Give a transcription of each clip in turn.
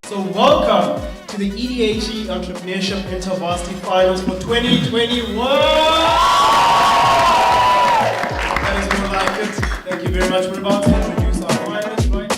So welcome to the EDHE Entrepreneurship Intervarsity Finals for 2021! That is more like it. Thank you very much. We're about to introduce our finalists right now.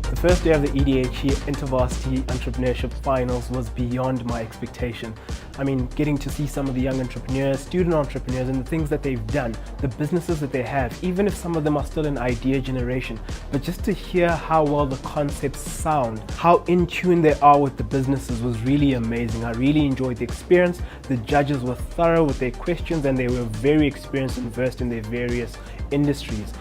The first day of the EDHE Intervarsity Entrepreneurship Finals was beyond my expectation. I mean, getting to see some of the young entrepreneurs, student entrepreneurs, and the things that they've done, the businesses that they have, even if some of them are still in idea generation, but just to hear how well the concepts sound, how in tune they are with the businesses was really amazing. I really enjoyed the experience. The judges were thorough with their questions and they were very experienced and versed in their various industries.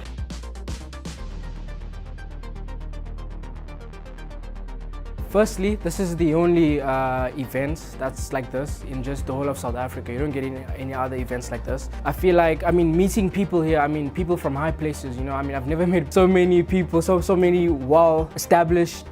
Firstly, this is the only event that's like this in just the whole of South Africa. You don't get any other events like this. I feel like, meeting people here, people from high places, I've never met so many people, so many well-established,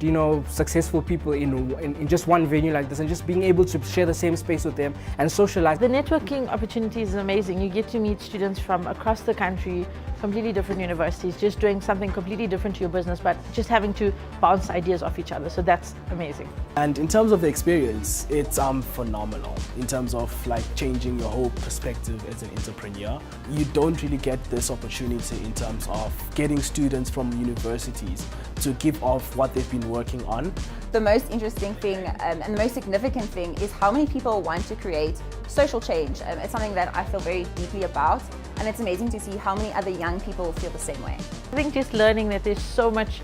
successful people in just one venue like this, and just being able to share the same space with them and socialize. The networking opportunity is amazing. You get to meet students from across the country, completely different universities, just doing something completely different to your business, but just having to bounce ideas off each other. So that's amazing. And in terms of the experience, it's phenomenal. In terms of like changing your whole perspective as an entrepreneur, you don't really get this opportunity in terms of getting students from universities to give off what they've been working on. The most interesting thing and the most significant thing is how many people want to create social change. It's something that I feel very deeply about, and it's amazing to see how many other young people feel the same way. I think just learning that there's so much,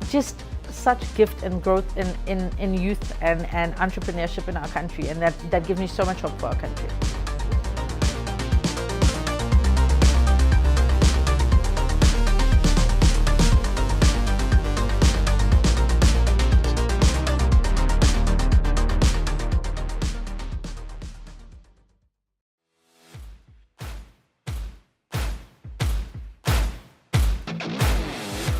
just such gift and growth in youth and entrepreneurship in our country, and that gives me so much hope for our country.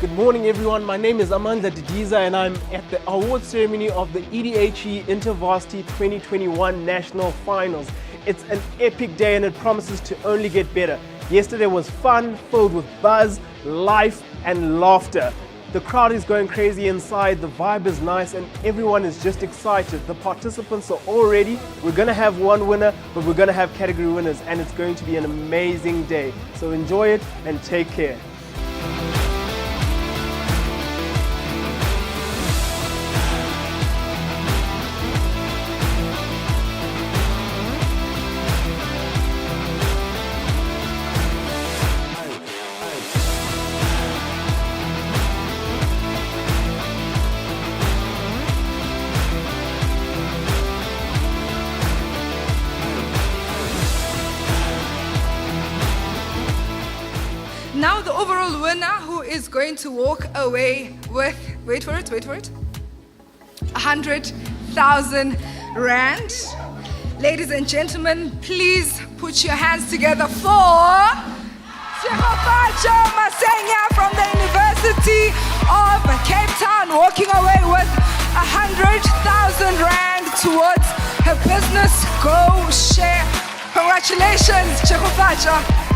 Good morning everyone, my name is Amanda Didiza and I'm at the award ceremony of the EDHE Intervarsity 2021 National Finals. It's an epic day and it promises to only get better. Yesterday was fun, filled with buzz, life and laughter. The crowd is going crazy inside, the vibe is nice and everyone is just excited. The participants are all ready. We're going to have one winner, but we're going to have category winners and it's going to be an amazing day. So enjoy it and take care. Now the overall winner, who is going to walk away with, wait for it, 100,000 Rand. Ladies and gentlemen, please put your hands together for EDHE Masenya from the University of Cape Town, walking away with 100,000 Rand towards her business Go Share. Congratulations, EDHE.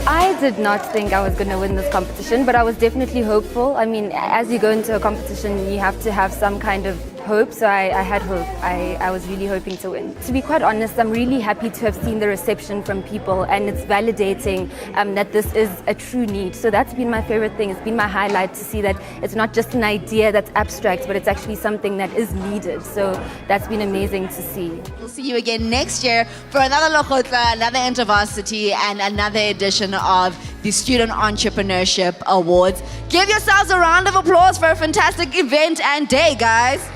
I did not think I was going to win this competition, but I was definitely hopeful. I mean, as you go into a competition, you have to have some kind of hope, so I had hope. I was really hoping to win. To be quite honest, I'm really happy to have seen the reception from people, and it's validating that this is a true need. So that's been my favorite thing. It's been my highlight to see that it's not just an idea that's abstract, but it's actually something that is needed. So that's been amazing to see. We'll see you again next year for another Lokotla, another Intervarsity, and another edition of the Student Entrepreneurship Awards. Give yourselves a round of applause for a fantastic event and day, guys.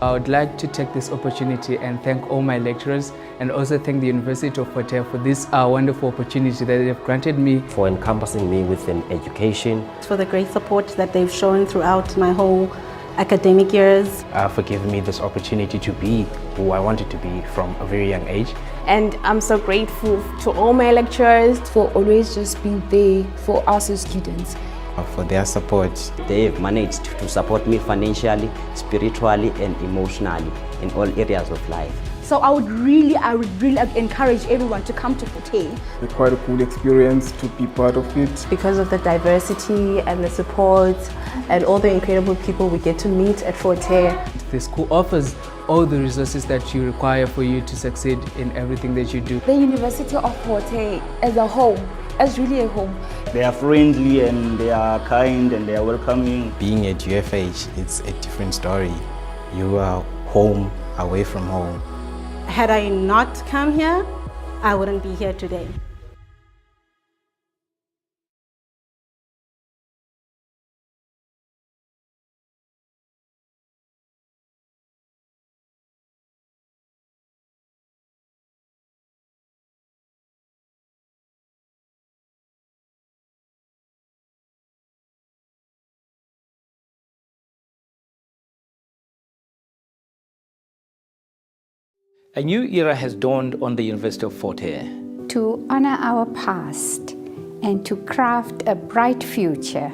I would like to take this opportunity and thank all my lecturers, and also thank the University of Fort Hare for this wonderful opportunity that they have granted me. For encompassing me with an education. For the great support that they've shown throughout my whole academic years. For giving me this opportunity to be who I wanted to be from a very young age. And I'm so grateful to all my lecturers for always just being there for us as students. For their support. They've managed to support me financially, spiritually and emotionally in all areas of life. So I would really encourage everyone to come to Fort Hare. It's quite a cool experience to be part of it. Because of the diversity and the support and all the incredible people we get to meet at Fort Hare. The school offers all the resources that you require for you to succeed in everything that you do. The University of Fort Hare as a whole is really a home. They are friendly and they are kind and they are welcoming. Being at UFH, it's a different story. You are home, away from home. Had I not come here, I wouldn't be here today. A new era has dawned on the University of Fort Hare. To honor our past and to craft a bright future,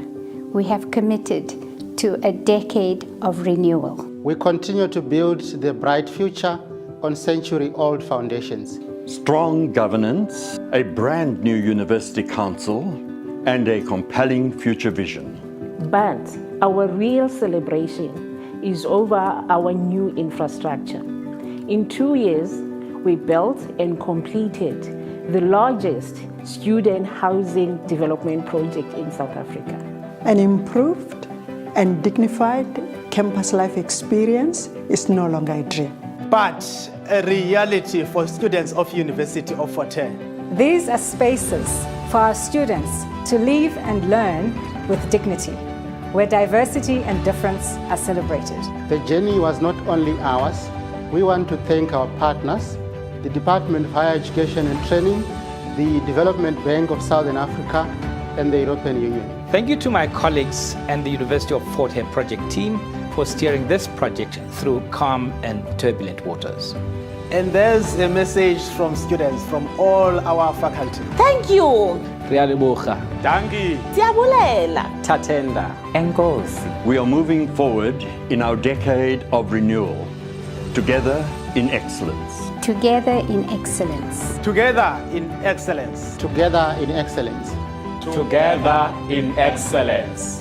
we have committed to a decade of renewal. We continue to build the bright future on century-old foundations. Strong governance, a brand new university council, and a compelling future vision. But our real celebration is over our new infrastructure. In 2 years, we built and completed the largest student housing development project in South Africa. An improved and dignified campus life experience is no longer a dream, but a reality for students of University of Fort Hare. These are spaces for our students to live and learn with dignity, where diversity and difference are celebrated. The journey was not only ours. We want to thank our partners, the Department of Higher Education and Training, the Development Bank of Southern Africa, and the European Union. Thank you to my colleagues and the University of Fort Hare project team for steering this project through calm and turbulent waters. And there's a message from students from all our faculty. Thank you. Dangi. Tatenda. Enkosi. We are moving forward in our decade of renewal. Together in excellence. Together in excellence. Together in excellence. Together in excellence. Together in excellence.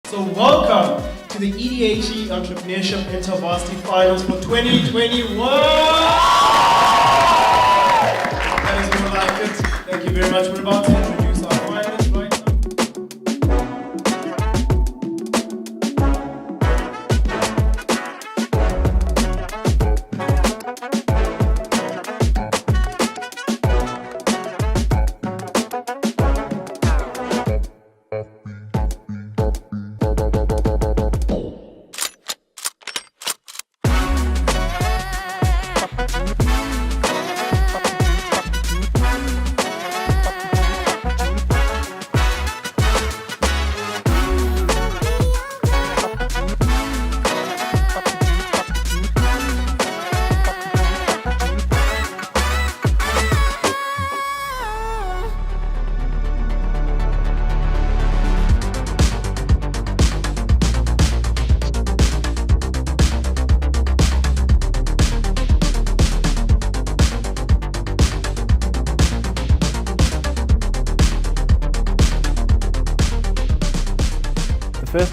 So welcome to the EDHE Entrepreneurship Intervarsity Finals for 2021! That is more like it. Thank you very much. We're about to introduce our finalists right now.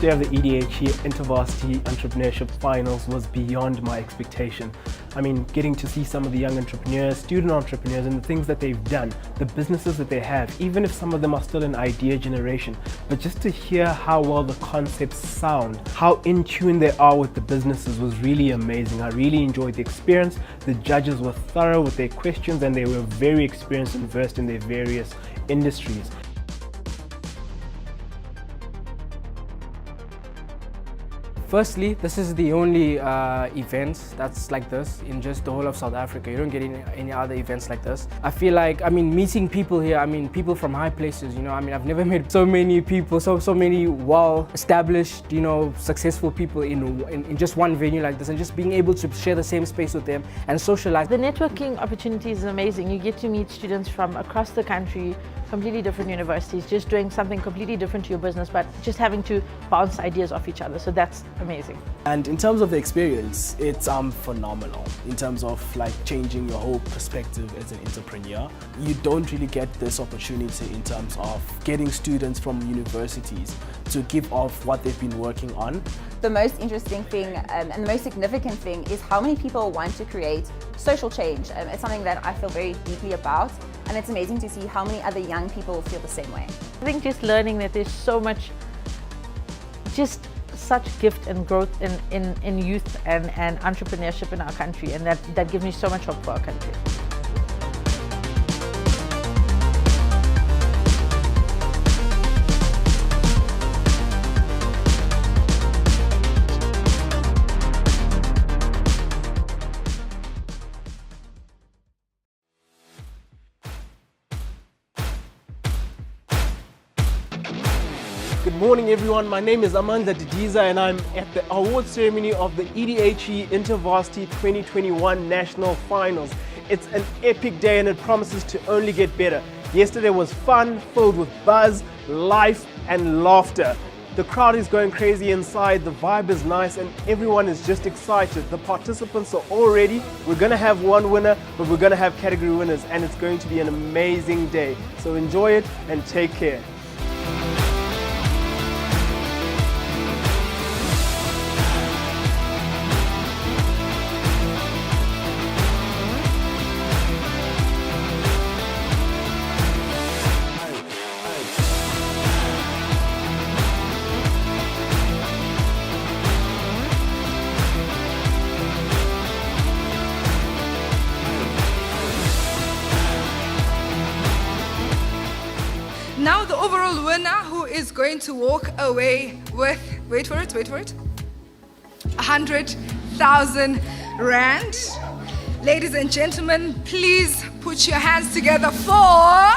day of the EDHE Intervarsity Entrepreneurship Finals was beyond my expectation. I mean, getting to see some of the young entrepreneurs, student entrepreneurs, and the things that they've done, the businesses that they have, even if some of them are still in idea generation, but just to hear how well the concepts sound, how in tune they are with the businesses was really amazing. I really enjoyed the experience. The judges were thorough with their questions and they were very experienced and versed in their various industries. Firstly, this is the only event that's like this in just the whole of South Africa. You don't get any other events like this. I feel like, meeting people here, people from high places, I've never met so many people, so many well-established, successful people in just one venue like this, and just being able to share the same space with them and socialize. The networking opportunity is amazing. You get to meet students from across the country, completely different universities, just doing something completely different to your business, but just having to bounce ideas off each other. So that's amazing. And in terms of the experience, it's phenomenal in terms of like changing your whole perspective as an entrepreneur. You don't really get this opportunity in terms of getting students from universities to give off what they've been working on. The most interesting thing and the most significant thing is how many people want to create social change. It's something that I feel very deeply about, and it's amazing to see how many other young people feel the same way. I think just learning that there's so much, just such gift and growth in youth and entrepreneurship in our country, and that gives me so much hope for our country. Good morning everyone, my name is EDHE and I'm at the award ceremony of the EDHE Intervarsity 2021 National Finals. It's an epic day and it promises to only get better. Yesterday was fun, filled with buzz, life and laughter. The crowd is going crazy inside, the vibe is nice and everyone is just excited. The participants are all ready. We're going to have one winner, but we're going to have category winners and it's going to be an amazing day. So enjoy it and take care. Now the overall winner, who is going to walk away with, wait for it, 100,000 Rand. Ladies and gentlemen, please put your hands together for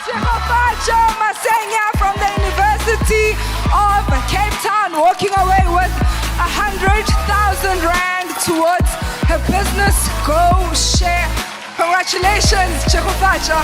Tshegofatso Masenya from the University of Cape Town, walking away with 100,000 Rand towards her business Go Share. Congratulations, Tshegofatso.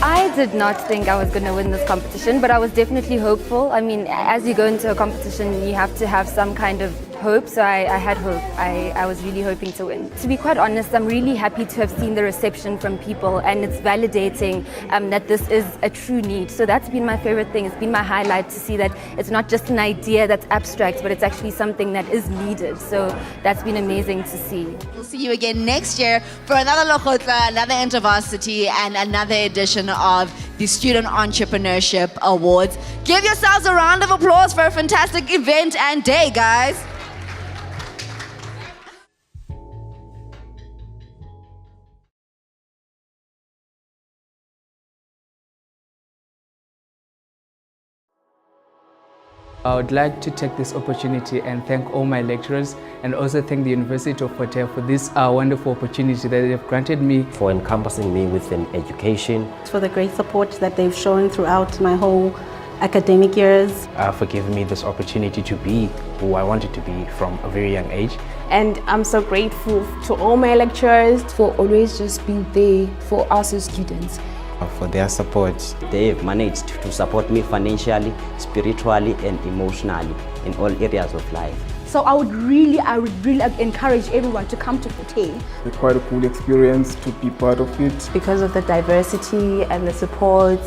I did not think I was going to win this competition, but I was definitely hopeful. As you go into a competition, you have to have some kind of hope, so I had hope. I was really hoping to win. To be quite honest, I'm really happy to have seen the reception from people, and it's validating that this is a true need. So that's been my favorite thing. It's been my highlight to see that it's not just an idea that's abstract, but it's actually something that is needed. So that's been amazing to see. We'll see you again next year for another Lokhotla, another Intervarsity, and another edition of the Student Entrepreneurship Awards. Give yourselves a round of applause for a fantastic event and day, guys. I would like to take this opportunity and thank all my lecturers and also thank the University of Fort Hare for this wonderful opportunity that they've granted me. For encompassing me with an education. For the great support that they've shown throughout my whole academic years. For giving me this opportunity to be who I wanted to be from a very young age. And I'm so grateful to all my lecturers for always just being there for us as students. For their support. They've managed to support me financially, spiritually and emotionally in all areas of life. So I would really encourage everyone to come to Fort Hare. It's quite a cool experience to be part of it. Because of the diversity and the support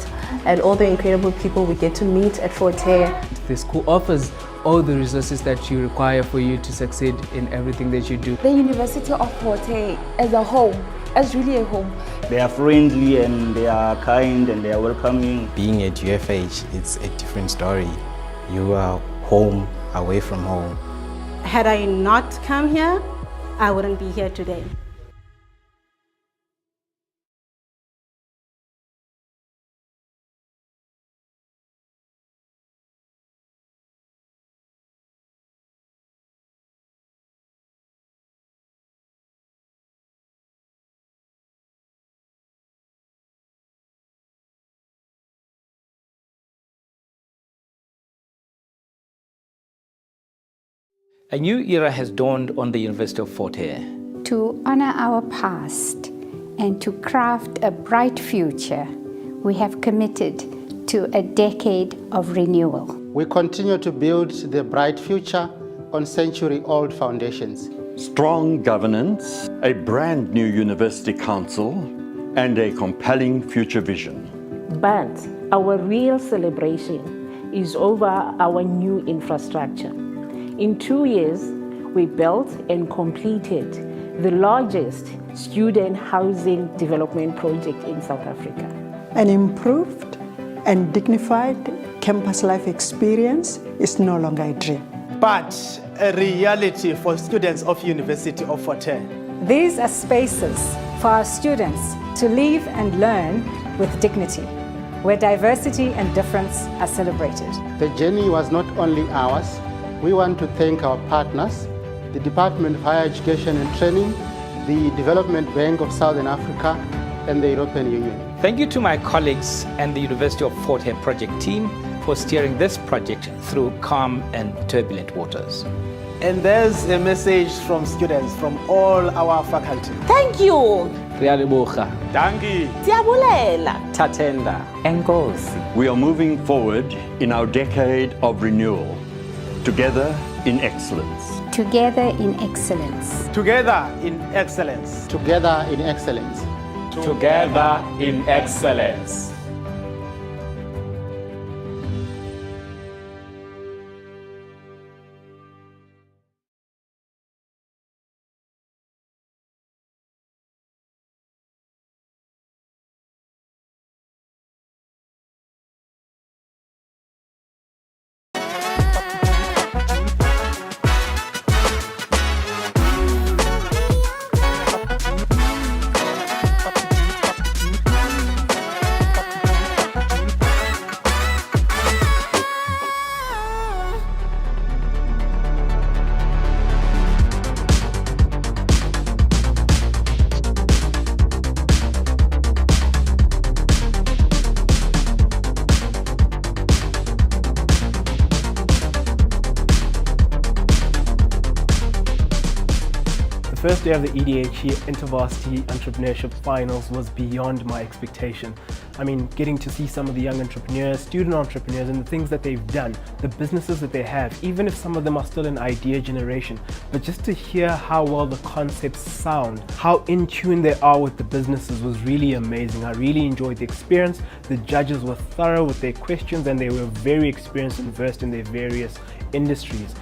and all the incredible people we get to meet at Forte. The school offers all the resources that you require for you to succeed in everything that you do. The University of Forte as a home, as really a home. They are friendly and they are kind and they are welcoming. Being at UFH, it's a different story. You are home, away from home. Had I not come here, I wouldn't be here today. A new era has dawned on the University of Forte. To honor our past and to craft a bright future, we have committed to a decade of renewal. We continue to build the bright future on century-old foundations. Strong governance, a brand new university council, and a compelling future vision. But our real celebration is over our new infrastructure. In 2 years, we built and completed the largest student housing development project in South Africa. An improved and dignified campus life experience is no longer a dream, but a reality for students of University of Forte. These are spaces for our students to live and learn with dignity, where diversity and difference are celebrated. The journey was not only ours. We want to thank our partners, the Department of Higher Education and Training, the Development Bank of Southern Africa, and the European Union. Thank you to my colleagues and the University of Forte project team for steering this project through calm and turbulent waters. And there's a message from students from all our faculty. Thank you. Dangi. Siyabulela. Tatenda. Enkosi. We are moving forward in our decade of renewal. Together in excellence. Together in excellence. Together in excellence. Together in excellence. Together in excellence. The first day of the EDHE Intervarsity Entrepreneurship Finals was beyond my expectation. I mean, getting to see some of the young entrepreneurs, student entrepreneurs, and the things that they've done, the businesses that they have, even if some of them are still in idea generation, but just to hear how well the concepts sound, how in tune they are with the businesses was really amazing. I really enjoyed the experience. The judges were thorough with their questions and they were very experienced and versed in their various industries.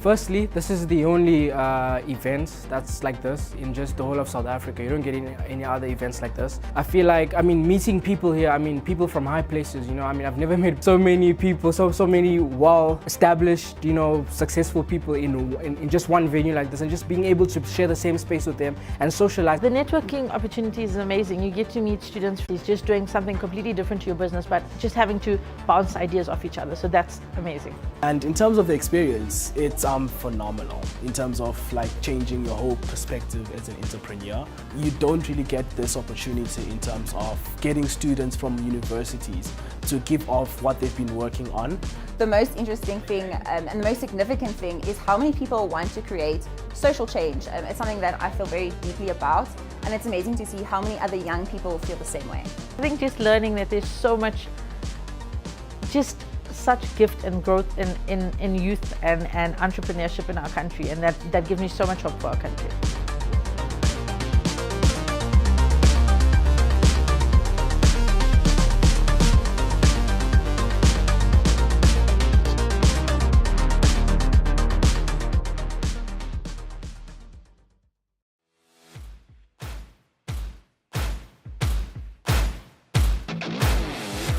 Firstly, this is the only event that's like this in just the whole of South Africa. You don't get any other events like this. I feel like, I mean, meeting people here, I mean, people from high places, you know, I mean, I've never met so many people, so many well-established, you know, successful people in just one venue like this, and just being able to share the same space with them and socialize. The networking opportunity is amazing. You get to meet students who's just doing something completely different to your business, but just having to bounce ideas off each other. So that's amazing. And in terms of the experience, it's phenomenal in terms of like changing your whole perspective as an entrepreneur. You don't really get this opportunity in terms of getting students from universities to give off what they've been working on. The most interesting thing and the most significant thing is how many people want to create social change. It's something that I feel very deeply about, and it's amazing to see how many other young people feel the same way. I think just learning that there's so much, just such gift and growth in youth and entrepreneurship in our country, and that gives me so much hope for our country.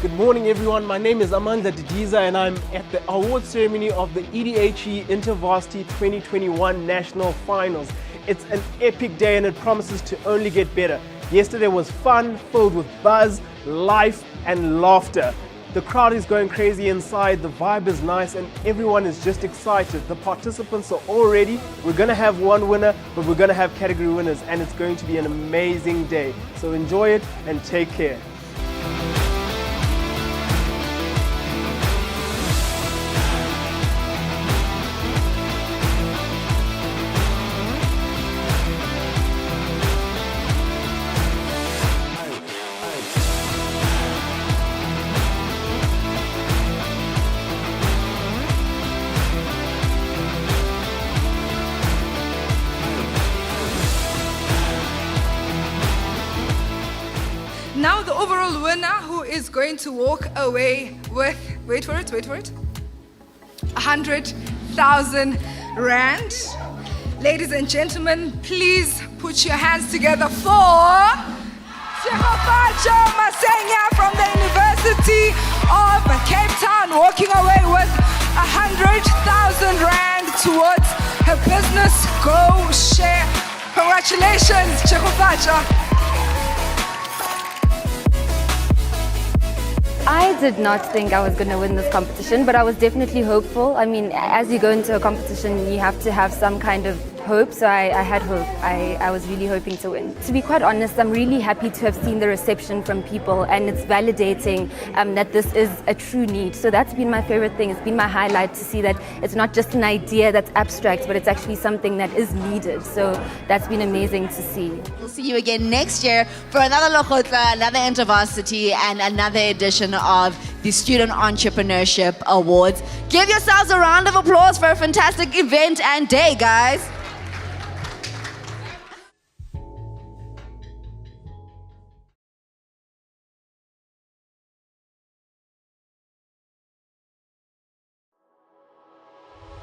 Good morning, everyone. My name is EDHE and I'm at the award ceremony of the EDHE Entrepreneurship 2021 National Finals. It's an epic day and it promises to only get better. Yesterday was fun, filled with buzz, life, and laughter. The crowd is going crazy inside, the vibe is nice, and everyone is just excited. The participants are all ready. We're going to have one winner, but we're going to have category winners, and it's going to be an amazing day. So enjoy it and take care. Now the overall winner, who is going to walk away with, wait for it, 100,000 Rand. Ladies and gentlemen, please put your hands together for Tshegofatso Masenya from the University of Cape Town, walking away with 100,000 Rand towards her business Go Share. Congratulations, Tshegofatso. I did not think I was going to win this competition, but I was definitely hopeful. I mean, as you go into a competition, you have to have some kind of hope, so I had hope. I was really hoping to win. To be quite honest, I'm really happy to have seen the reception from people, and it's validating that this is a true need. So that's been my favorite thing. It's been my highlight to see that it's not just an idea that's abstract, but it's actually something that is needed. So that's been amazing to see. We'll see you again next year for another Lokotla, another Intervarsity, and another edition of the Student Entrepreneurship Awards. Give yourselves a round of applause for a fantastic event and day, guys.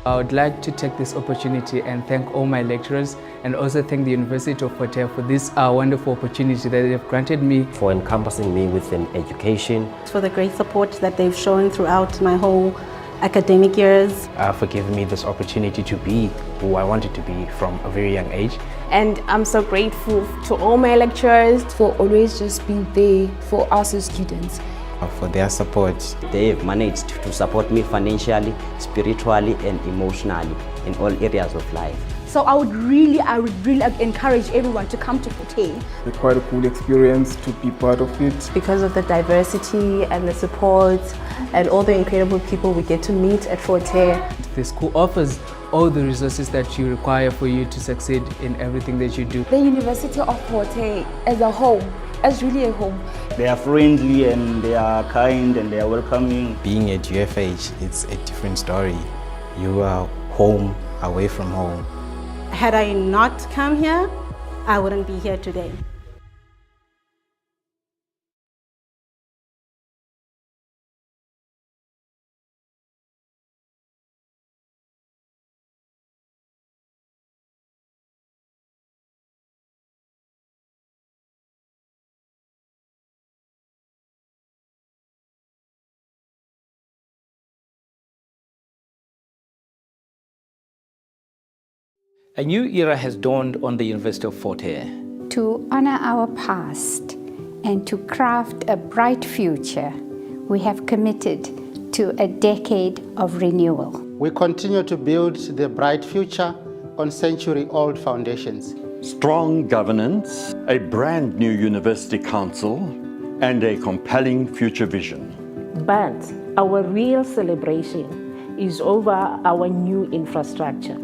I would like to take this opportunity and thank all my lecturers and also thank the University of Fort Hare for this wonderful opportunity that they have granted me. For encompassing me with an education. For the great support that they've shown throughout my whole academic years. For giving me this opportunity to be who I wanted to be from a very young age. And I'm so grateful to all my lecturers for always just being there for us as students. For their support. They have managed to support me financially, spiritually and emotionally in all areas of life. So I would really encourage everyone to come to Fort Hare. It's quite a cool experience to be part of it. Because of the diversity and the support and all the incredible people we get to meet at Fort Hare. The school offers all the resources that you require for you to succeed in everything that you do. The University of Fort Hare as a home. It's really a home. They are friendly and they are kind and they are welcoming. Being at UFH, it's a different story. You are home, away from home. Had I not come here, I wouldn't be here today. A new era has dawned on the University of Fort Hare. To honor our past and to craft a bright future, we have committed to a decade of renewal. We continue to build the bright future on century-old foundations. Strong governance, a brand new university council, and a compelling future vision. But our real celebration is over our new infrastructure.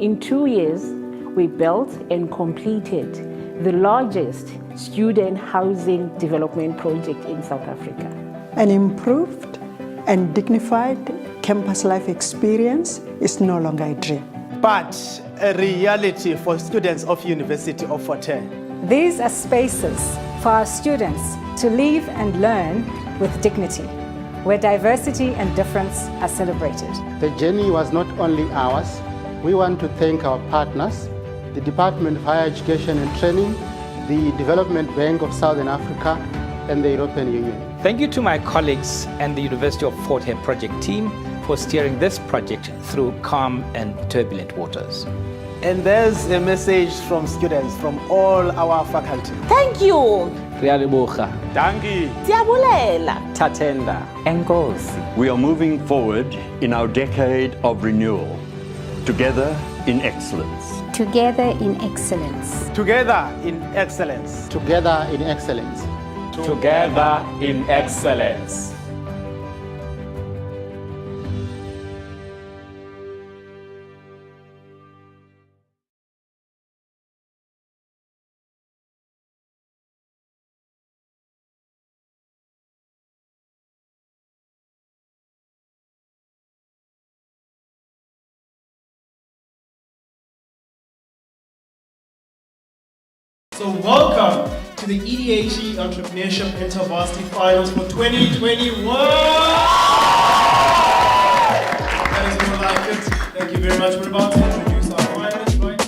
In 2 years, we built and completed the largest student housing development project in South Africa. An improved and dignified campus life experience is no longer a dream, but a reality for students of University of Fort Hare. These are spaces for our students to live and learn with dignity, where diversity and difference are celebrated. The journey was not only ours. We want to thank our partners, the Department of Higher Education and Training, the Development Bank of Southern Africa, and the European Union. Thank you to my colleagues and the University of Fort Hare project team for steering this project through calm and turbulent waters. And there's a message from students from all our faculty. Thank you. Dangi. Siyabulela. Tatenda. Enkosi. We are moving forward in our decade of renewal, together in excellence. Together in excellence. Together in excellence. Together in excellence. Together in excellence. So welcome to the EDHE Entrepreneurship Intervarsity Finals for 2021. That is more like it. Thank you very much. We're about to introduce our finalists right now.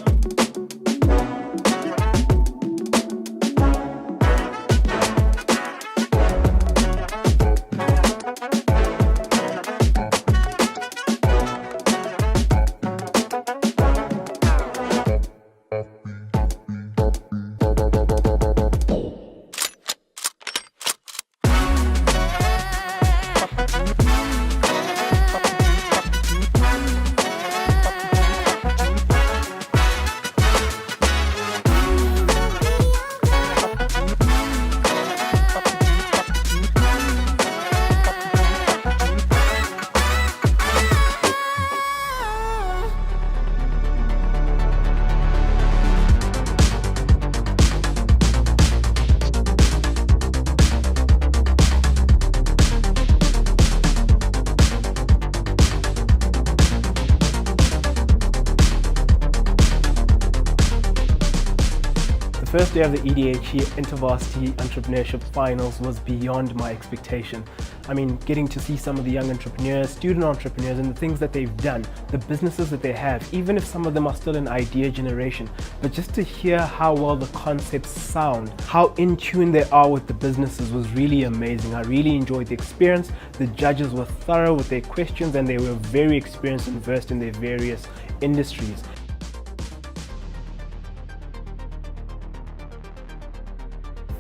The first day of the EDHE Intervarsity Entrepreneurship Finals was beyond my expectation. I mean, getting to see some of the young entrepreneurs, student entrepreneurs, and the things that they've done, the businesses that they have, even if some of them are still in idea generation, but just to hear how well the concepts sound, how in tune they are with the businesses was really amazing. I really enjoyed the experience. The judges were thorough with their questions and they were very experienced and versed in their various industries.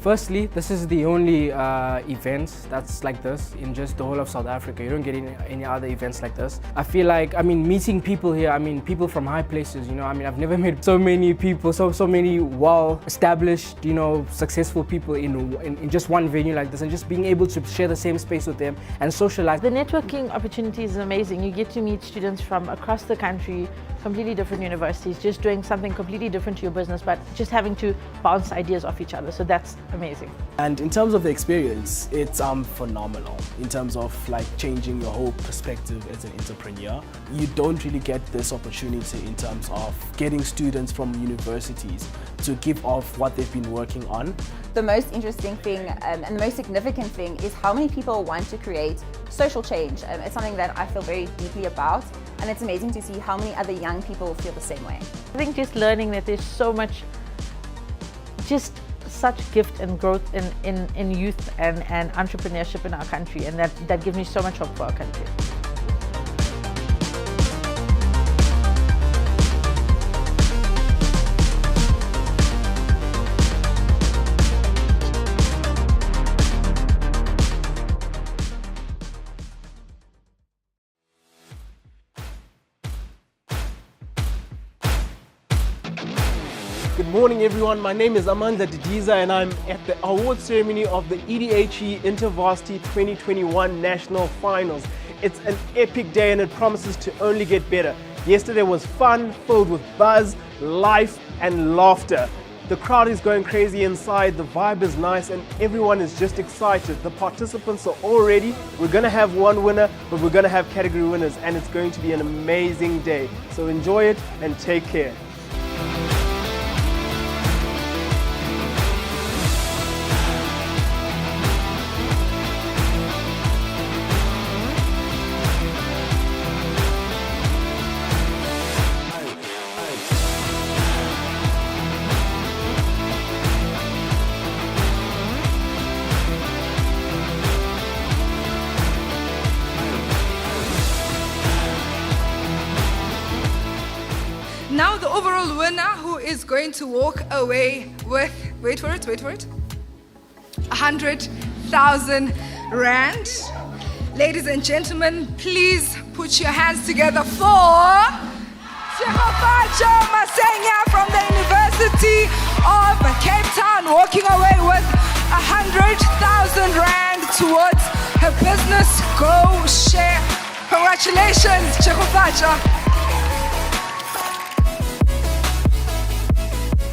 Firstly, this is the only event that's like this in just the whole of South Africa. You don't get any other events like this. I feel like, I mean, meeting people here, I mean, people from high places, you know, I mean, I've never met so many people, so many well-established, you know, successful people in just one venue like this, and just being able to share the same space with them and socialize. The networking opportunity is amazing. You get to meet students from across the country, completely different universities, just doing something completely different to your business, but just having to bounce ideas off each other. So that's amazing. And in terms of the experience, it's phenomenal in terms of like changing your whole perspective as an entrepreneur. You don't really get this opportunity in terms of getting students from universities to give off what they've been working on. The most interesting thing and the most significant thing is how many people want to create social change. It's something that I feel very deeply about, and it's amazing to see how many other young people feel the same way. I think just learning that there's so much, just such gift and growth in youth and entrepreneurship in our country, and that gives me so much hope for our country. Good morning everyone, my name is Amanda Didiza and I'm at the award ceremony of the EDHE Intervarsity 2021 National Finals. It's an epic day and it promises to only get better. Yesterday was fun, filled with buzz, life and laughter. The crowd is going crazy inside, the vibe is nice and everyone is just excited. The participants are all ready. We're going to have one winner, but we're going to have category winners and it's going to be an amazing day. So enjoy it and take care. winner who is going to walk away with, wait for it, 100,000 Rand. Ladies and gentlemen, please put your hands together for Tshegofatso Masenya from the University of Cape Town, walking away with 100,000 Rand towards her business Go Share. Congratulations, Tshegofatso.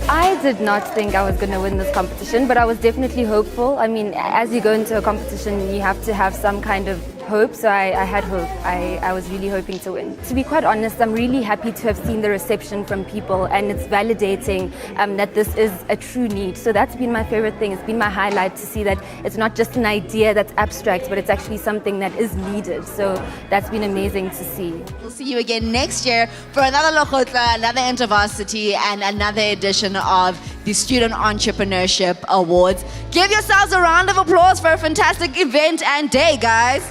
I did not think I was going to win this competition, but I was definitely hopeful. I mean, as you go into a competition, you have to have some kind of hope, so I had hope. I was really hoping to win. To be quite honest, I'm really happy to have seen the reception from people, and it's validating that this is a true need. So that's been my favorite thing. It's been my highlight to see that it's not just an idea that's abstract, but it's actually something that is needed. So that's been amazing to see. We'll see you again next year for another Lokotla, another Intervarsity, and another edition of the Student Entrepreneurship Awards. Give yourselves a round of applause for a fantastic event and day, guys.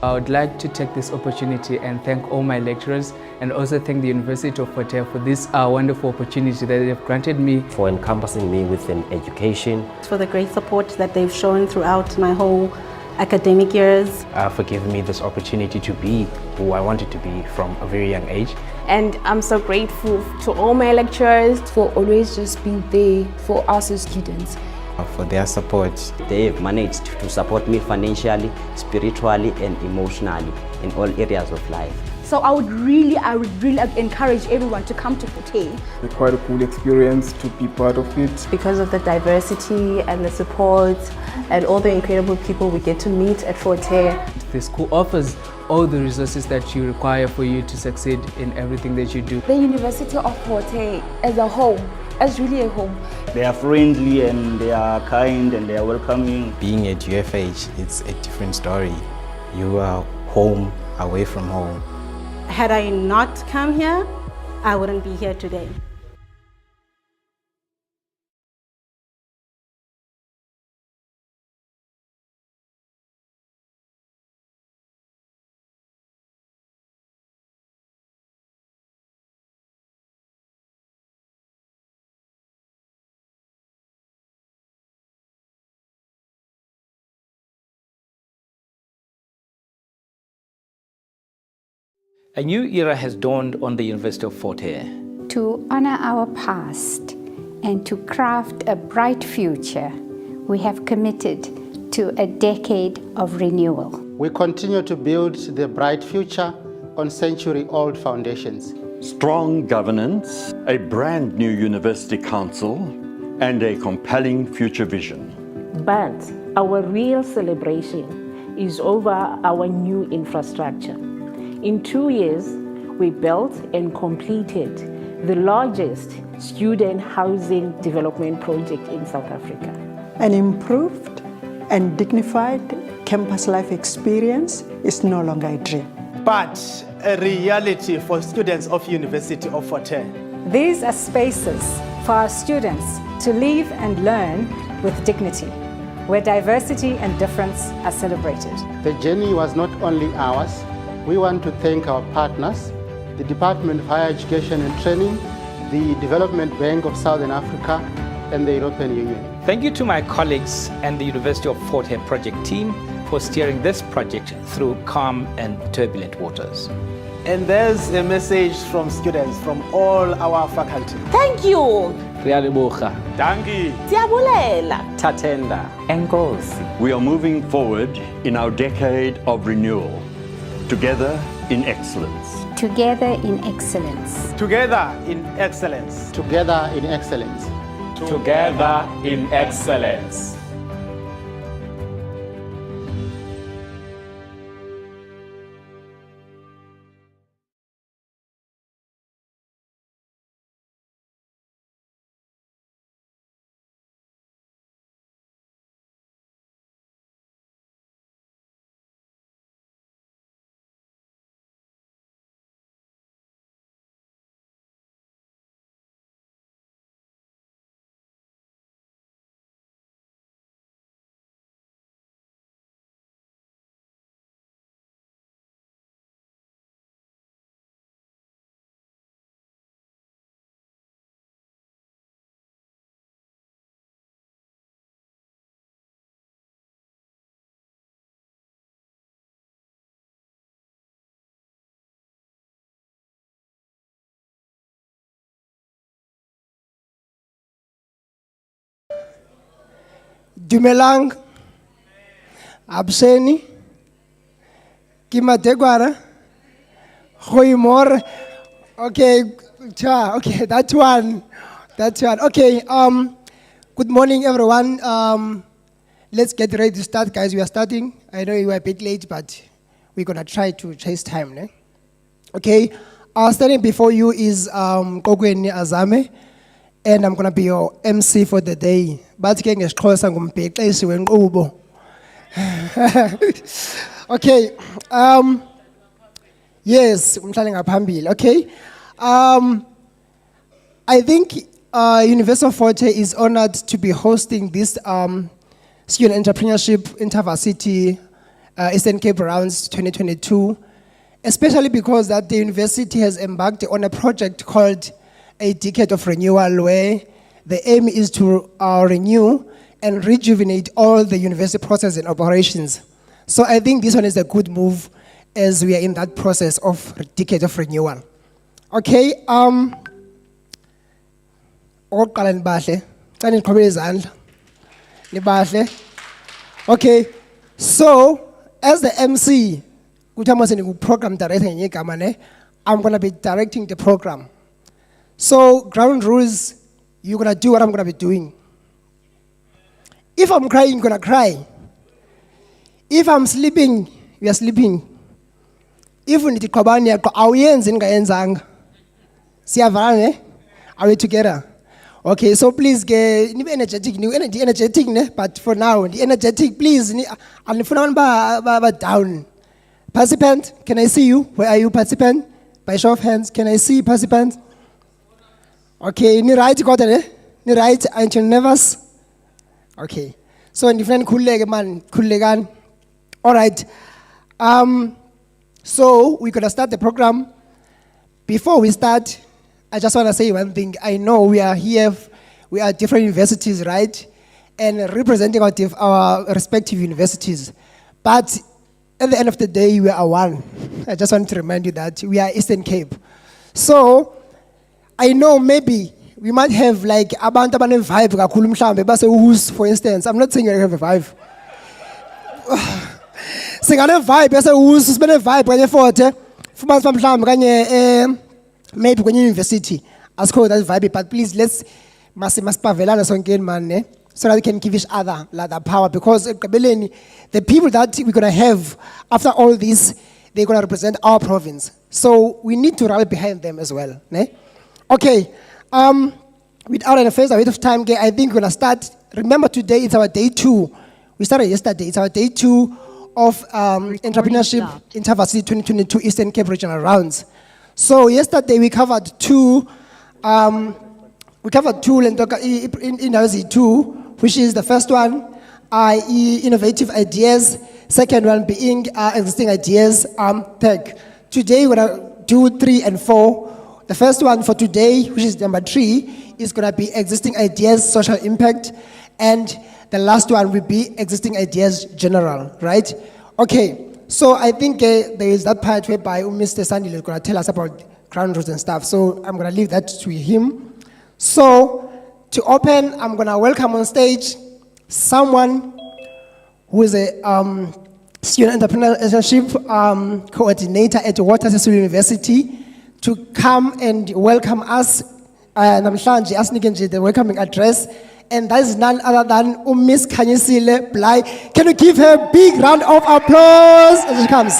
I would like to take this opportunity and thank all my lecturers, and also thank the University of Fort Hare for this wonderful opportunity that they've granted me. For encompassing me with an education. For the great support that they've shown throughout my whole academic years. For giving me this opportunity to be who I wanted to be from a very young age. And I'm so grateful to all my lecturers for always just being there for us as students. For their support. They've managed to support me financially, spiritually and emotionally in all areas of life. So I would really encourage everyone to come to Fort Hare. It's quite a cool experience to be part of it. Because of the diversity and the support and all the incredible people we get to meet at Fort Hare. The school offers all the resources that you require for you to succeed in everything that you do. The University of Fort Hare as a home is really a home. They are friendly and they are kind and they are welcoming. Being at UFH, it's a different story. You are home, away from home. Had I not come here, I wouldn't be here today. A new era has dawned on the University of Fort Hare. To honor our past and to craft a bright future, we have committed to a decade of renewal. We continue to build the bright future on century-old foundations. Strong governance, a brand new university council, and a compelling future vision. But our real celebration is over our new infrastructure. In 2 years, we built and completed the largest student housing development project in South Africa. An improved and dignified campus life experience is no longer a dream, but a reality for students of University of Fort Hare. These are spaces for our students to live and learn with dignity, where diversity and difference are celebrated. The journey was not only ours. We want to thank our partners, the Department of Higher Education and Training, the Development Bank of Southern Africa, and the European Union. Thank you to my colleagues and the University of Fort Hare project team for steering this project through calm and turbulent waters. And there's a message from students from all our faculty. Thank you. Dangi. Siyabulela. Tatenda. Enkosi. We are moving forward in our decade of renewal. Together in excellence. Together in excellence. Together in excellence. Together in excellence. Together in excellence. Dumelang, Abseni, Kimategwara, Hoimor. Okay, okay, that one. Okay, good morning, everyone. Let's get ready to start, guys. We are starting. I know you were a bit late, but we're gonna try to chase time, ne? Okay, standing before you is Kogweni Azame, and I'm gonna be your MC for the day. But okay, yes, okay. I think University of Fort Hare is honored to be hosting this Student Entrepreneurship Intervarsity Eastern Cape Rounds 2022, especially because that the university has embarked on a project called A Decade of Renewal, where the aim is to renew and rejuvenate all the university processes and operations. So I think this one is a good move as we are in that process of Decade of Renewal. Okay, okay, so as the MC, program director, I'm going to be directing the program. So ground rules, you're going to do what I'm going to be doing. If I'm crying, you're going to cry. If I'm sleeping, we are sleeping. If we need to come on, are we together? Okay, so please get energetic, but for now, the energetic, please, down. Participant, can I see you? Where are you, participant? By show of hands, can I see participant? Okay, ni right, got it? Ni right, aren't you nervous? Okay, so in different cool man, all right. So we're gonna start the program. Before we start, I just want to say one thing. I know we are here, we are different universities, right? And representing our respective universities. But at the end of the day, we are one. I just want to remind you that we are Eastern Cape. So, I know maybe we might have like abantu vibe kakhulu mhlambe base who's, for instance. I'm not saying you have a vibe. Singane vibe base who's spend vibe kanye forte. Fumanisa mhlambe kanye maybe when university, as called that vibe, but please let's maspavelana sonke man, so that we can give each other like that power. Because the people that we're gonna have after all this, they're gonna represent our province. So we need to rally behind them as well. Ne? Okay, without any further waste of time, I think we're gonna start. Remember, today it's our day 2. We started yesterday. It's our day 2 of Entrepreneurship Intervarsity 2022 Eastern Cape Regional Rounds. So yesterday we covered two, which is the first one, i.e. innovative ideas, second one being existing ideas, tech. Today we're gonna do 3 and 4. The first one for today, which is number 3, is gonna be existing ideas, social impact, and the last one will be existing ideas, general, right? Okay. So I think there is that part whereby Mr. Sandil is going to tell us about ground rules and stuff. So I'm going to leave that to him. So to open, I'm going to welcome on stage someone who is a student entrepreneurship coordinator at Waterloo University to come and welcome us. And I'm asking the welcoming address. And that is none other than Miss Kanyisile Blai. Can you give her a big round of applause as she comes?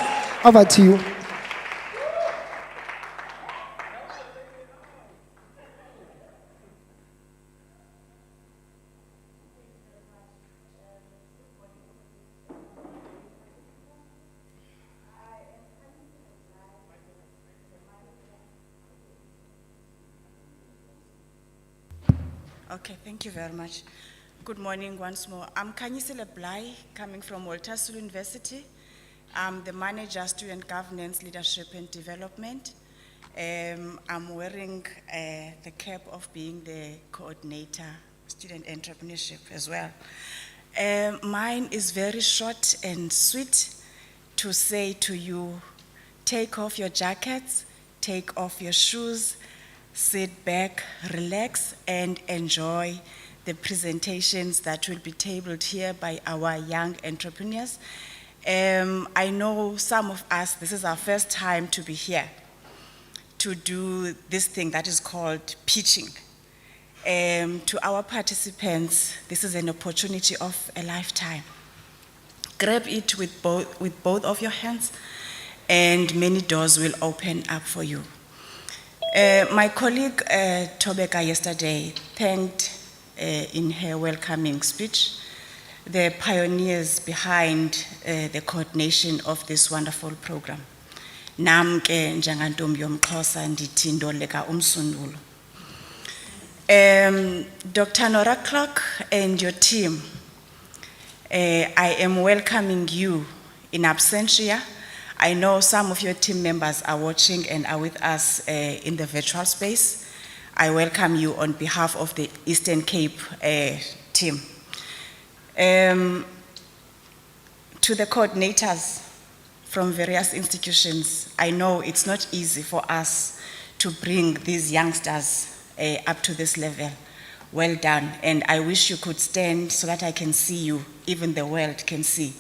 Over to you. Okay, thank you very much. Good morning once more. I'm Kanyisile Blai, coming from Waterloo University. I'm the manager, student governance, leadership and development. I'm wearing the cap of being the coordinator, student entrepreneurship as well. Mine is very short and sweet to say to you, take off your jackets, take off your shoes, sit back, relax, and enjoy the presentations that will be tabled here by our young entrepreneurs. I know some of us, this is our first time to be here to do this thing that is called pitching. To our participants, this is an opportunity of a lifetime. Grab it with both of your hands, and many doors will open up for you. My colleague Tobeka yesterday thanked in her welcoming speech the pioneers behind the coordination of this wonderful program. Nam ke njengantombi yomXhosa ndithi ndoleka umsundulo. Dr. Nora Clark and your team, I am welcoming you in absentia. I know some of your team members are watching and are with us in the virtual space. I welcome you on behalf of the Eastern Cape team. To the coordinators from various institutions, I know it's not easy for us to bring these youngsters up to this level. Well done, and I wish you could stand so that I can see you, even the world can see.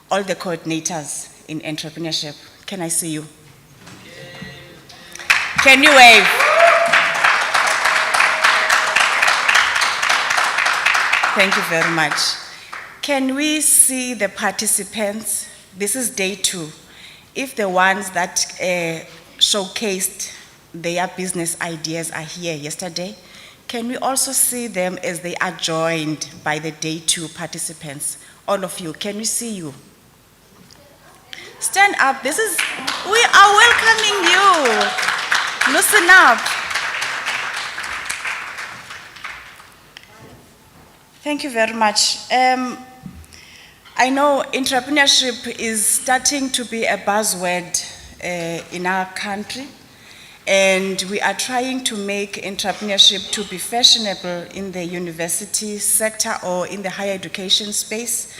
All the coordinators in entrepreneurship, can I see you? Can you wave? Thank you very much. Can we see the participants? This is day 2. If the ones that showcased their business ideas are here yesterday, can we also see them as they are joined by the day 2 participants? All of you, can we see you? Stand up. We are welcoming you. Loosen up. Thank you very much. I know entrepreneurship is starting to be a buzzword in our country, and we are trying to make entrepreneurship to be fashionable in the university sector or in the higher education space,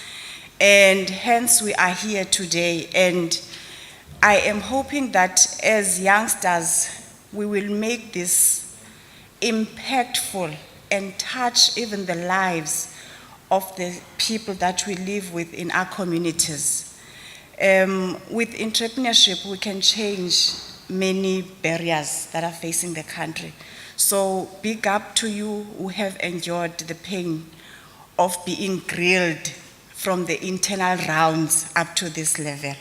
and hence we are here today. And I am hoping that as youngsters, we will make this impactful and touch even the lives of the people that we live with in our communities. With entrepreneurship, we can change many barriers that are facing the country. So big up to you who have endured the pain of being grilled from the internal rounds up to this level.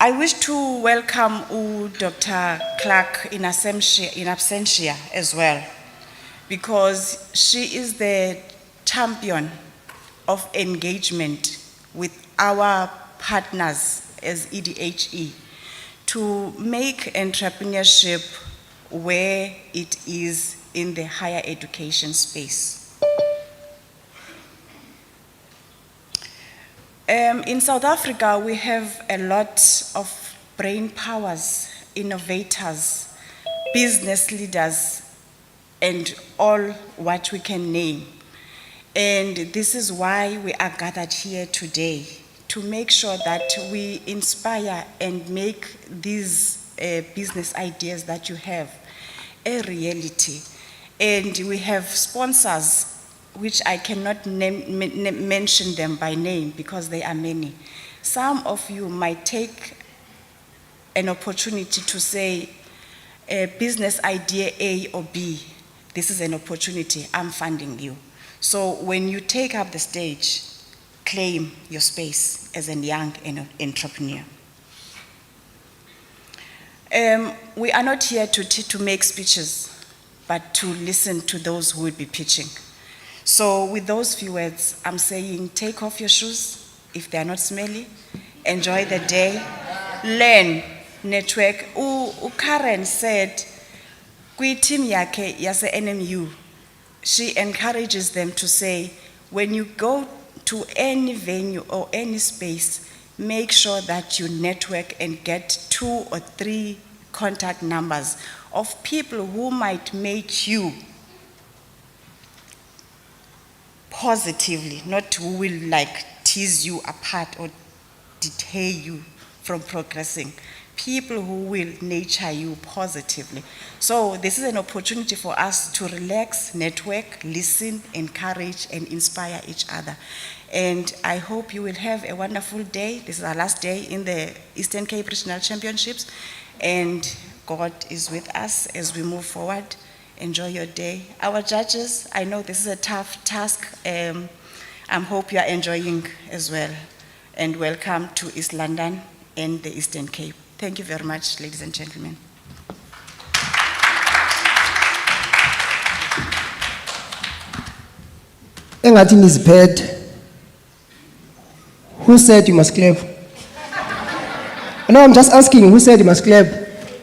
I wish to welcome Dr. Clark in absentia as well, because she is the champion of engagement with our partners as EDHE to make entrepreneurship where it is in the higher education space. In South Africa, we have a lot of brain powers, innovators, business leaders, and all what we can name. And this is why we are gathered here today, to make sure that we inspire and make these business ideas that you have a reality. And we have sponsors, which I cannot mention them by name because they are many. Some of you might take an opportunity to say, business idea A or B, this is an opportunity, I'm funding you. So when you take up the stage, claim your space as a young entrepreneur. We are not here to make speeches, but to listen to those who will be pitching. So with those few words, I'm saying take off your shoes if they are not smelly, enjoy the day, learn, network. Karen said, kwi team yake yase NMU, she encourages them to say, when you go to any venue or any space, make sure that you network and get 2 or 3 contact numbers of people who might make you positively, not who will like tease you apart or deter you from progressing. people who will nurture you positively. So this is an opportunity for us to relax, network, listen, encourage, and inspire each other. And I hope you will have a wonderful day. This is our last day in the Eastern Cape Regional Championships. And God is with us as we move forward. Enjoy your day. Our judges, I know this is a tough task. I hope you are enjoying as well. And welcome to East London and the Eastern Cape. Thank you very much, ladies and gentlemen. Engathi niziphethe. Who said you must clap? No, I'm just asking, who said you must clap?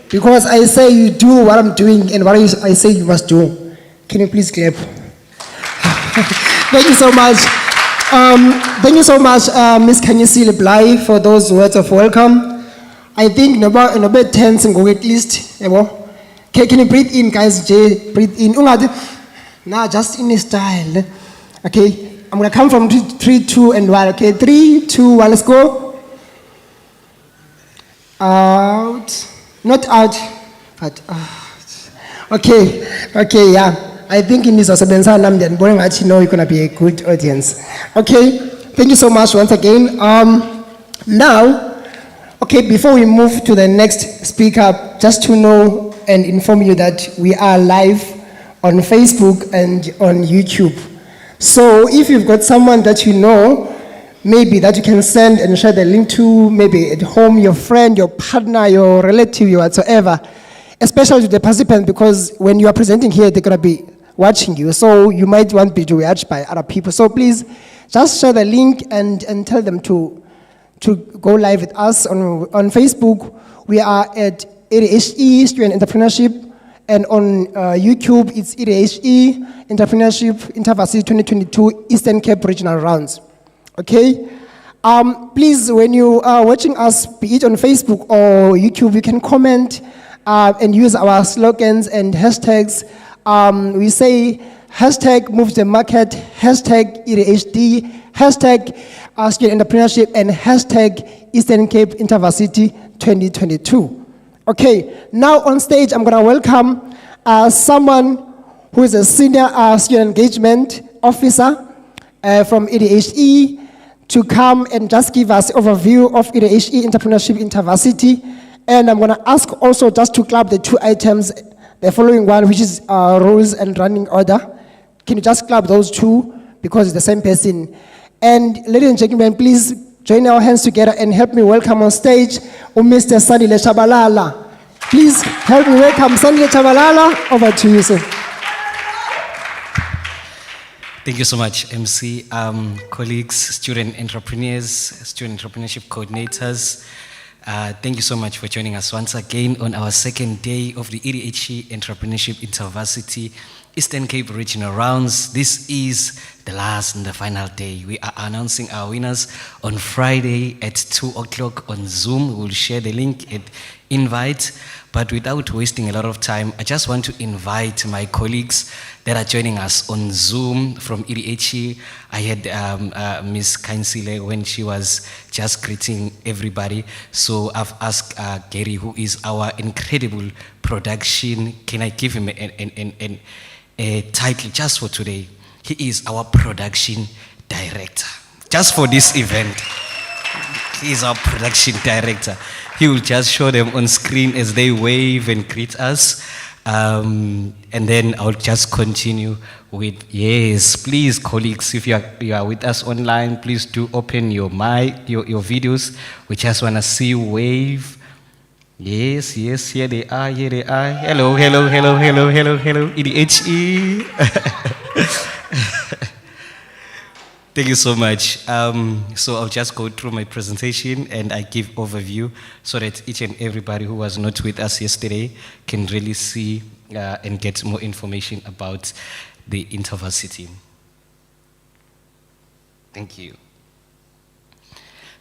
Because I say you do what I'm doing and what I say you must do. Can you please clap? Thank you so much. Thank you so much, Ms. Kanyisile Bly, for those words of welcome. I think in about 10 single at least. Can you breathe in, guys? Jay, breathe in. Now, just in a style. Okay. I'm going to come from 3, 2, and 1. Okay, 3, 2, 1, let's go. Out. Not out, but out. Okay, yeah. I think in this Osabensa Namden, boring at you know you're going to be a good audience. Okay, thank you so much once again. Now, okay, before we move to the next speaker, just to know and inform you that we are live on Facebook and on YouTube. So if you've got someone that you know, maybe that you can send and share the link to, maybe at home, your friend, your partner, your relative, your whatsoever, especially to the participants, because when you are presenting here, they're going to be watching you. So you might want to be watched by other people. So please just share the link and tell them to go live with us on Facebook. We are at EDHE Student Entrepreneurship. And on YouTube, it's EDHE Entrepreneurship Intervarsity 2022 Eastern Cape Regional Rounds. Okay? Please, when you are watching us, be it on Facebook or YouTube, you can comment and use our slogans and hashtags. We say hashtag moves the market, hashtag EDHD, hashtag student entrepreneurship, and hashtag Eastern Cape Intervarsity 2022. Okay, now on stage, I'm going to welcome someone who is a senior student engagement officer from EDHE to come and just give us an overview of EDHE Entrepreneurship Intervarsity. And I'm going to ask also just to club the 2 items, the following one, which is rules and running order. Can you just club those 2 because it's the same person? And ladies and gentlemen, please join our hands together and help me welcome on stage Mr. Sandile Chabalala. Please help me welcome Sandile Chabalala. Over to you, sir. Thank you so much, MC, colleagues, student entrepreneurs, student entrepreneurship coordinators. Thank you so much for joining us once again on our second day of the EDHE Entrepreneurship Intervarsity Eastern Cape Regional Rounds. This is the last and the final day. We are announcing our winners on Friday at 2 o'clock on Zoom. We will share the link and invite. But without wasting a lot of time, I just want to invite my colleagues that are joining us on Zoom from EDHE. I had Ms. Kanyisile when she was just greeting everybody. So I've asked Gary, who is our incredible production. Can I give him a title just for today? He is our production director. Just for this event. He is our production director. He will just show them on screen as they wave and greet us. And then I'll just continue with, yes, please, colleagues, if you are with us online, please do open your mic, your videos. We just want to see you wave. Yes, here they are, Hello, EDHE. Thank you so much. So I'll just go through my presentation and I give overview so that each and everybody who was not with us yesterday can really see and get more information about the Intervarsity. Thank you.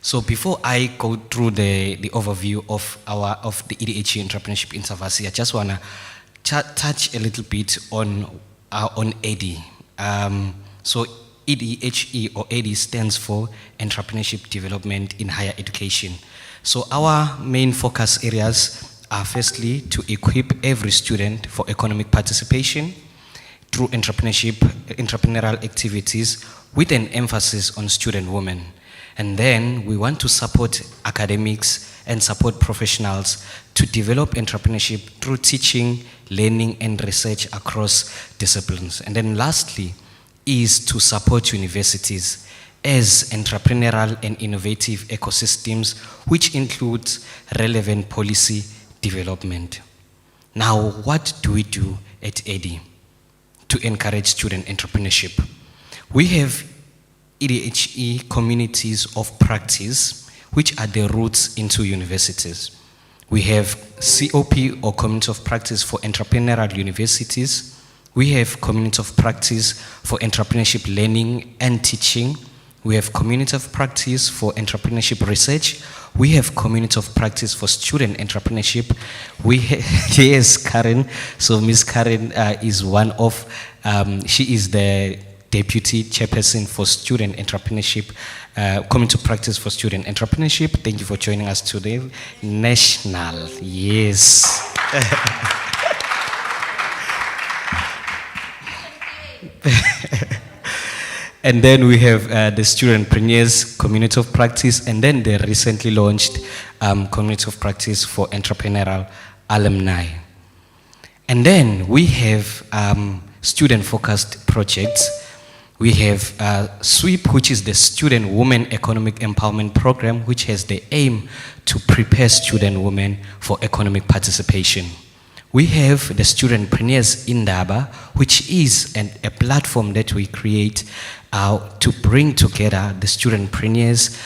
So before I go through the overview of the EDHE Entrepreneurship Intervarsity, I just want to touch a little bit on EDHE. So EDHE, or EDHE, stands for Entrepreneurship Development in Higher Education. So our main focus areas are firstly to equip every student for economic participation through entrepreneurial activities with an emphasis on student women. And then we want to support academics and support professionals to develop entrepreneurship through teaching, learning, and research across disciplines. And then lastly is to support universities as entrepreneurial and innovative ecosystems, which includes relevant policy development. Now, what do we do at EDHE to encourage student entrepreneurship? We have EDHE communities of practice, which are the routes into universities. We have COP, or Community of Practice for Entrepreneurial Universities. We have Community of Practice for Entrepreneurship Learning and Teaching. We have Community of Practice for Entrepreneurship Research. We have Community of Practice for Student Entrepreneurship. We yes, Karen. So Ms. Karen is one of, she is the Deputy Chairperson for Student Entrepreneurship, Community of Practice for Student Entrepreneurship. Thank you for joining us today. National, yes. And then we have the Studentpreneurs Community of Practice, and then the recently launched Community of Practice for Entrepreneurial Alumni. And then we have student-focused projects. We have SWEEP, which is the Student Women Economic Empowerment Program, which has the aim to prepare student women for economic participation. We have the Studentpreneurs Indaba, which is a platform that we create to bring together the studentpreneurs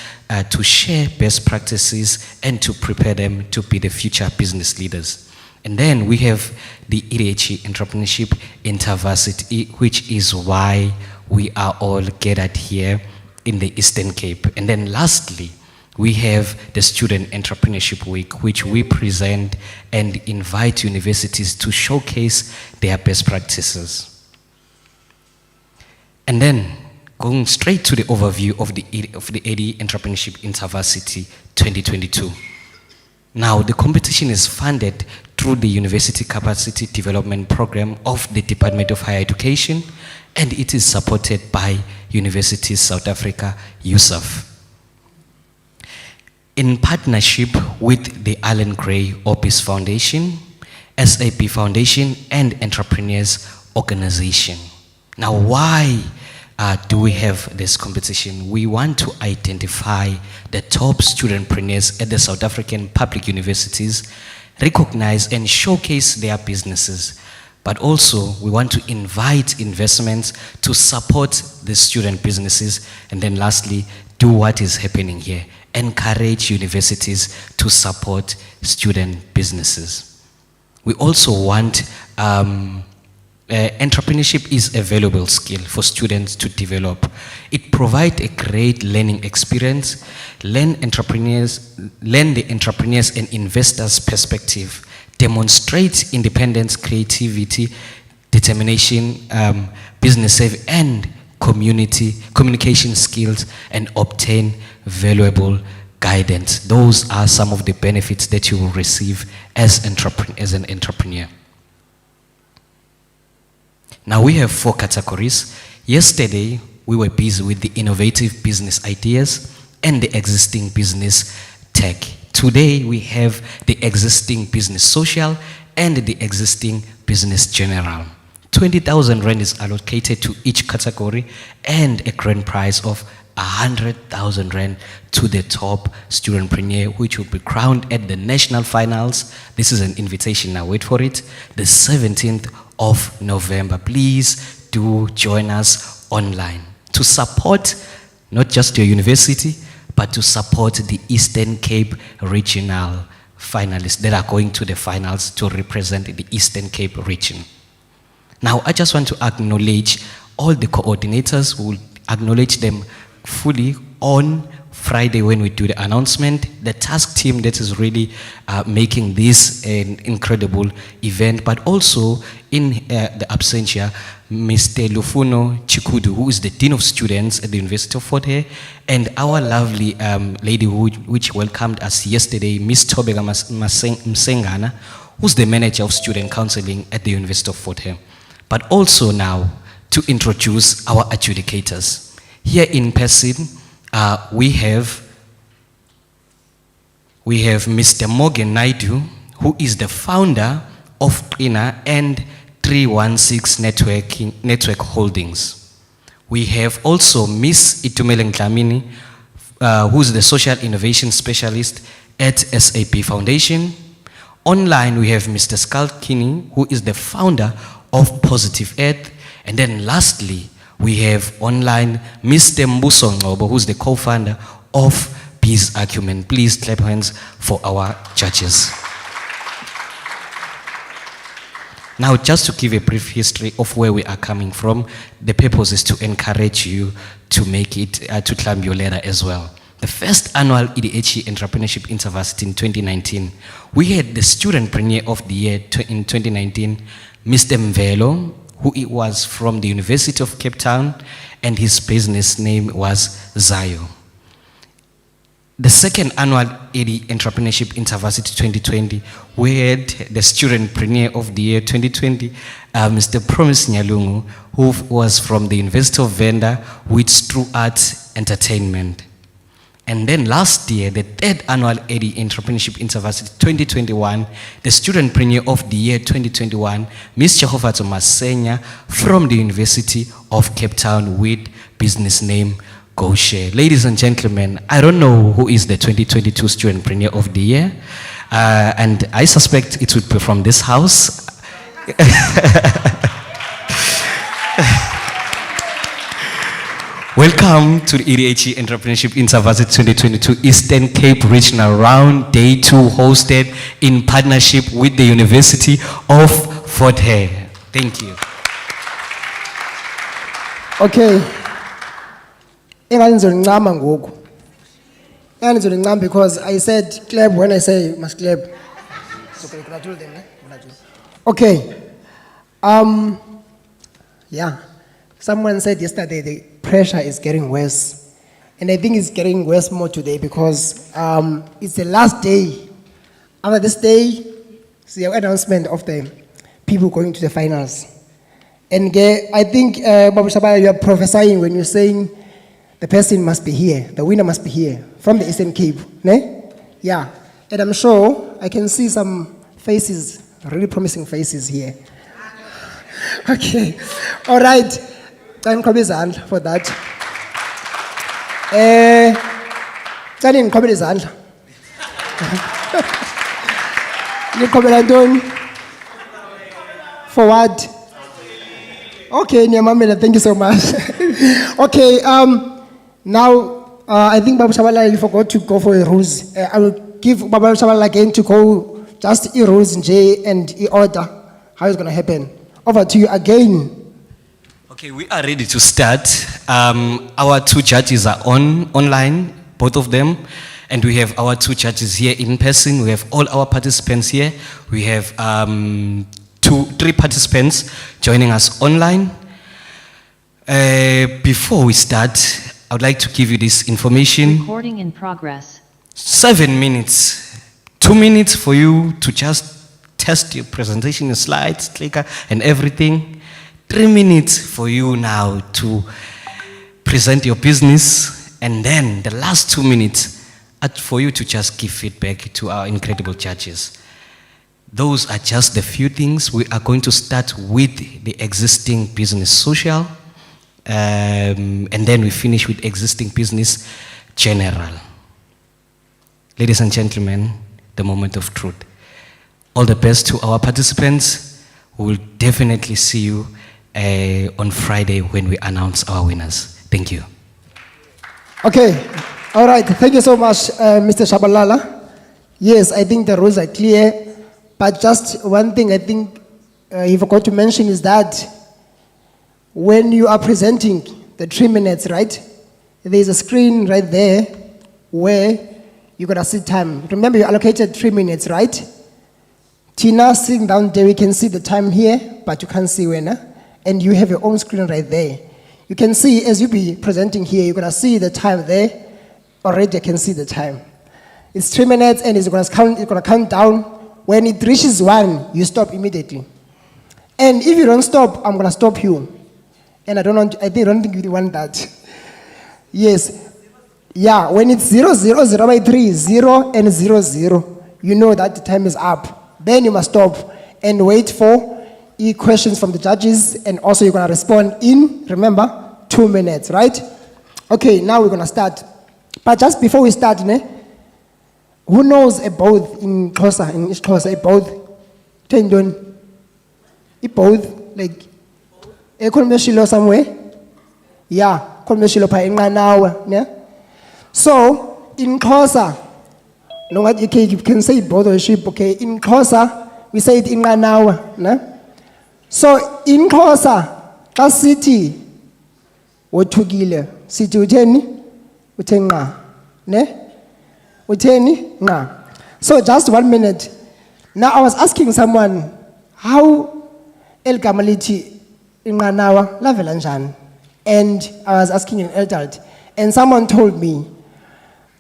to share best practices and to prepare them to be the future business leaders. And then we have the EDHE Entrepreneurship Intervarsity, which is why we are all gathered here in the Eastern Cape. And then lastly, we have the Student Entrepreneurship Week, which we present and invite universities to showcase their best practices. And then going straight to the overview of the EDHE Entrepreneurship Intervarsity 2022. Now, the competition is funded through the University Capacity Development Program of the Department of Higher Education, and it is supported by Universities South Africa, USAF. In partnership with the Alan Gray Opis Foundation, SAP Foundation, and Entrepreneurs Organization. Now, why do we have this competition? We want to identify the top studentpreneurs at the South African public universities, recognize and showcase their businesses, but also we want to invite investments to support the student businesses, and then lastly, do what is happening here, encourage universities to support student businesses. We also want entrepreneurship is a valuable skill for students to develop. It provides a great learning experience, learn the entrepreneurs and investors' perspective, demonstrate independence, creativity, determination, business savvy, and communication skills, and obtain valuable guidance. Those are some of the benefits that you will receive as an entrepreneur. Now we have 4 categories. Yesterday, we were busy with the innovative business ideas and the existing business tech. Today, we have the existing business social and the existing business general. 20,000 Rand is allocated to each category and a grand prize of 100,000 Rand to the top studentpreneur, which will be crowned at the national finals. This is an invitation, now wait for it, the 17th of November. Please do join us online to support not just your university, but to support the Eastern Cape regional finalists that are going to the finals to represent the Eastern Cape region. Now, I just want to acknowledge all the coordinators. We'll acknowledge them fully on Friday when we do the announcement. The task team that is really making this an incredible event, but also in the absentia, Mr. Lufuno Chikudu, who is the Dean of Students at the University of Fort Hare, and our lovely lady which welcomed us yesterday, Ms. Tobeka Msengana, who's the Manager of Student Counseling at the University of Fort Hare. But also now to introduce our adjudicators. Here in person, we have Mr. Morgan Naidu, who is the founder of INA and 316 Network Holdings. We have also Ms. Itumele Nglamini, who is the Social Innovation Specialist at SAP Foundation. Online, we have Mr. Skalkini, who is the founder of Positive Earth. And then lastly, we have online Mr. Mbuso Ngobo, who's the co-founder of Peace Acumen. Please clap hands for our judges. Now, just to give a brief history of where we are coming from, the purpose is to encourage you to make it, to climb your ladder as well. The first annual EDHE Entrepreneurship Intervarsity in 2019, we had the Student Premier of the Year in 2019, Mr. Mvelo, who was from the University of Cape Town, and his business name was Zayo. The second annual EDHE Entrepreneurship Intervarsity 2020, we had the Student Premier of the Year 2020, Mr. Promise Nyalungu, who was from the University of Venda with True Arts Entertainment. And then last year, the third annual EDHE Entrepreneurship Intervarsity 2021, the Student Premier of the Year 2021, Ms. Jehovato Masenya from the University of Cape Town with business name GoShare. Ladies and gentlemen, I don't know who is the 2022 Student Premier of the Year, and I suspect it would be from this house. Welcome to the EDHE Entrepreneurship Intervarsity 2022 Eastern Cape Regional Round Day 2, hosted in partnership with the University of Fort Hare. Thank you. Okay. Because I said clap when I say must clap. So congratulate them. Okay. Yeah. Someone said yesterday the pressure is getting worse. And I think it's getting worse more today because it's the last day. After this day, it's the announcement of the people going to the finals. And I think, Babu Shabala, you are prophesying when you're saying the person must be here, the winner must be here, from the Eastern Cape. Ne? Yeah. And I'm sure I can see some faces, really promising faces here. Okay. All right. Time Komizan for that. Time Komizan. You come for what? Okay, Nyamamela, thank you so much. Okay, now I think Babu Shabala, you forgot to go for a rules. I will give Babu Shabala again to go just rules in J and order. How it's going to happen? Over to you again. Okay, we are ready to start. Our two judges are online, both of them. And we have our two judges here in person. We have all our participants here. We have three participants joining us online. Before we start, I would like to give you this information. Recording in progress. 7 minutes. 2 minutes for you to just test your presentation, your slides, clicker, and everything. 3 minutes for you now to present your business. And then the last 2 minutes for you to just give feedback to our incredible judges. Those are just the few things. We are going to start with the existing business social, and then we finish with existing business general. Ladies and gentlemen, the moment of truth. All the best to our participants. We will definitely see you on Friday when we announce our winners. Thank you. Okay. All right. Thank you so much, Mr. Shabalala. Yes, I think the rules are clear. But just one thing I think you forgot to mention is that when you are presenting the 3 minutes, right? there's a screen right there where you're gonna see time. Remember, you allocated 3 minutes, right? Tina, sitting down there, we can see the time here, but you can't see when, and you have your own screen right there. You can see, as you be presenting here, you're gonna see the time there. Already I can see the time. It's 3 minutes, and it's gonna count down. When it reaches 1, you stop immediately. And if you don't stop, I'm gonna stop you. And I don't think you want that. Yes. Yeah, when it's 0, 0, 0 by 3, 0 and 0, 0, you know that the time is up. Then you must stop and wait for questions from the judges, and also you're gonna respond in, remember, 2 minutes, right? Okay, now we're gonna start. But just before we start, who knows about in Xhosa, in Xhosa, about tendon? Both, like, economeshilo somewhere? Yeah, economeshilo pa inqanawa, yeah? So, in Xhosa, no, what you can say both of sheep, okay? In Xhosa, we say it inqanawa, ne? So, in Xhosa, xa sithi wothukile, sithi utheni? Uthenqa, ne? Utheni? Nqa. So, just 1 minute. Now, I was asking someone, how elgama lithi inqanawa lavela njani? And I was asking an adult, and someone told me,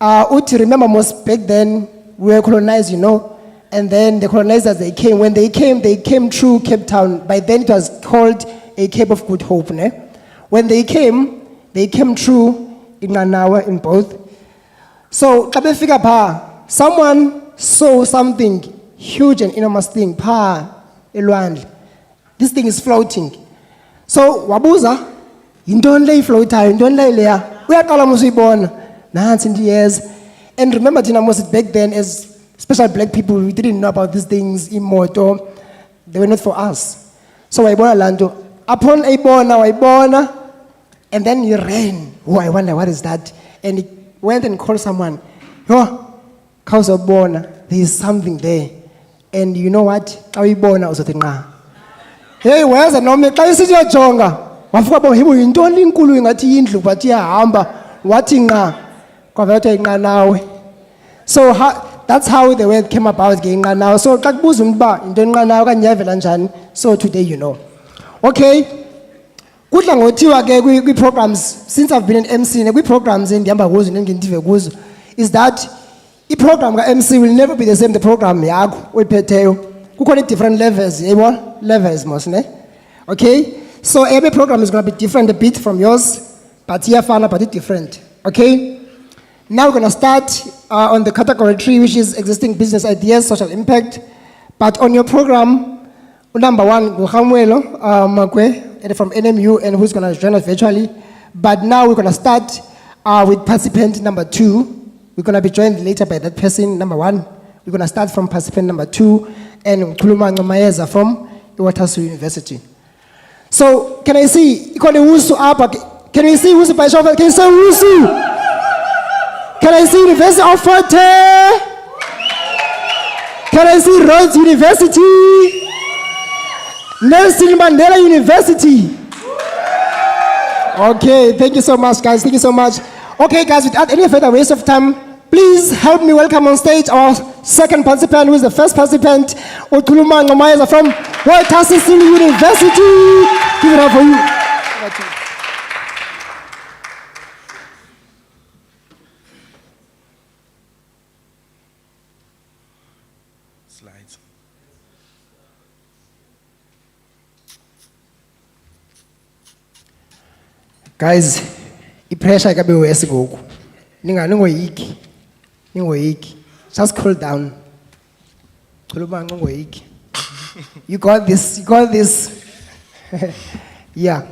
Uti, remember most back then, we were colonized, and then the colonizers, when they came through Cape Town. By then it was called a Cape of Good Hope, ne? When they came through inqanawa in both. So, xa befika pha, someone saw something huge and enormous thing, pha elwandle. This thing is floating. So, wabuza, yintoni le ifloatayo, yintoni le leya? Uyaqala mos uyibona. Nansi into years. And remember, Tina, most back then, as special black people, we didn't know about these things, imoto. They were not for us. So, wayibona lanto. Upon wayibona, and then he ran. Oh, I wonder, what is that? And he went and called someone. Yo, khawuzobona, there is something there. And you know what? Xa uyibona uzothi nqa. Hey, weza noma xa isithi uyajonga, wafuka bo hibo yintoni inkulu ingathi indlu but iyahamba, wathi nqa. Kwavela kuthiwa inqanawe. So that's how the word came about, ke inqanawe. So xa kubuza umuntu uba yintoni inqanawe okanye yavela njani, so today you know. Okay. Kudla ngothiwa ke kwi-programs, since I've been an MC, kwi-programs endihamba kuzo nengindive kuzo, is that i-program ka-MC will never be the same the program yakho oyiphetheyo. Kukhona different levels, yebo? Levels mos, ne? Okay? So every program is going to be different a bit from yours, but iyafana, but it's different. Okay? Now we're going to start on the category 3, which is existing business ideas, social impact. But on your program, number 1, Guhamwelo Makwe, from NMU, and who's going to join us virtually. But now we're going to start with participant number 2. We're going to be joined later by that person, number 1. We're going to start from participant number 2, and Kuluma Ngomayeza from EDHE University. So, can I see? Can we see Wusu by show? Can you say Wusu? Can I see University of Fort Hare? Can I see Rhodes University? Nelson Mandela University. Okay, thank you so much, guys. Thank you so much. Okay, guys, without any further waste of time, please help me welcome on stage our second participant, who is the first participant, Kuluma Ngomayeza from EDHE University. Give it up for you. Slides. Guys, i-pressure kabe wesi ngoku. Ningoyiki. Ningoyiki. Just cool down. You got this. You got this. Yeah.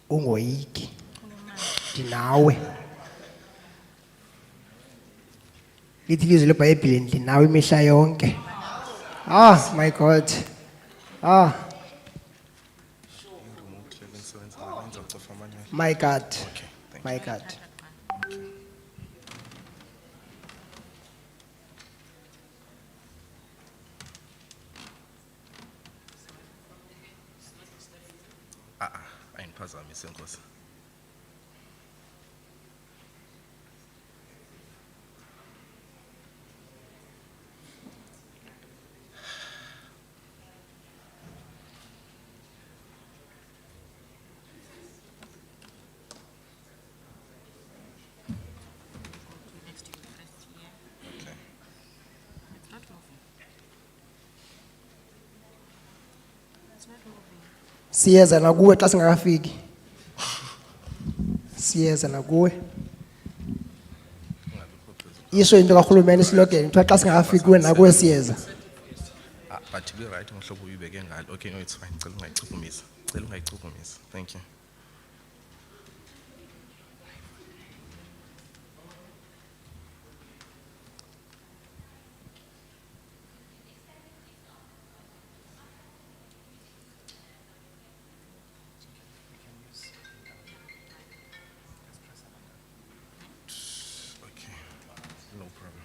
Ungoyiki. Ndinawe. Lithi ilizwi leBhayibhile ndinawe imihla yonke. Ah, my God. Ah, my God. My God. Ayiniphazamise Nkosi. Siyeza nakuwe xa singakafiki. Siyeza nakuwe. Isho into kaRhulumente slogan kuthiwa xa singakafiki kuwe nakuwe siyeza. But be right ngohlobo uyibeke ngalo. Okay, no, it's fine. Cela ungayichukumisa. Cela ungayichukumisa. Thank you. No problem.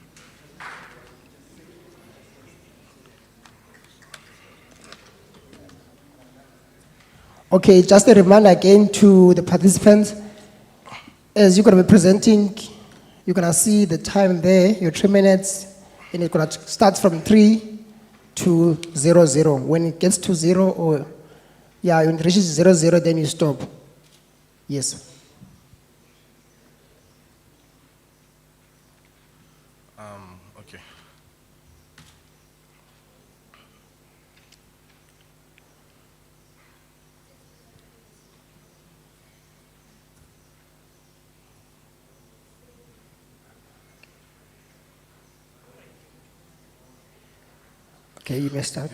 Okay, just a reminder again to the participants. As you're going to be presenting, you're going to see the time there, your 3 minutes, and it's going to start from 3 to 00. When it gets to 0, or yeah, when it reaches 00, then you stop. Yes. Okay. Okay, you may start.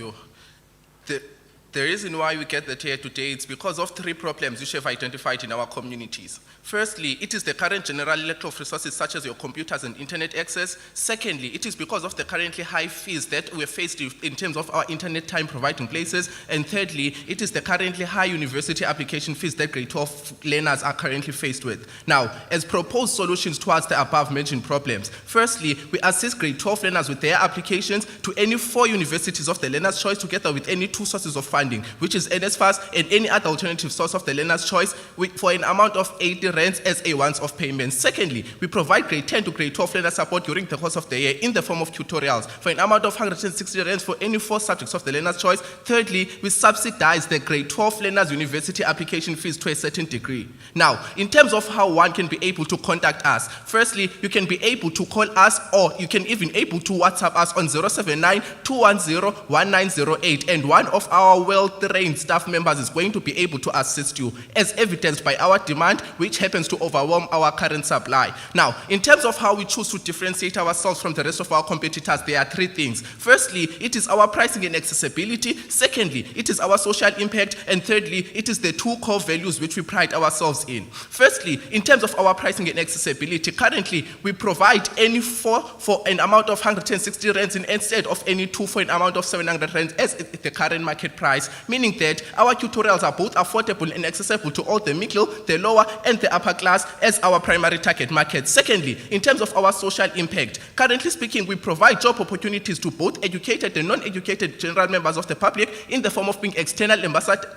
The reason why we get that here today is because of 3 problems which we have identified in our communities. Firstly, it is the current general lack of resources such as your computers and internet access. Secondly, it is because of the currently high fees that we're faced with in terms of our internet time providing places. And thirdly, it is the currently high university application fees that grade 12 learners are currently faced with. Now, as proposed solutions towards the above mentioned problems, firstly, we assist grade 12 learners with their applications to any 4 universities of the learner's choice together with any 2 sources of funding, which is NSFAS and any other alternative source of the learner's choice for an amount of 80 rands as a once-off payment. Secondly, we provide grade 10 to grade 12 learner support during the course of the year in the form of tutorials for an amount of 160 rands for any 4 subjects of the learner's choice. Thirdly, we subsidize the grade 12 learners' university application fees to a certain degree. Now, in terms of how one can be able to contact us, firstly, you can be able to call us, or you can even able to WhatsApp us on 079-210-1908, and one of our well-trained staff members is going to be able to assist you, as evidenced by our demand, which happens to overwhelm our current supply. Now, in terms of how we choose to differentiate ourselves from the rest of our competitors, there are 3 things. Firstly, it is our pricing and accessibility. Secondly, it is our social impact. And thirdly, it is the 2 core values which we pride ourselves in. Firstly, in terms of our pricing and accessibility, currently we provide any 4 for an amount of 160 rands instead of any 2 for an amount of 700 rands as the current market price, meaning that our tutorials are both affordable and accessible to all the middle, the lower, and the upper class as our primary target market. Secondly, in terms of our social impact, currently speaking, we provide job opportunities to both educated and non-educated general members of the public in the form of being external ambassadors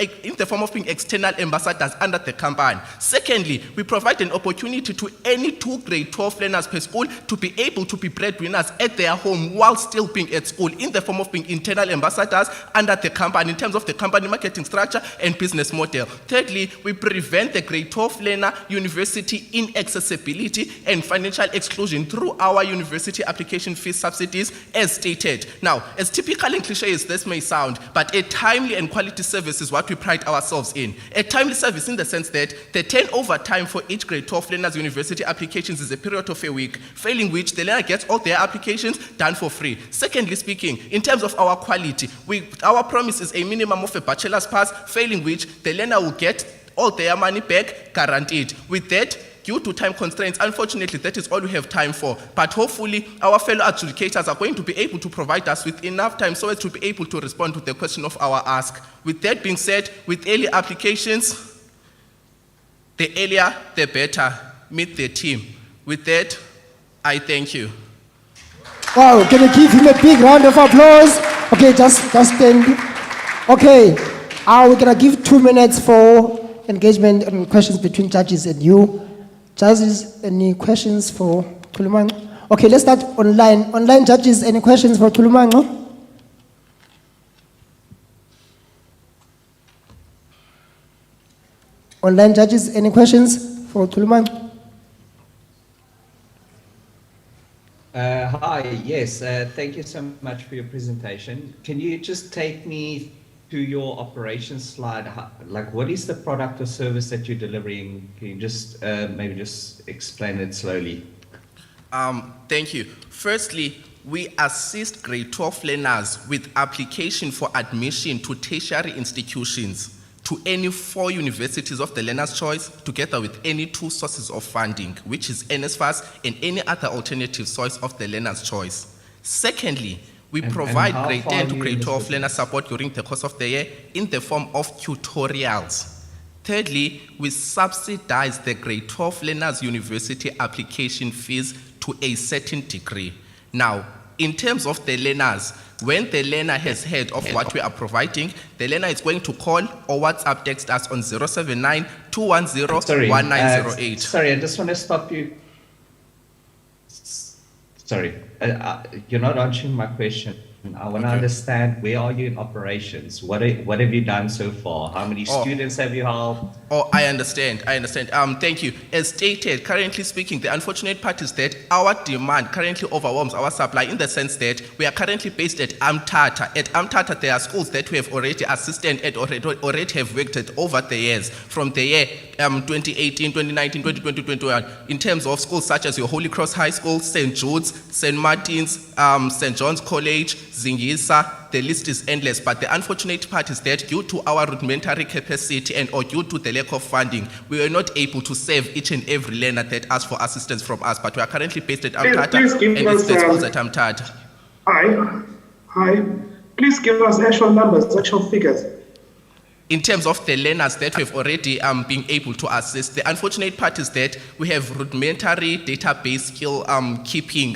under the company. Secondly, we provide an opportunity to any 2 grade 12 learners per school to be able to be breadwinners at their home while still being at school in the form of being internal ambassadors under the company in terms of the company marketing structure and business model. Thirdly, we prevent the grade 12 learner university inaccessibility and financial exclusion through our university application fee subsidies as stated. Now, as typical and cliche as this may sound, but a timely and quality service is what we pride ourselves in. A timely service in the sense that the turnover time for each grade 12 learner's university applications is a period of a week, failing which the learner gets all their applications done for free. Secondly speaking, in terms of our quality, our promise is a minimum of a bachelor's pass, failing which the learner will get all their money back guaranteed. With that, due to time constraints, unfortunately, that is all we have time for. But hopefully, our fellow adjudicators are going to be able to provide us with enough time so as to be able to respond to the question of our ask. With that being said, with early applications, the earlier, the better. Meet the team. With that, I thank you. Wow, can you give him a big round of applause? Okay, just stand. Okay, we're gonna give 2 minutes for engagement and questions between judges and you. Judges, any questions for Tulumango? Okay, let's start online. Online judges, any questions for Tulumango? Online judges, any questions for Tulumango? Hi, yes, thank you so much for your presentation. Can you just take me to your operations slide? Like, what is the product or service that you're delivering? Can you just maybe just explain it slowly? Thank you. Firstly, we assist grade 12 learners with application for admission to tertiary institutions, to any 4 universities of the learner's choice, together with any 2 sources of funding, which is NSFAS and any other alternative source of the learner's choice. Secondly, we provide grade 10 to grade 12 learner support during the course of the year in the form of tutorials. Thirdly, we subsidize the grade 12 learners' university application fees to a certain degree. Now, in terms of the learners, when the learner has heard of what we are providing, the learner is going to call or WhatsApp text us on 079-210-1908. Sorry, I just want to stop you. Sorry, you're not answering my question. I want to understand, where are you in operations? What have you done so far? How many students have you helped? Oh, I understand. Thank you. As stated, currently speaking, the unfortunate part is that our demand currently overwhelms our supply, in the sense that we are currently based at Amtata. At Amtata, there are schools that we have already assisted and already have worked at over the years, from the year 2018, 2019, 2020, 2021, in terms of schools such as your Holy Cross High School, St. Jude's, St. Martin's, St. John's College, Zingisa. The list is endless, but the unfortunate part is that due to our rudimentary capacity and or due to the lack of funding, we were not able to serve each and every learner that asked for assistance from us, but we are currently based at Amtata, and it's the schools at Amtata. Hi. Please give us actual numbers, actual figures. In terms of the learners that we've already been able to assist, the unfortunate part is that we have rudimentary database skill keeping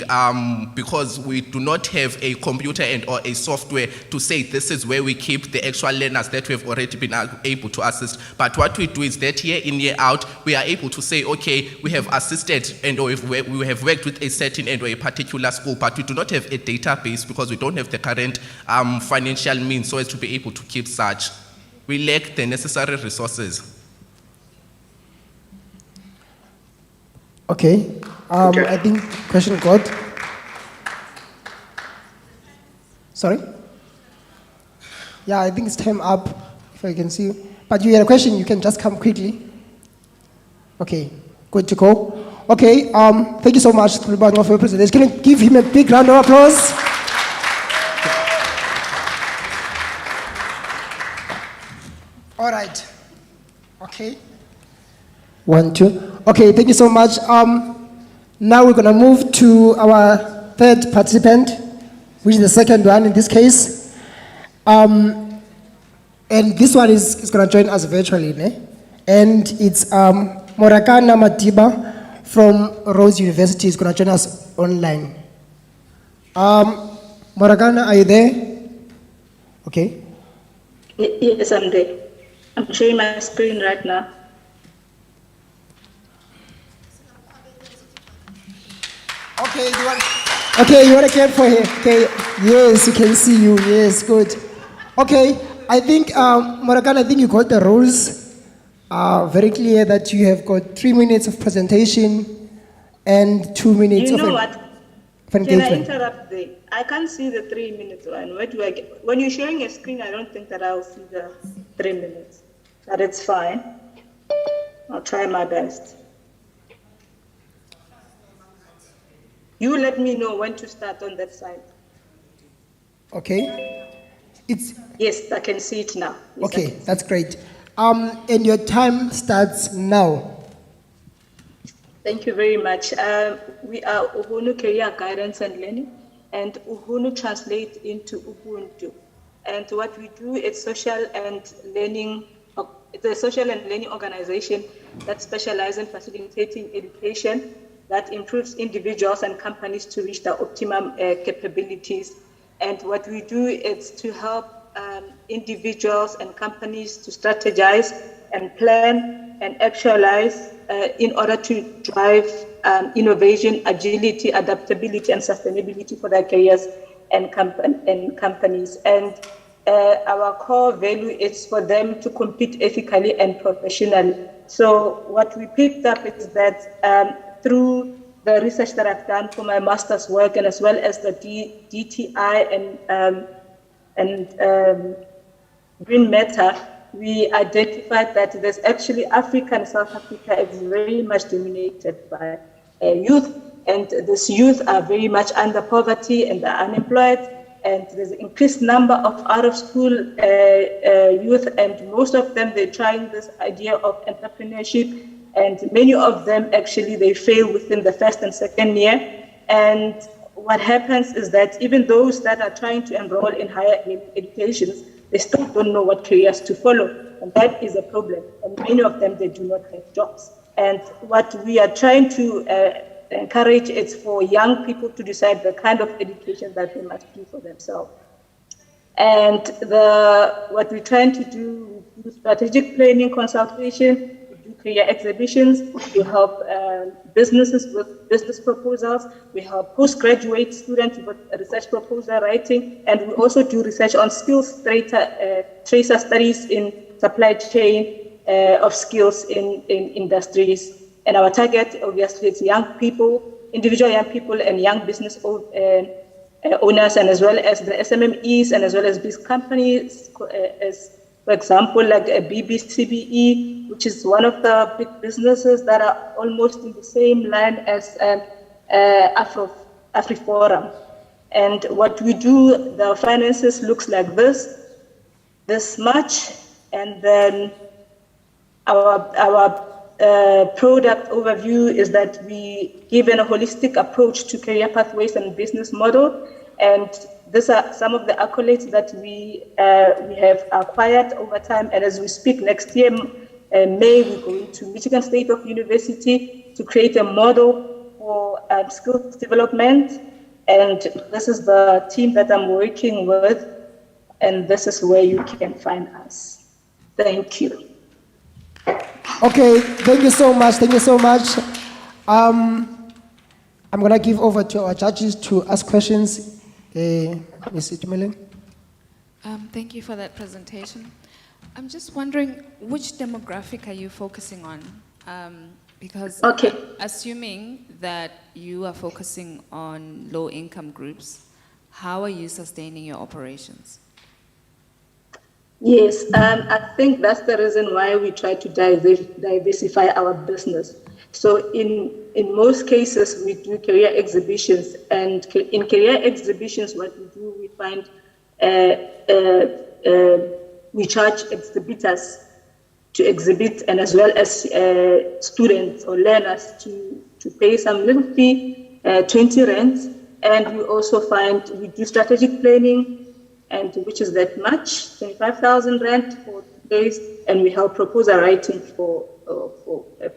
because we do not have a computer and or a software to say this is where we keep the actual learners that we've already been able to assist. But what we do is that year in, year out, we are able to say, okay, we have assisted and or we have worked with a certain and or a particular school, but we do not have a database because we don't have the current financial means so as to be able to keep such. We lack the necessary resources. Okay. I think question got. Sorry? Yeah, I think it's time up, if I can see you. But you had a question, you can just come quickly. Okay, good to go. Okay, thank you so much for your presentation. Can you give him a big round of applause? All right. Okay. 1, 2. Okay, thank you so much. Now we're going to move to our third participant, which is the second one in this case. And this one is going to join us virtually. And it's Morakana Madiba from Rose University is going to join us online. Morakana, are you there? Okay. Yes, I'm there. I'm sharing my screen right now. Okay, you want to clap for her? Okay, yes, you can see you. Yes, good. Okay, I think, Morakana, I think you got the rules very clear that you have got 3 minutes of presentation and 2 minutes of engagement. Can I interrupt there? I can't see the 3 minutes one. Where do I get? When you're showing a screen, I don't think that I'll see the 3 minutes. But it's fine. I'll try my best. You let me know when to start on that side. Okay. Yes, I can see it now. Yes, okay, that's great. And your time starts now. Thank you very much. We are Uhunu Career Guidance and Learning, and Uhunu translates into Ubuntu. And what we do is social and learning. It's a social and learning organization that specializes in facilitating education that improves individuals and companies to reach their optimum capabilities. And what we do is to help individuals and companies to strategize and plan and actualize in order to drive innovation, agility, adaptability, and sustainability for their careers and companies. And our core value is for them to compete ethically and professionally. So what we picked up is that through the research that I've done for my master's work, and as well as the DTI and Green Matter, we identified that there's actually Africa and South Africa is very much dominated by youth, and these youth are very much under poverty and are unemployed, and there's an increased number of out-of-school youth, and most of them, they're trying this idea of entrepreneurship, and many of them actually, they fail within the first and second year. And what happens is that even those that are trying to enroll in higher educations, they still don't know what careers to follow, and that is a problem. And many of them, they do not have jobs. And what we are trying to encourage is for young people to decide the kind of education that they must do for themselves. And what we're trying to do, we do strategic planning consultation, we do career exhibitions, we help businesses with business proposals, we help postgraduate students with research proposal writing, and we also do research on skills tracer studies in supply chain of skills in industries. And our target, obviously, is young people, individual young people and young business owners, and as well as the SMMEs, and as well as these companies, as, for example, like a BBCBE, which is one of the big businesses that are almost in the same line as AfriForum. And what we do, the finances looks like this much, and then our product overview is that we give a holistic approach to career pathways and business model, and these are some of the accolades that we have acquired over time. And as we speak, next year, May, we're going to Michigan State University to create a model for skills development, and this is the team that I'm working with, and this is where you can find us. Thank you. Okay, thank you so much. Thank you so much. I'm going to give over to our judges to ask questions. Ms. Itumeleng. Thank you for that presentation. I'm just wondering, which demographic are you focusing on? Because assuming that you are focusing on low-income groups, how are you sustaining your operations? Yes, I think that's the reason why we try to diversify our business. So in most cases, we do career exhibitions, and in career exhibitions, what we do, we find we charge exhibitors to exhibit, and as well as students or learners to pay some little fee, 20 rands, and we also find we do strategic planning, and which is that much, 25,000 rand for days, and we help proposal writing for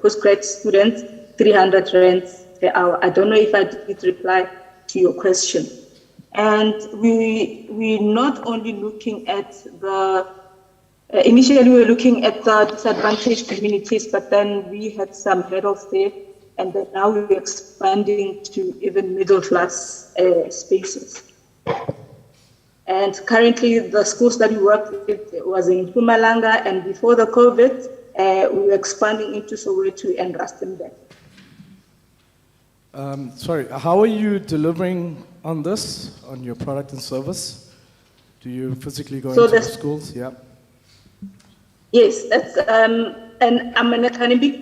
postgrad students, 300 rands per hour. I don't know if I did reply to your question. And we're not only looking at initially we were looking at the disadvantaged communities, but then we had some hurdles there, and then now we're expanding to even middle class spaces. And currently, the schools that we worked with was in Mpumalanga, and before the COVID, we were expanding into Soweto and Rustenburg. Sorry, how are you delivering on this, on your product and service? Do you physically go into the schools? Yeah. Yes, that's and I'm in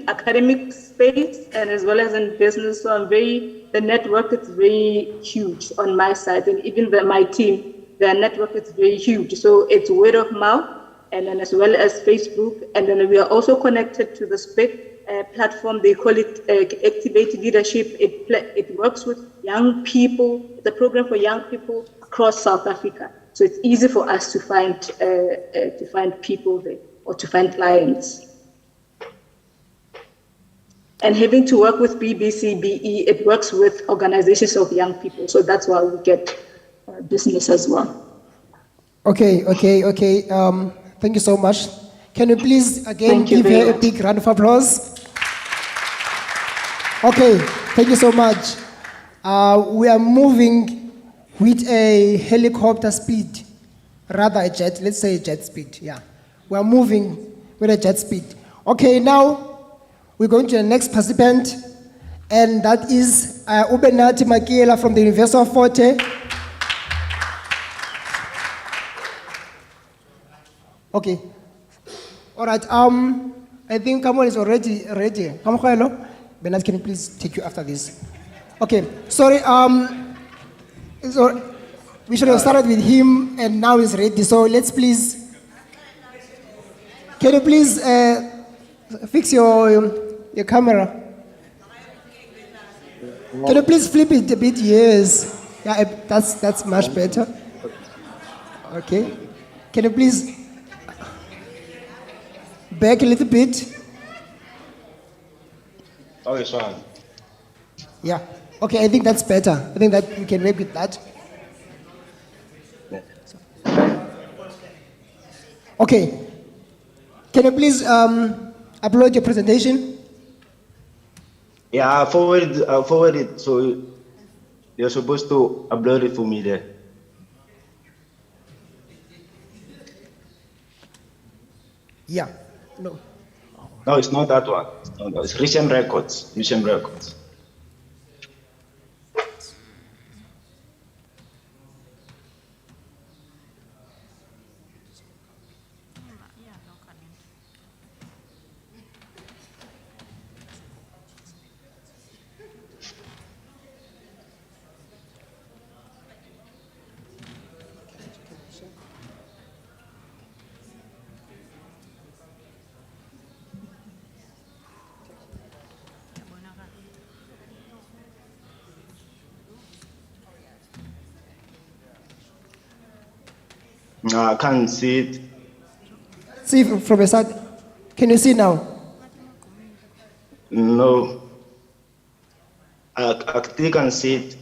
academic space, and as well as in business. So the network is very huge on my side, and even my team. Their network is very huge, so it's word of mouth, and then as well as Facebook. And then we are also connected to the SPEC platform. They call it Activate Leadership. It works with young people, the program for young people across South Africa. So it's easy for us to find people there or to find clients. And having to work with BBCBE, it works with organizations of young people. So that's why we get business as well. Okay. Thank you so much. Can you please again give her a big round of applause? Okay, thank you so much. We are moving with a helicopter speed, rather a jet, let's say a jet speed, yeah. We are moving with a jet speed. Okay, now we're going to the next participant, and that is Ubenati Makiela from the University of Fort Hare. Okay. All right. I think Kamon is already ready. Kamon, Benat, can you please take you after this? Okay. Sorry. So we should have started with him, and now he's ready. So let's please. Can you please fix your camera? Can you please flip it a bit? Yes. Yeah, that's much better. Okay. Can you please back a little bit? Oh, it's fine. Yeah. Okay, I think that's better. I think that we can work with that. Okay. Can you please upload your presentation? Yeah, I'll forward it. So you're supposed to upload it for me there. Yeah. No. No, it's not that one. No, it's recent records. Recent records. No, I can't see it. See from the side. Can you see now? No. I still can't see it.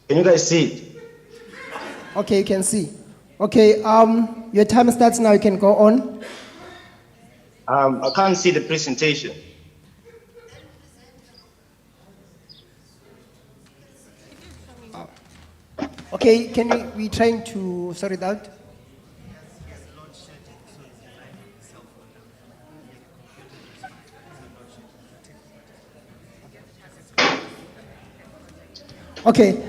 Can you guys see it? Okay, you can see. Okay, your time starts now. You can go on. I can't see the presentation. Okay, can we trying to sort it out? Okay,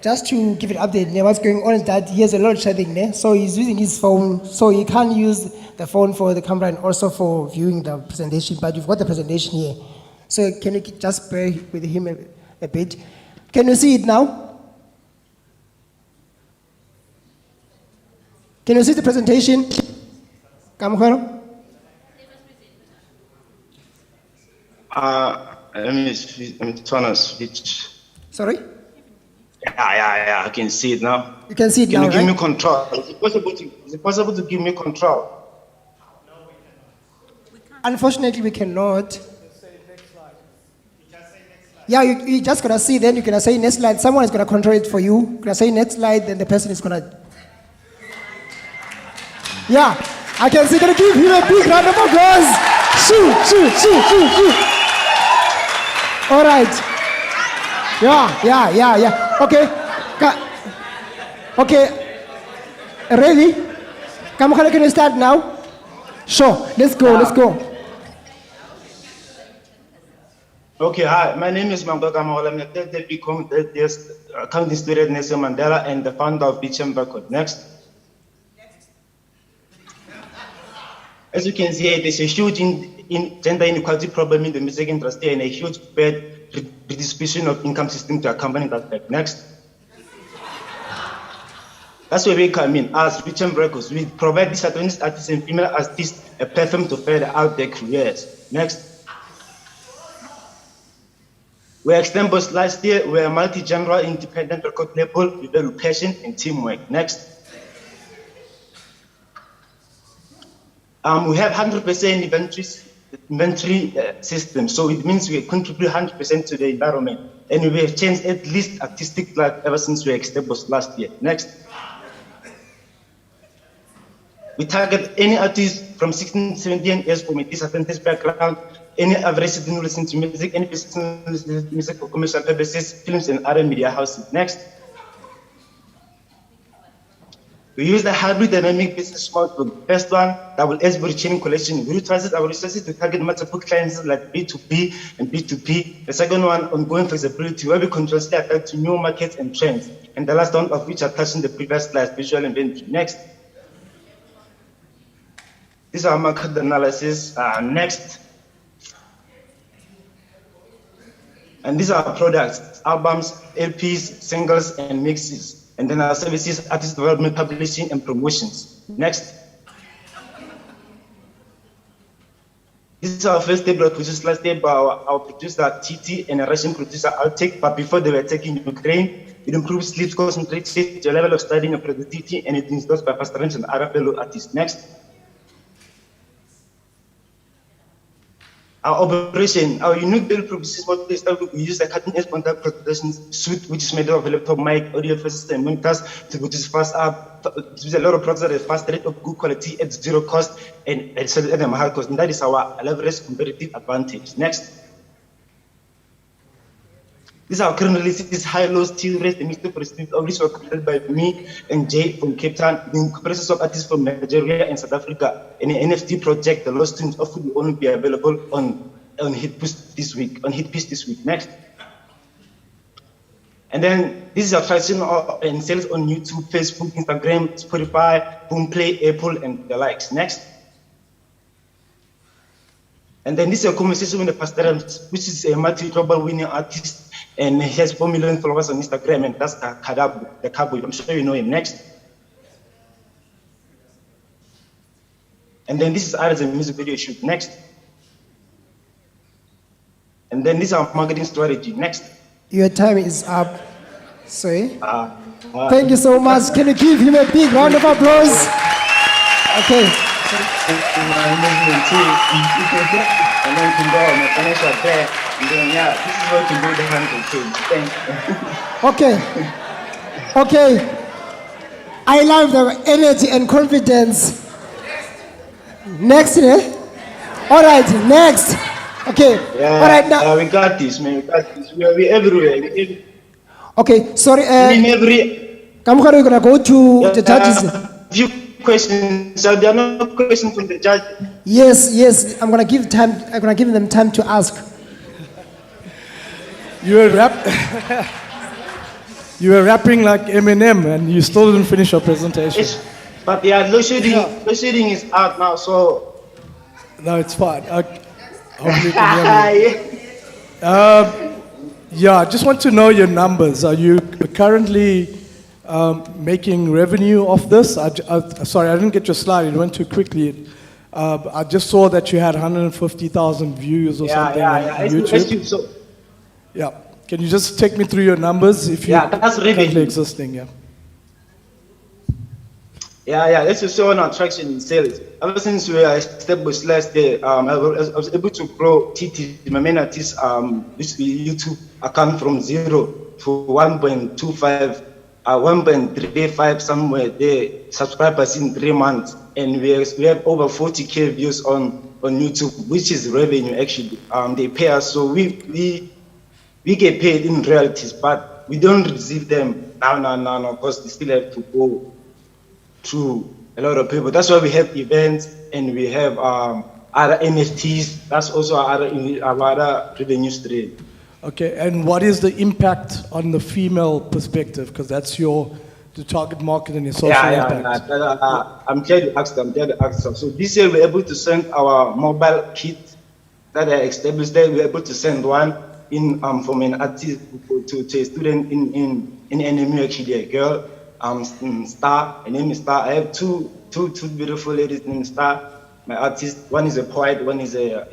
just to give an update, what's going on is that he has a lot of shedding, so he's using his phone, so he can't use the phone for the camera and also for viewing the presentation, but you've got the presentation here. So can you just bear with him a bit? Can you see it now? Can you see the presentation? Kamukano? Let me turn on switch. Sorry? Yeah, I can see it now. You can see it now, now, Can you give right? me control? Is it possible to give me control? Unfortunately, we cannot. Yeah, you just gotta see, then you're gonna say next slide. Someone is gonna control it for you. You're gonna say next slide, then the person is gonna. Yeah, I can see. Gonna give him a big round of applause. Shoot. All right. Yeah. Okay. Ready? Come on, can you start now? Sure. Let's go. Okay, hi. My name is Mamdoka Mahola. I'm a 30 years accounting student Nelson Mandela and the founder of Beecham Record. Next. As you can see, there's a huge gender inequality problem in the music industry and a huge bad redistribution of income system to accompany that fact. Next. That's where we come in. As Richard Records, we provide disadvantaged artists and female artists a platform to further out their careers. Next. We're established last year. We're a multi-genre independent record label with value, passion, and teamwork. Next. We have 100% inventory system, so it means we contribute 100% to the environment, and we have changed at least artistic life ever since we established last year. Next. We target any artist from 16 to 17 years from a disadvantaged background, any average citizen who listens to music, any person who listens to music for commercial purposes, films, and other media houses. Next. We use the hybrid dynamic business model. First one, double S chain collection. We utilize our resources to target multiple clients like B2B and B2P. The second one, ongoing flexibility, where we continuously adapt to new markets and trends. And the last one of which are touching the previous slide, visual inventory. Next. These are market analysis. Next. And these are products, albums, LPs, singles, and mixes. And then our services, artist development, publishing, and promotions. Next. This is our first table produced last year by our producer TT and a Russian producer Altek. But before they were taking Ukraine, it improves sleep, concentration, your level of studying and productivity, and it is endorsed by Pastor and other fellow artists. Next. Our operation, our unique build produces what we use the cutting-edge contact production suite, which is made of a laptop mic, audio processor, and monitors to produce fast up. There's a lot of products at a fast rate of good quality at zero cost and at a high cost. And that is our leverage competitive advantage. Next. These are our current releases, high-low, steel race, the mixture for the of which were created by me and Jay from Cape Town, the comparison of artists from Nigeria and South Africa. And an NFT project, the Lost Tunes, will only be available on Hitpiece this week. Next. And then this is our traction and sales on YouTube, Facebook, Instagram, Spotify, Boomplay, Apple, and the likes. Next. And then this is a conversation with the Pastor, which is a multi-global winning artist. And he has 4 million followers on Instagram, and that's the Cowboy. I'm sure you know him. Next. And then this is as a music video shoot. Next. And then this is our marketing strategy. Next. Your time is up. Sorry. Thank you so much. Can you give him a big round of applause? Okay. And then can go on my financial plan. And then, yeah, this is what you do the 100K. Thank you. Okay. I love the energy and confidence. Next, eh? All right, next. Okay. Yeah, all right, now. We got this, man. We got this. We're everywhere. Okay, sorry. We're gonna go to the judges. Few questions. So there are no questions from the judge. Yes. I'm gonna give them time to ask. You were rapping like Eminem, and you still didn't finish your presentation. Yes, but yeah, load shedding is out now, so. No, it's fine. Hopefully you can hear me. Yeah, I just want to know your numbers. Are you currently making revenue off this? Sorry, I didn't get your slide. It went too quickly. I just saw that you had 150,000 views or something on YouTube. Yeah. Can you just take me through your numbers if you're currently existing? Yeah. Let's just show on our traction in sales. Ever since we were established last year, I was able to grow TT, my main artist, YouTube account from 0 to 1.25, 1.35 somewhere there, subscribers in 3 months. And we have over 40K views on YouTube, which is revenue actually. They pay us, so we get paid in royalties, but we don't receive them now, because we still have to go through a lot of people. That's why we have events and we have other NFTs. That's also our other revenue stream. Okay, and what is the impact on the female perspective? Because that's the target market and your social impact. I'm glad you asked them. So this year we're able to send our mobile kit that I established there. We're able to send one in from an artist to a student in NMU, actually a girl. Star. Her name is Star. I have two beautiful ladies named Star. My artist. One is a poet. One is an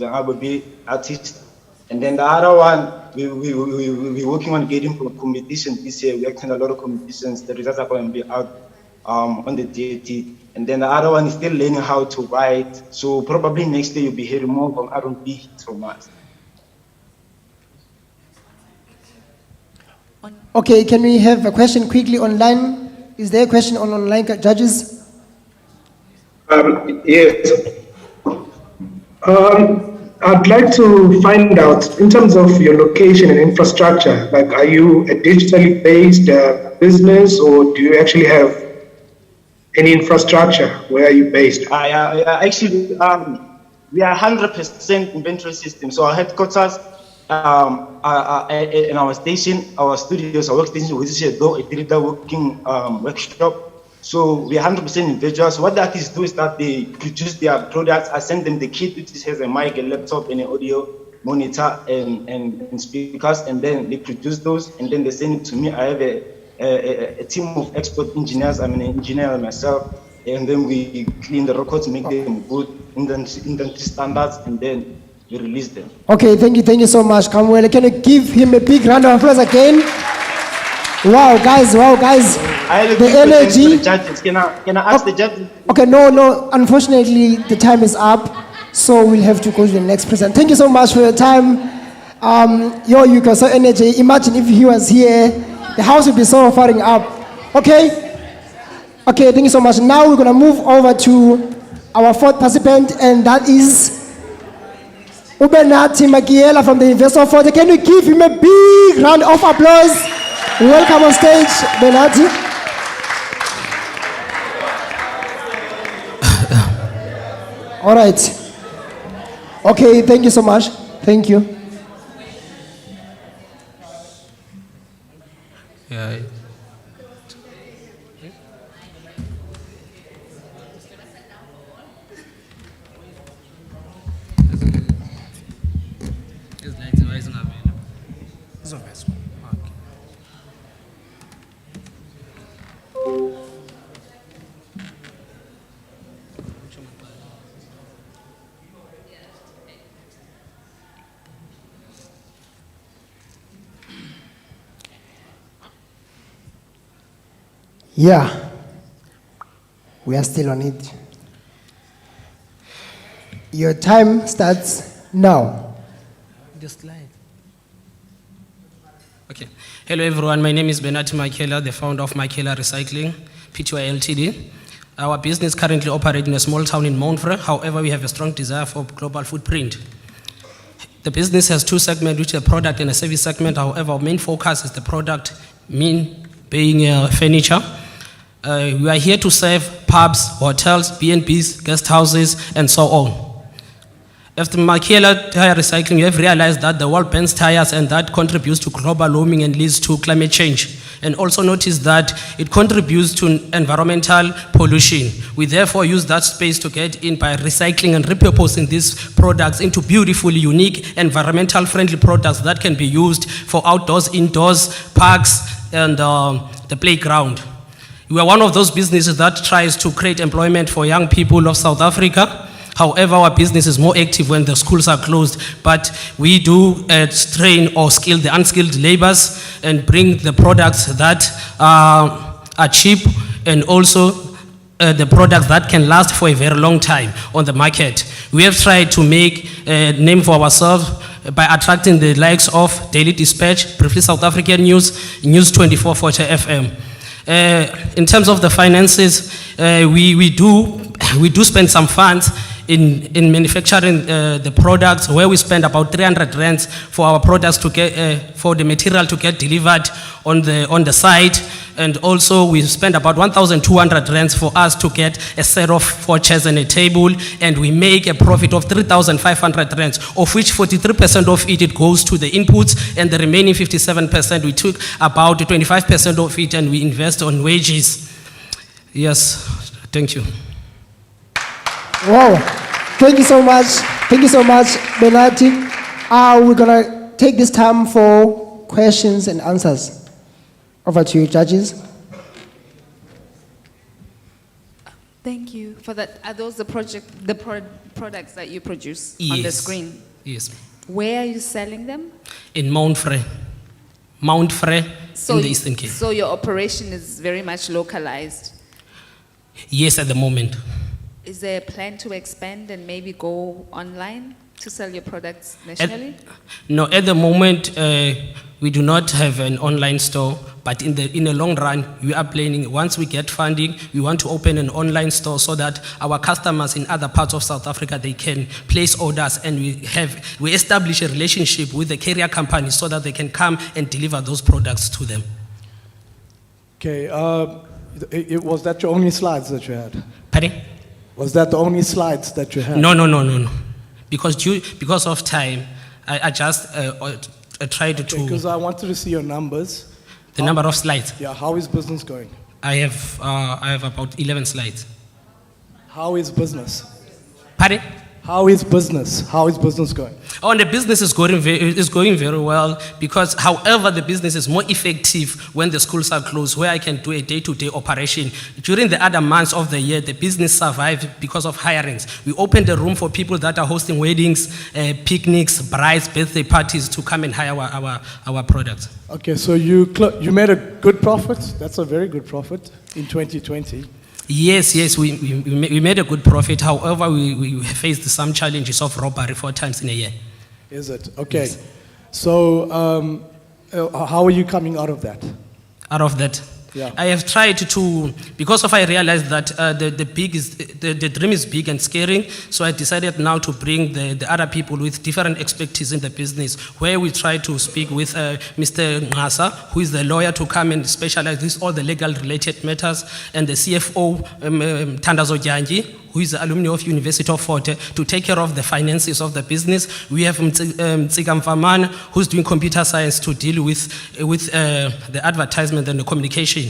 R&B artist. And then the other one, we're working on getting for competition this year. We attend a lot of competitions. The results are going to be out on the DAT. And then the other one is still learning how to write. So probably next year you'll be hearing more from R&B hits from us. Okay, can we have a question quickly online? Is there a question on online, judges? Yes. I'd like to find out, in terms of your location and infrastructure, like, are you a digitally based business, or do you actually have any infrastructure? Where are you based? Actually, we are 100% inventory system. So our headquarters in our station, our studios, our workstation, which is a digital working workshop. So we are 100% individuals. What the artists do is that they produce their products. I send them the kit, which has a mic, a laptop, and an audio monitor and speakers, and then they produce those, and then they send it to me. I have a team of expert engineers. I'm an engineer myself, and then we clean the records, make them good industry standards, and then we release them. Okay, thank you so much, Kamwele. Can you give him a big round of applause again? Wow, guys. The energy. Can I ask the judges? Okay, no. Unfortunately, the time is up, so we'll have to go to the next presenter. Thank you so much for your time. You got so energy. Imagine if he was here, the house would be so firing up. Okay, thank you so much. Now we're gonna move over to our fourth participant, and that is Ubenati Magiela from the University of Fort. Can you give him a big round of applause? Welcome on stage, Benati. All right. Okay, thank you so much. Thank you. Yeah. Yeah, we are still on it. Your time starts now. The slide. Okay. Hello everyone, my name is Benati Makela, the founder of Makela Recycling, Pty Ltd. Our business currently operates in a small town in Montfort. However, we have a strong desire for global footprint. The business has two segments, which is a product and a service segment. However, our main focus is the product, being furniture. We are here to serve pubs, hotels, B&Bs, guest houses, and so on. After Makela Tire Recycling, you have realized that the world burns tires, and that contributes to global warming and leads to climate change. And also notice that it contributes to environmental pollution. We therefore use that space to get in by recycling and repurposing these products into beautiful, unique, environmental friendly products that can be used for outdoors, indoors, parks, and the playground. We are one of those businesses that tries to create employment for young people of South Africa. However, our business is more active when the schools are closed, but we do train or skill the unskilled laborers and bring the products that are cheap, and also the products that can last for a very long time on the market. We have tried to make a name for ourselves by attracting the likes of Daily Dispatch, Briefly South African News, News 24 Forte FM. In terms of the finances, we do spend some funds in manufacturing the products, where we spend about 300 rands for our products to get for the material to get delivered on the site, and also we spend about 1,200 rands for us to get a set of 4 chairs and a table, and we make a profit of 3,500 rands, of which 43% of it goes to the inputs, and the remaining 57% we took about 25% of it and we invest on wages. Yes, thank you. Wow, thank you so much. Thank you so much, Benati. We're gonna take this time for questions and answers. Over to you, judges. Thank you for that. Are those the products that you produce on the Yes. screen? Yes. Where are you selling them? In Mount Frere in the Eastern Cape. So your operation is very much localized. Yes, at the moment. Is there a plan to expand and maybe go online to sell your products nationally? No, at the moment, we do not have an online store, but in the long run, we are planning, once we get funding, we want to open an online store so that our customers in other parts of South Africa, they can place orders, and we establish a relationship with the carrier companies so that they can come and deliver those products to them. Okay, was that your only slides that you had? Pardon? Was that the only slides that you had? No. Because of time, I just tried to... Because I wanted to see your numbers. The number of slides. Yeah, how is business going? I have about 11 slides. How is business? Pardon? How is business? How is business going? Oh, and the business is going very well, because however the business is more effective when the schools are closed, where I can do a day-to-day operation. During the other months of the year, the business survived because of hirings. We opened a room for people that are hosting weddings, picnics, brides, birthday parties to come and hire our products. Okay, so you made a good profit. That's a very good profit in 2020. Yes, we made a good profit. However, we faced some challenges of robbery 4 times in a year. Is it? Okay. Yes. So how are you coming out of that? Out of that? Yeah. I have tried to, because I realized that the dream is big and scary, so I decided now to bring the other people with different expertise in the business, where we try to speak with Mr. Ngasa, who is the lawyer, to come and specialize in all the legal related matters, and the CFO, Tandazo Janji, who is the alumni of University of Fort Hare, to take care of the finances of the business. We have Tsigam Faman, who's doing computer science, to deal with the advertisement and the communication.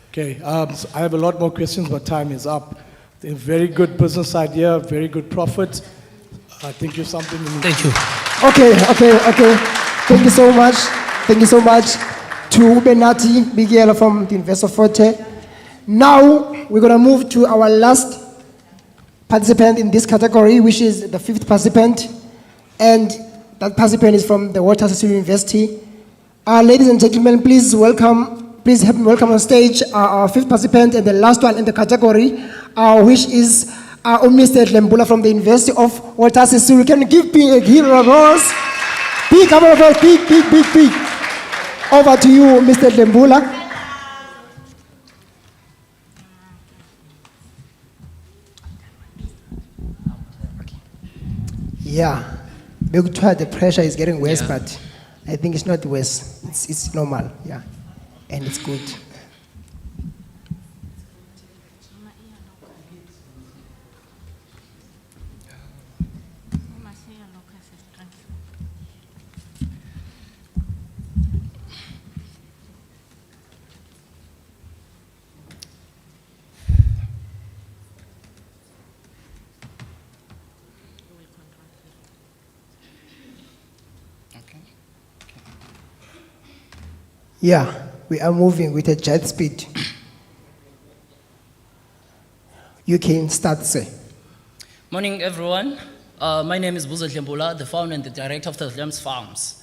Okay, so I have a lot more questions, but time is up. A very good business idea, very good profit. I think you're something. Thank you. Okay. Thank you so much. Thank you so much to Benati Bigela from the University of Fort Hare. Now we're going to move to our last participant in this category, which is the 5th participant, and that participant is from the Walter Sisulu University. Ladies and gentlemen, please help me welcome on stage our 5th participant and the last one in the category, which is Mr. Lembula from the University of Walter Sisulu. Can you give me a give a applause? Big applause, big. Over to you, Mr. Lembula. Yeah, the pressure is getting worse, but I think it's not worse. It's normal, yeah, and it's good. Yeah, we are moving with a jet speed. You can start, sir. Morning, everyone. My name is Buzo Dlembula, the founder and the director of the Dlems Farms.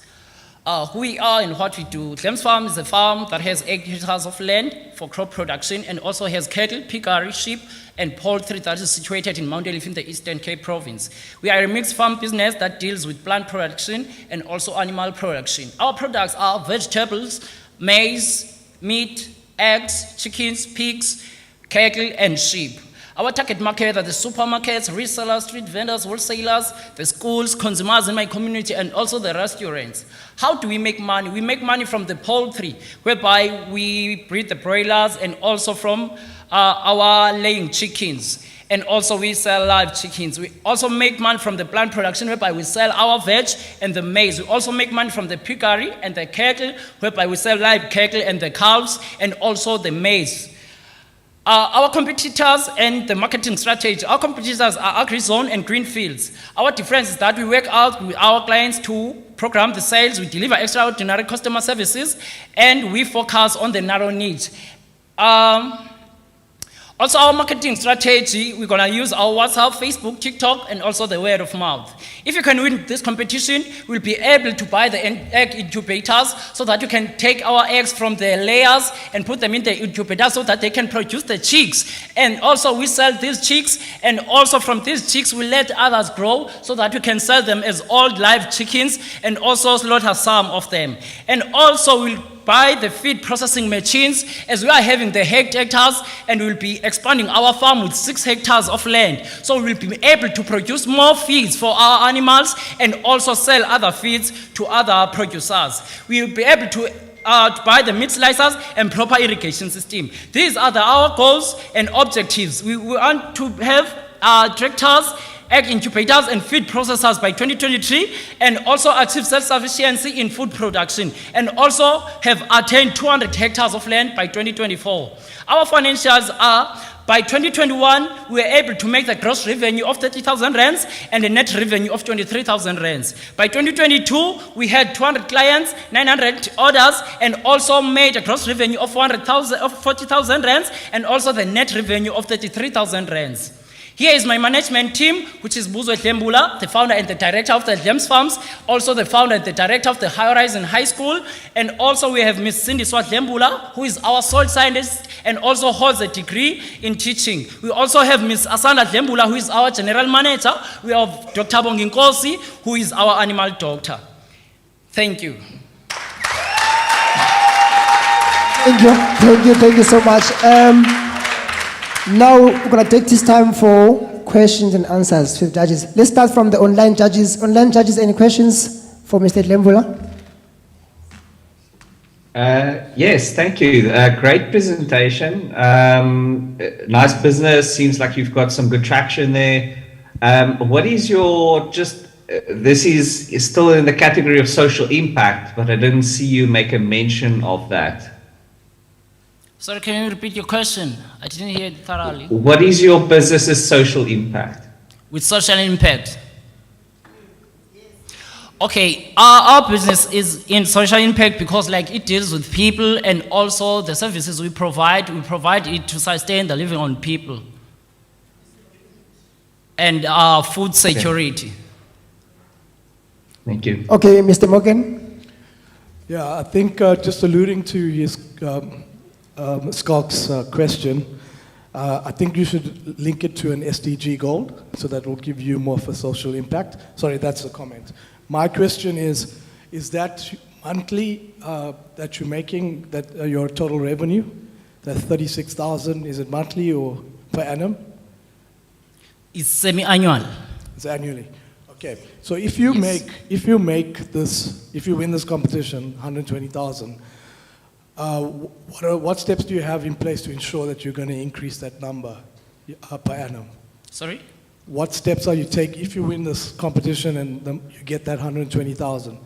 Who we are and what we do. Dlems Farm is a farm that has 8 hectares of land for crop production and also has cattle, piggery, sheep, and poultry that is situated in Mount Elif in the Eastern Cape province. We are a mixed farm business that deals with plant production and also animal production. Our products are vegetables, maize, meat, eggs, chickens, pigs, cattle, and sheep. Our target market are the supermarkets, resellers, street vendors, wholesalers, the schools, consumers in my community, and also the restaurants. How do we make money? We make money from the poultry, whereby we breed the broilers, and also from our laying chickens. And also we sell live chickens. We also make money from the plant production, whereby we sell our veg and the maize. We also make money from the piggery and the cattle, whereby we sell live cattle and the calves, and also the maize. Our competitors and the marketing strategy. Our competitors are AgriZone and Greenfields. Our difference is that we work out with our clients to program the sales, we deliver extraordinary customer services, and we focus on the narrow niche. Also, our marketing strategy, we're gonna use our WhatsApp, Facebook, TikTok, and also the word of mouth. If you can win this competition, we'll be able to buy the egg incubators so that you can take our eggs from the layers and put them in the incubator so that they can produce the chicks. And also we sell these chicks, and also from these chicks we let others grow so that we can sell them as old live chickens and also slaughter some of them. And also we'll buy the feed processing machines as we are having the hectares, and we'll be expanding our farm with 6 hectares of land. So we'll be able to produce more feeds for our animals and also sell other feeds to other producers. We'll be able to buy the meat slicers and proper irrigation system. These are our goals and objectives. We want to have tractors, egg incubators, and feed processors by 2023, and also achieve self-sufficiency in food production, and also have attained 200 hectares of land by 2024. Our financials are, by 2021, we were able to make the gross revenue of 30,000 rands and a net revenue of 23,000 rands. By 2022, we had 200 clients, 900 orders, and also made a gross revenue of 40,000 rands, and also the net revenue of 33,000 rands. Here is my management team, which is Buzo Dlembula, the founder and the director of the Dlems Farms, also the founder and the director of the High Horizon High School, and also we have Ms. Cindy Swat Dlembula, who is our soil scientist and also holds a degree in teaching. We also have Ms. Asanda Dlembula, who is our general manager. We have Dr. Bonginkosi, who is our animal doctor. Thank you. Thank you so much. Now we're going to take this time for questions and answers to the judges. Let's start from the online judges. Online judges, any questions for Mr. Dlembula? Yes, thank you. Great presentation. Nice business. Seems like you've got some good traction there. What is your, this is still in the category of social impact, but I didn't see you make a mention of that. Sorry, can you repeat your question? I didn't hear it thoroughly. What is your business's social impact? With social impact? Okay, our business is in social impact because it deals with people, and also the services we provide it to sustain the living on people. And food security. Thank you. Okay, Mr. Morgan. Yeah, I think just alluding to his Skalk's question, I think you should link it to an SDG goal, so that will give you more of a social impact. Sorry, that's a comment. My question is that monthly that you're making, that your total revenue, that 36,000, is it monthly or per annum? It's semi-annual. It's annually. Okay. So if you win this competition, 120,000, what steps do you have in place to ensure that you're going to increase that number per annum? Sorry? What steps are you taking if you win this competition and you get that 120,000?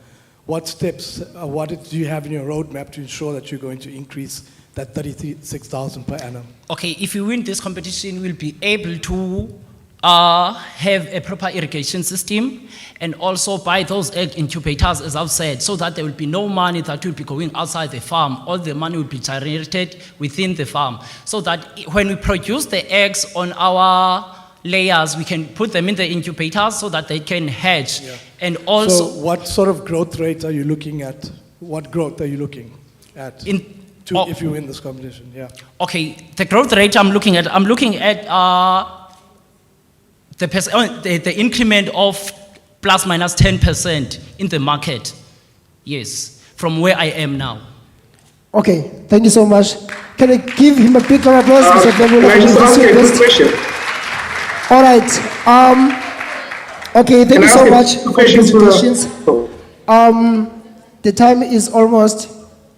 What steps, what do you have in your roadmap to ensure that you're going to increase that 36,000 per annum? Okay, if you win this competition, we'll be able to have a proper irrigation system and also buy those egg incubators, as I've said, so that there will be no money that will be going outside the farm. All the money will be generated within the farm, so that when we produce the eggs on our layers, we can put them in the incubators so that they can hatch. Yeah. And also, so what sort of growth rate are you looking at? What growth are you looking at if you win this competition? Yeah. Okay, the growth rate I'm looking at the increment of plus minus 10% in the market. Yes, from where I am now. Okay, thank you so much. Can I give him a big round of applause? Can I just ask you a quick question? All right. Okay, thank you so much for presentations. The time is almost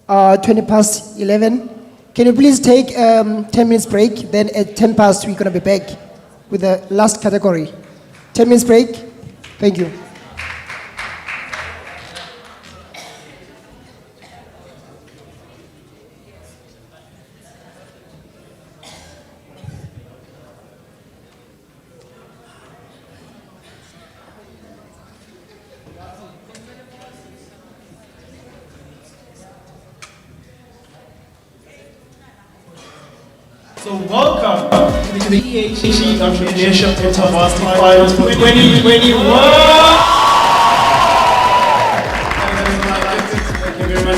20 past 11. Can you please take 10 minutes break? Then at 10 past, we're going to be back with the last category. 10 minutes break. Thank you. So welcome to the EDHE Entrepreneurship Intervarsity Finals for 2021. Thank you very much.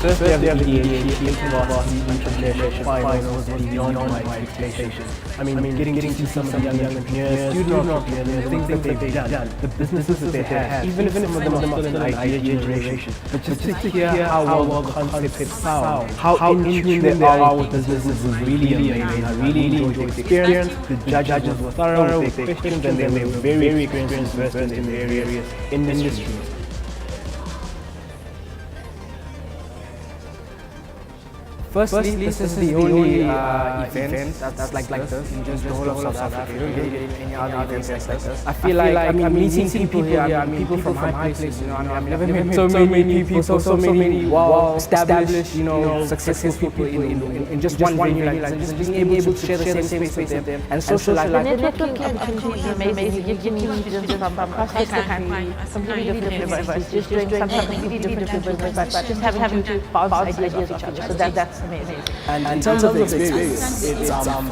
First day of the EDHE Entrepreneurship Intervarsity Finals was beyond my expectations. I mean, getting to see some of the young entrepreneurs, student entrepreneurs, the things that they've done, the businesses that they have, even if some of them are still in idea generation. But just to hear how well the concepts sound, how in tune they are with businesses is really amazing. I really enjoyed the experience. The judges were thorough with their questions and they were very experienced versed in their various industries. Firstly, this is the only event that's like this in just the whole of South Africa. You don't get any other events like this. I feel like, I mean, meeting people here, I mean, people from high places, you know, I've never met so many people, so many well-established, you know, successful people in just one venue like this, and just being able to share the same space with them and socialize. The networking opportunity is amazing. You get students from across the country, completely different universities, just doing something completely different business, but just having to bounce ideas off each other. So that's amazing. And in terms of the experience, it's in terms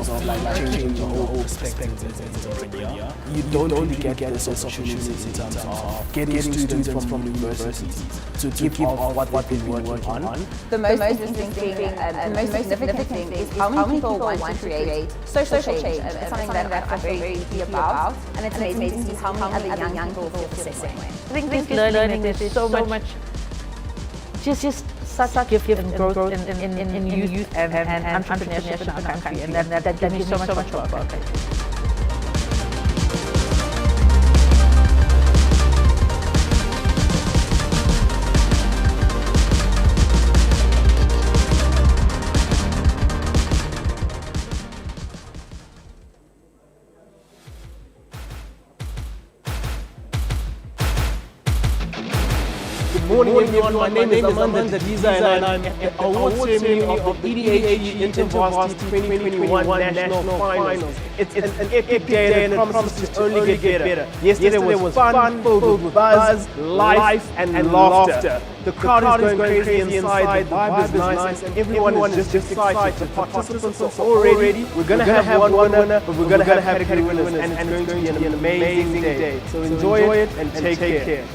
of like changing the whole perspective as an entrepreneur. You don't only get this opportunities in terms of getting students from universities to give off what they've been working on. The most interesting thing and the most significant thing is how many people want to create social change. It's something that I feel very deeply about, and it's amazing to see how many other young people feel the same way. I think learning there's so much, just such gift and growth in youth and entrepreneurship in our country, and that means so much work. Good morning, everyone. My name is Amanda Diza, and I'm at the award ceremony of the EDHE Intervarsity 2021 National Finals. It's an epic day, and it promises to only get better. Yesterday was fun, filled with buzz, life, and laughter. The crowd is going crazy inside, the vibe is nice, and everyone is just excited. The participants are all ready. We're going to have one winner, but we're going to have category winners, and it's going to be an amazing day. So enjoy it and take care.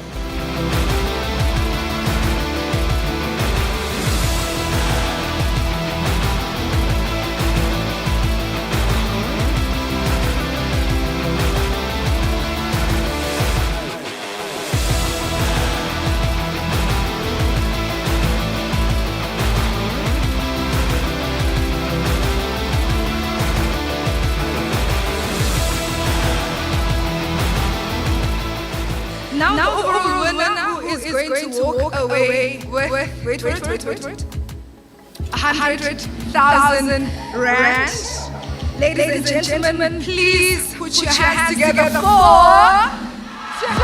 Now the overall winner who is going to walk away with, wait, 100,000 rand. Ladies and gentlemen, please put your hands together for from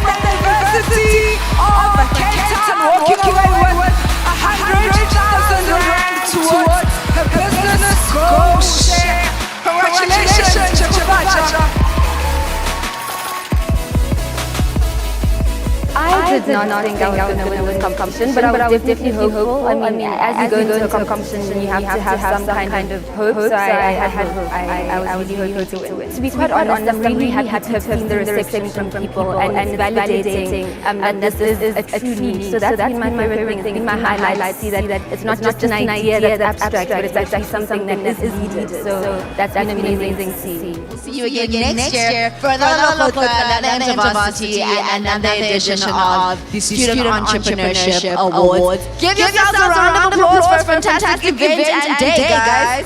the University of Cape Town, walking away with 100,000 rand towards her business goal share. Congratulations, Chakubacha. I I did not think I was going to win this competition, but I was definitely hopeful. I mean, as you go into a competition, you have to have some kind of hope. So I was really hoping to win. To be quite honest, I'm really happy to have seen the reception from people and validating that this is a true need. So that's been my favorite thing. It's been my highlight. See that it's not just an idea that's abstract, but it's actually something that is needed. So that's been amazing to see. See you again next year for another look at the Intervarsity and another edition of the Student Entrepreneurship Awards. Give yourselves a round of applause for a fantastic event and day, guys.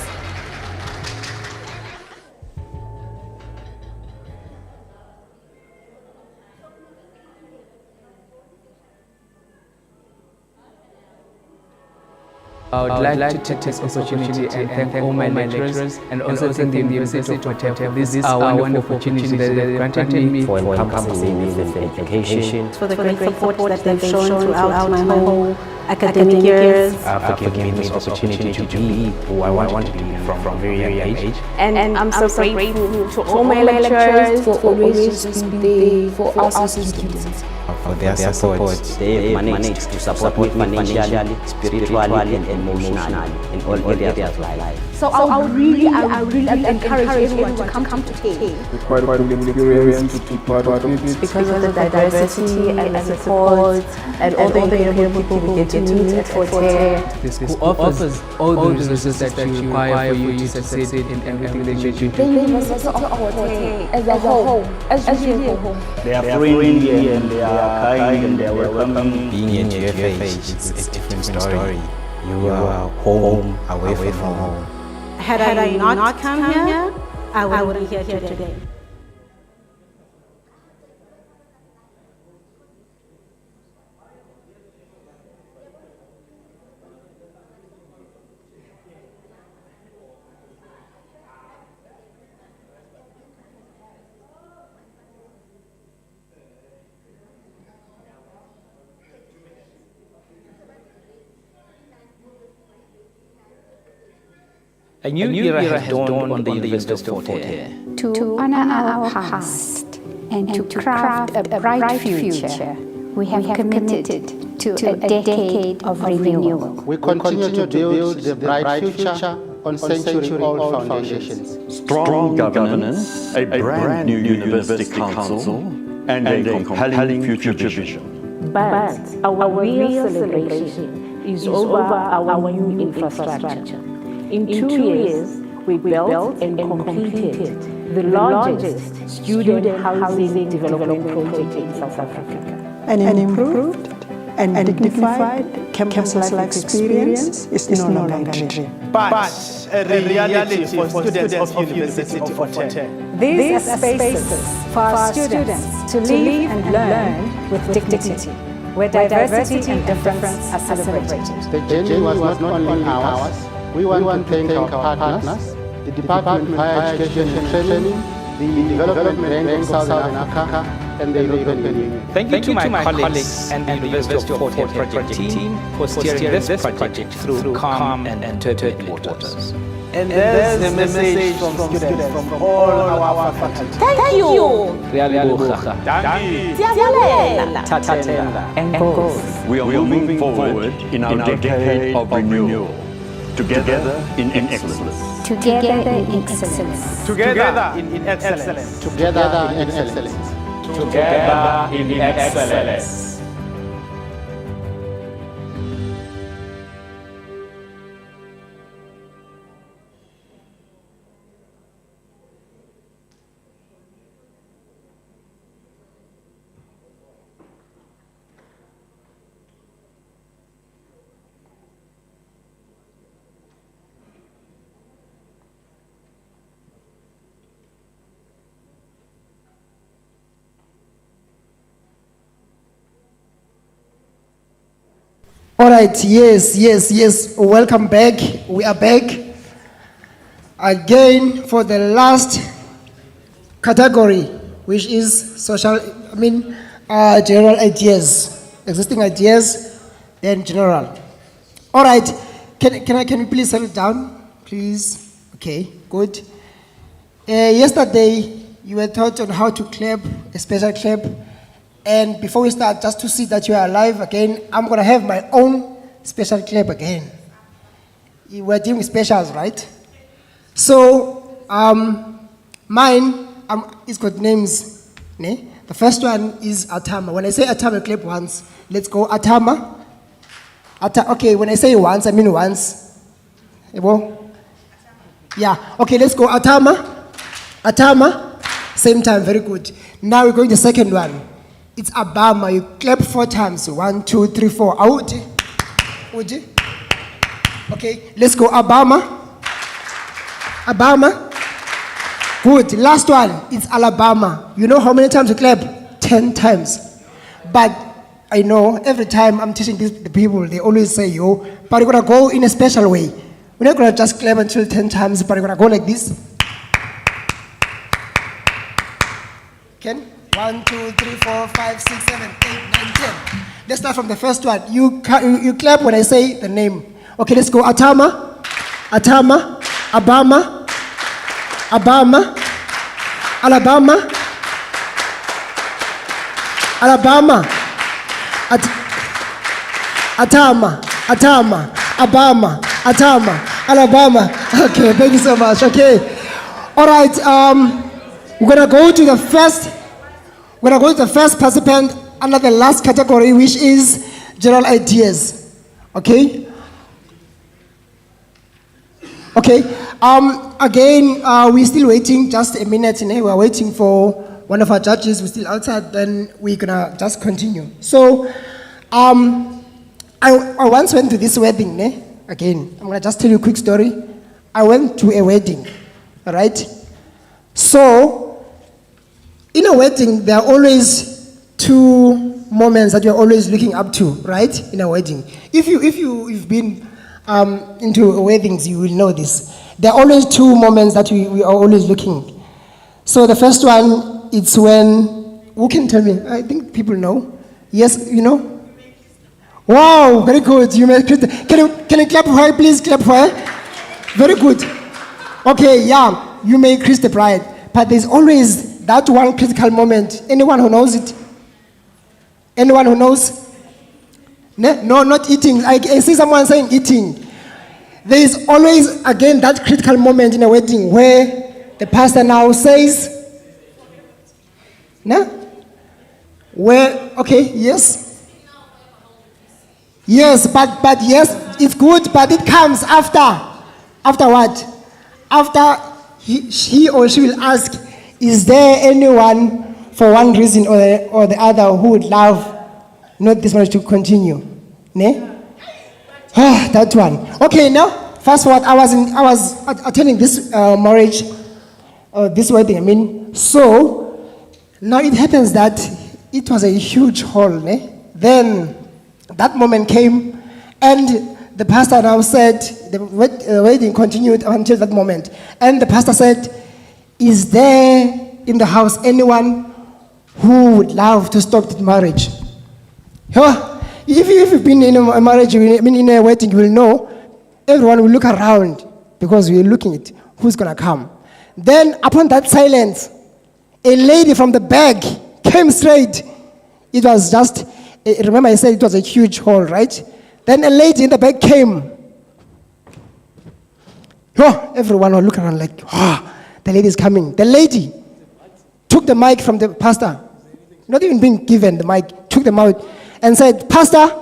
I would like to take this opportunity and thank all my lecturers and also thank the University of Port for this wonderful opportunity that they granted me for encompassing me with education. For the great support that they've shown throughout my whole academic years. For giving me this opportunity to be who I want to be from a very young age. And I'm so grateful to all my lecturers for always being there for us as students. For their support, they have managed to support me financially, spiritually, and emotionally in all areas of life. So I would really encourage everyone to come to TED. It's quite an experience to be part of it. Because of the diversity and the support and all the incredible people we get to meet at TED. The school offers all the resources that you require for you to succeed in everything that you do. The University of TED as a whole, as really a whole. They are friendly and they are kind and they are welcoming. Being at UFH, it's a different story. You are home, away from home. Had I not come here, I wouldn't be here today. A new era has dawned on the University of Port. To honor our past and to craft a bright future, we have committed to a decade of renewal. We continue to build the bright future on century-old foundations. Strong governance, a brand new university council, and a compelling future vision. But our real celebration is over our new infrastructure. In 2 years, we built and completed the largest student housing development project in South Africa. An improved and dignified campus-like experience is no longer a dream, but a reality for students of University of Port. These are spaces for our students to live and learn with dignity, where diversity and difference are celebrated. The journey was not only ours. We want to thank our partners, the Department of Higher Education and Training, the Development Bank of Southern Africa, and the European Union. Thank you to my colleagues and the University of Port project team for steering this project through calm and turbulent waters. And there's a message from students from all our faculty. Thank you. We are moving forward in our decade of renewal. Together in excellence. Together in excellence. Together in excellence. Together in excellence. Together in excellence. All right, yes. Welcome back. We are back again for the last category, which is general ideas, existing ideas, then general. All right, can you please settle down, please? Okay, good. Yesterday, you were taught on how to clap, a special clap, And before we start, just to see that you are alive again, I'm going to have my own special clap again. We're doing specials, right? So, mine, it's got names. Ne? The first one is Atama. When I say Atama, clap once. Let's go, Atama. Okay, when I say once, I mean once. Yeah, okay, let's go, Atama. Atama. Same time, very good. Now we're going to the second one. It's Abama. You clap 4 times. 1, 2, 3, 4. Auti. Uji. Okay, let's go, Abama. Abama. Good. Last one, it's Alabama. You know how many times you clap? 10 times. But I know every time I'm teaching the people, they always say, yo, but you're going to go in a special way. We're not going to just clap until 10 times, but you're going to go like this. Ken? 1, 2, 3, 4, 5, 6, 7, 8, 9, 10. Let's start from the first one. You clap when I say the name. Okay, let's go. Atama. Atama. Abama. Abama. Alabama. Alabama. Atama. Atama. Abama. Atama. Alabama. Okay, thank you so much. Okay. All right. We're going to go to the first participant under the last category, which is general ideas. Okay? Okay. Again, we're still waiting just a minute. We're waiting for one of our judges. We're still outside. Then we're going to just continue. So, I once went to this wedding. Again, I'm going to just tell you a quick story. I went to a wedding. All right? So, in a wedding, there are always 2 moments that you're always looking up to, right? In a wedding. If you've been into weddings, you will know this. There are always 2 moments that we are always looking. So the first one, it's when, who can tell me? I think people know. Yes, you know? Wow, very good. You may, can you clap for her, please? Clap for her. Very good. Okay, yeah, you may kiss the bride. But there's always that one critical moment. Anyone who knows it? Anyone who knows? No, not eating. I see someone saying eating. There is always, again, that critical moment in a wedding where the pastor now says, no? Where, okay, yes? Yes, but yes, it's good, but it comes after. After what? After he or she will ask, is there anyone, for one reason or the other, who would love not this marriage to continue? Ne? That one. Okay, now, fast forward. I was attending this marriage, this wedding, I mean. So, now it happens that it was a huge hall. Ne? Then, that moment came, and the pastor now said, the wedding continued until that moment. And the pastor said, is there in the house anyone who would love to stop the marriage? If you've been in a marriage, in a wedding, you will know, everyone will look around because we're looking at who's going to come. Then, upon that silence, a lady from the back came straight. It was just, remember I said it was a huge hall, right? Then a lady in the back came. Everyone will look around like, the lady is coming. The lady took the mic from the pastor, not even being given the mic, took the mic and said, Pastor,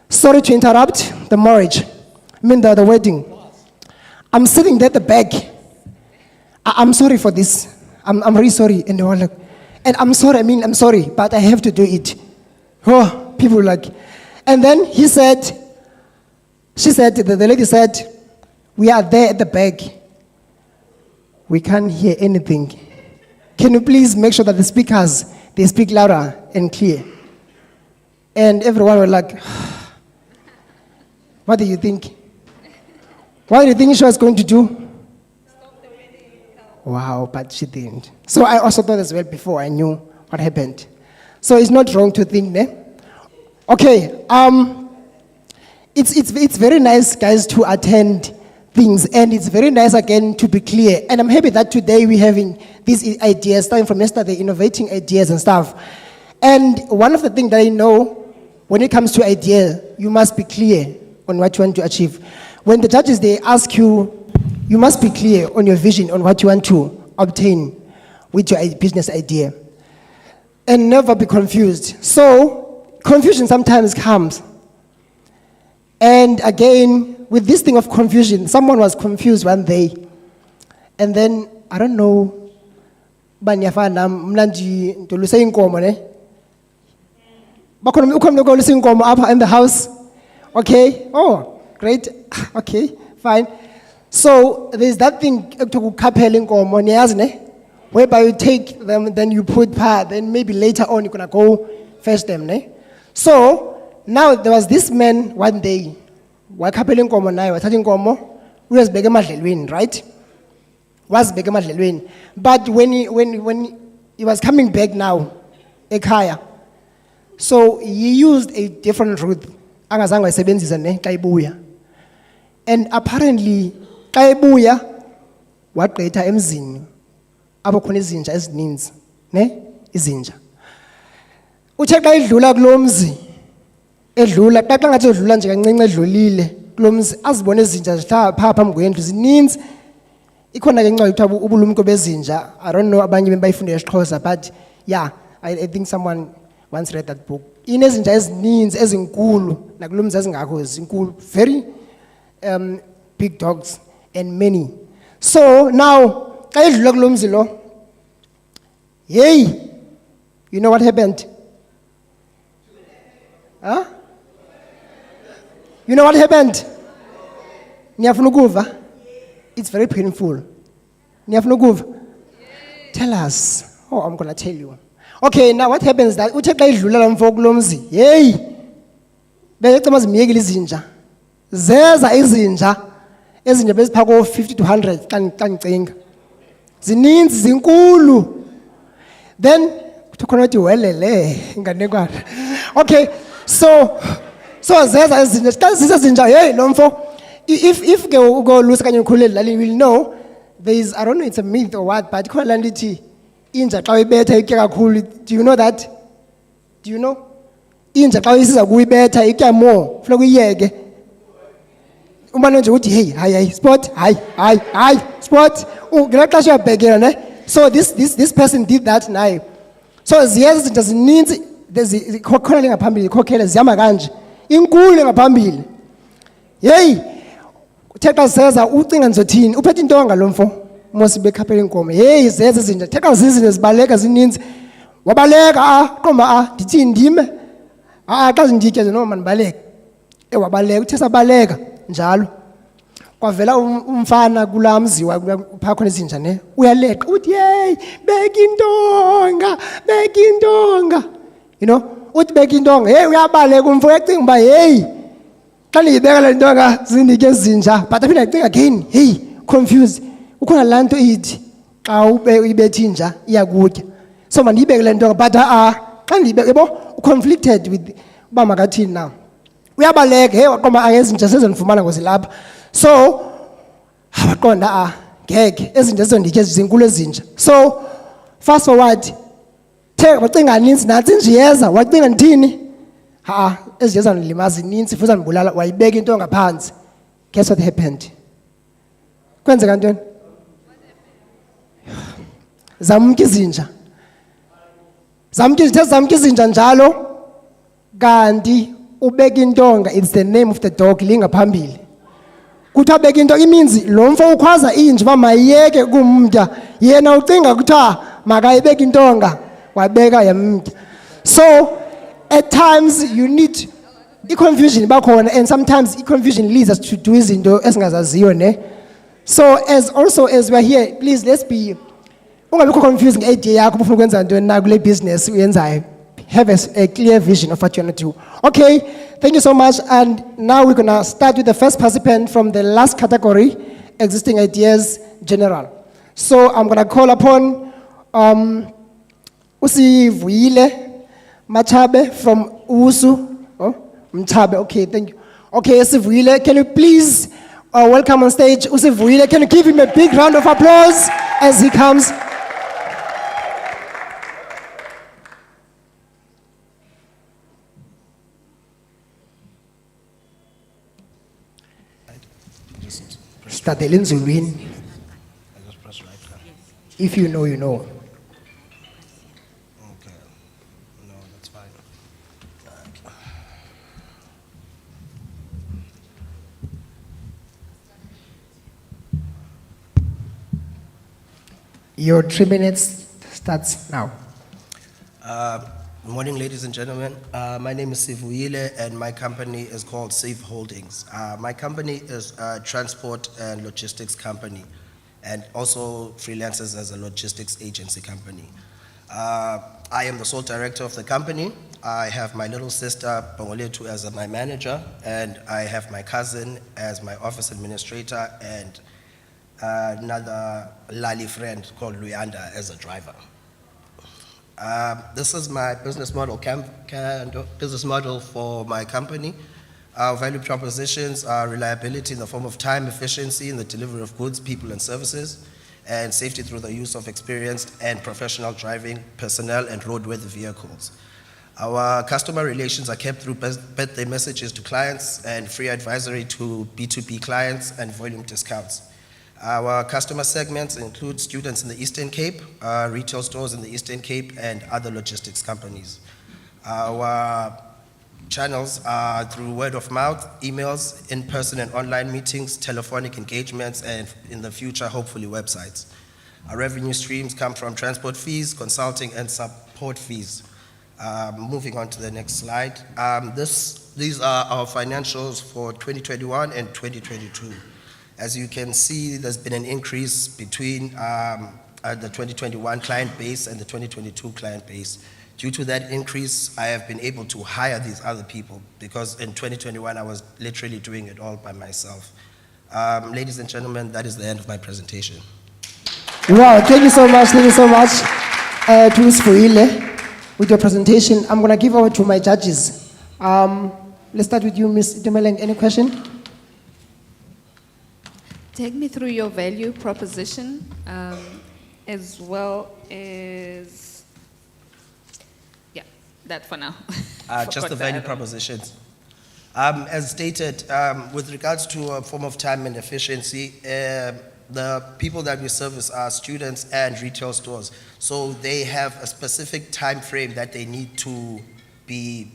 sorry to interrupt the marriage, the wedding. I'm sitting there at the back. I'm sorry for this. I'm really sorry. And they were like, and I'm sorry, but I have to do it. People were like, and then she said, the lady said, we are there at the back. We can't hear anything. Can you please make sure that the speakers, they speak louder and clear? And everyone was like, what do you think? What do you think she was going to do? Wow, but she didn't. So I also thought as well before I knew what happened. So it's not wrong to think, ne? Okay, it's very nice, guys, to attend things, and it's very nice again to be clear. And I'm happy that today we're having these ideas, starting from yesterday, innovating ideas and stuff. And one of the things that I know, when it comes to idea, you must be clear on what you want to achieve. When the judges, they ask you, you must be clear on your vision, on what you want to obtain with your business idea. And never be confused. So, confusion sometimes comes. And again, with this thing of confusion, someone was confused one day. And then, I don't know, banyafana mnandi ntoluse inkomo ne bakhona ukhona lokoluse inkomo apha in the house. Okay, oh great. Okay, fine. So there's that thing to kapel inkomo niyazi ne, whereby you take them, then you put part, then maybe later on you're gonna go fetch them ne. So now there was this man one day wakapel inkomo naye wathatha inkomo uyazibeka emadlelweni, right? Was big emadlelweni. But when he was coming back now, ekhaya, so he used a different route. Angazange ayisebenzise ne xa ibuya. And apparently xa ibuya wagqitha emzini apho khona izinja ezininzi, ne? Izinja. Uthe xa idlula kulo mzi, edlula xa ngathi udlula nje kancinci edlulile kulo mzi, azibone izinja zihlala phaa phambi kwendlu zininzi. Ikhona ke incwadi kuthiwa ubulumko bezinja. I don't know abanye bayifunde isiXhosa, but yeah, I think someone once read that book. Inezinja ezininzi ezinkulu nakulo mzi ezingakho zinkulu, very big dogs and many. So now xa idlula kulo mzi lo, hey, you know what happened? Huh? You know what happened? Niyafuna ukuva? It's very painful. Tell us. Oh, I'm going to tell you. Okay, now what happens is that uthe xa idlula la mfo kulo mzi, hey, becema zimiyekile izinja. Zeza izinja ezinja bezipha ko 50 to 100 xa ndicinga. Zininzi zinkulu. Then kuthona uthi welele nganekwana. Okay, so zeza izinja. Xa zisezinja, hey, lo mfo, if go lose kanye ukhulele lali, you will know there is, I don't know, it's a myth or what, but khona laa nto ithi inja xa uyibetha itya kakhulu. Do you know that? Do you know? Inja xa isiza kuyibetha itya more, funeka uyiyeke. Umane nje uthi hey, hayi spot, hayi spot. Ngela xesha uyabhekela ne. So this person did that naye. So ziyeza izinja zininzi khona le ngaphambili khokhele zihamba kanje. Inkulu ngaphambili. Hey, uthetha zeza ucinga nzothini? Uphethe intonga lo mfo mose bekhaphela inkomo. Hey, zeza izinja thetha zizinja zibaleka zininzi. Wabaleka qoma ndithi ndime. Xa zinditya noma manibaleka. Wabaleka uthe sabaleka njalo. Kwavela umfana kulamzi phaa khona izinja ne. Uyaleqa uthi hey, beka intonga. You know, uthi beka intonga. Hey, uyabaleka umfo uyacinga uba hey, xa ndiyibeka le ntonga zindike ezinja. But aphinda ndicinga again, hey, confused. Ukhona laa nto ithi xa uyibetha inja iyakutya. So mandiyibeke le ntonga, but xa ndiyibeke, yabo, conflicted with uba makathini na. Uyabaleka, hey, waqoma angezinja sezondifumana ngozilapha. So waqonda ngeke ezinja zizonditya zinkulu ezinja. So fast forward, wacinga ninzi nathi injiyeza, wacinga ndithini? Ezinja zandilimaza zininzi futhi zandibulala, wayibeka intonga phansi. Guess what happened? Kwenzeka ntoni? Zamka izinja. Zamka izinja njalo, kanti ubeka intonga, it's the name of the dog, lingaphambili. Kuthiwa beka into iminzi lo mfo ukhwaza inja uba mayiyeke kumtya, yena ucinga kuthiwa makayibeka intonga, wabeka yamtya. So at times you need i-confusion bakhona, and sometimes i-confusion leads us to do izinto esingazaziyo ne. So as we're here, please let's be, ungabikho confused nge-idea yakho ufuna ukwenza ntoni na kule business uyenzayo. Have a clear vision of what you want to do. Okay, thank you so much. And now we're going to start with the first participant from the last category, existing ideas general. So I'm going to call upon Usivuyile Machabe from Usu. Oh, Mchabe, okay, thank you. Okay, Usivuyile, can you please welcome on stage Usivuyile? Can you give him a big round of applause as he comes? start the Linzulwin. If you know, you know. Your 3 minutes starts now. Good morning, ladies and gentlemen. My name is Sivuyile, and my company is called Safe Holdings. My company is a transport and logistics company, and also freelances as a logistics agency company. I am the sole director of the company. I have my little sister, Bongoletu, as my manager, and I have my cousin as my office administrator, and another Lali friend called Luyanda as a driver. This is my business model, business model for my company. Our value propositions are reliability in the form of time, efficiency in the delivery of goods, people, and services, and safety through the use of experienced and professional driving personnel and roadworthy vehicles. Our customer relations are kept through birthday messages to clients and free advisory to B2B clients and volume discounts. Our customer segments include students in the Eastern Cape, retail stores in the Eastern Cape, and other logistics companies. Our channels are through word of mouth, emails, in-person and online meetings, telephonic engagements, and in the future, hopefully, websites. Our revenue streams come from transport fees, consulting, and support fees. Moving on to the next slide. These are our financials for 2021 and 2022. As you can see, there's been an increase between the 2021 client base and the 2022 client base. Due to that increase, I have been able to hire these other people because in 2021, I was literally doing it all by myself. Ladies and gentlemen, that is the end of my presentation. Wow, thank you so much to Ms. Fuile with your presentation. I'm going to give over to my judges. Let's start with you, Ms. Itumeleng. Any question? Take me through your value proposition, as well as, yeah, that for now. Just the value propositions. As stated, with regards to a form of time and efficiency, the people that we service are students and retail stores. So they have a specific time frame that they need to be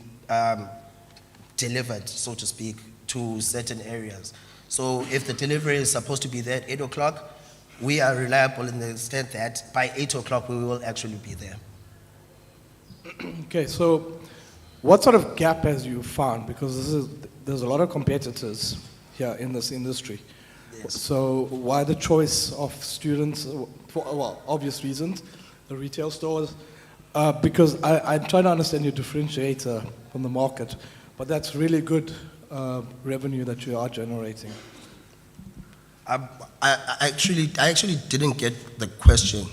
delivered, so to speak, to certain areas. So if the delivery is supposed to be there at 8 o'clock, we are reliable in the extent that by 8 o'clock we will actually be there. Okay, so what sort of gap has you found? Because there's a lot of competitors here in this industry. Yes. So why the choice of students, for well, obvious reasons, the retail stores? Because I'm trying to understand your differentiator from the market, but that's really good revenue that you are generating. I actually didn't get the question.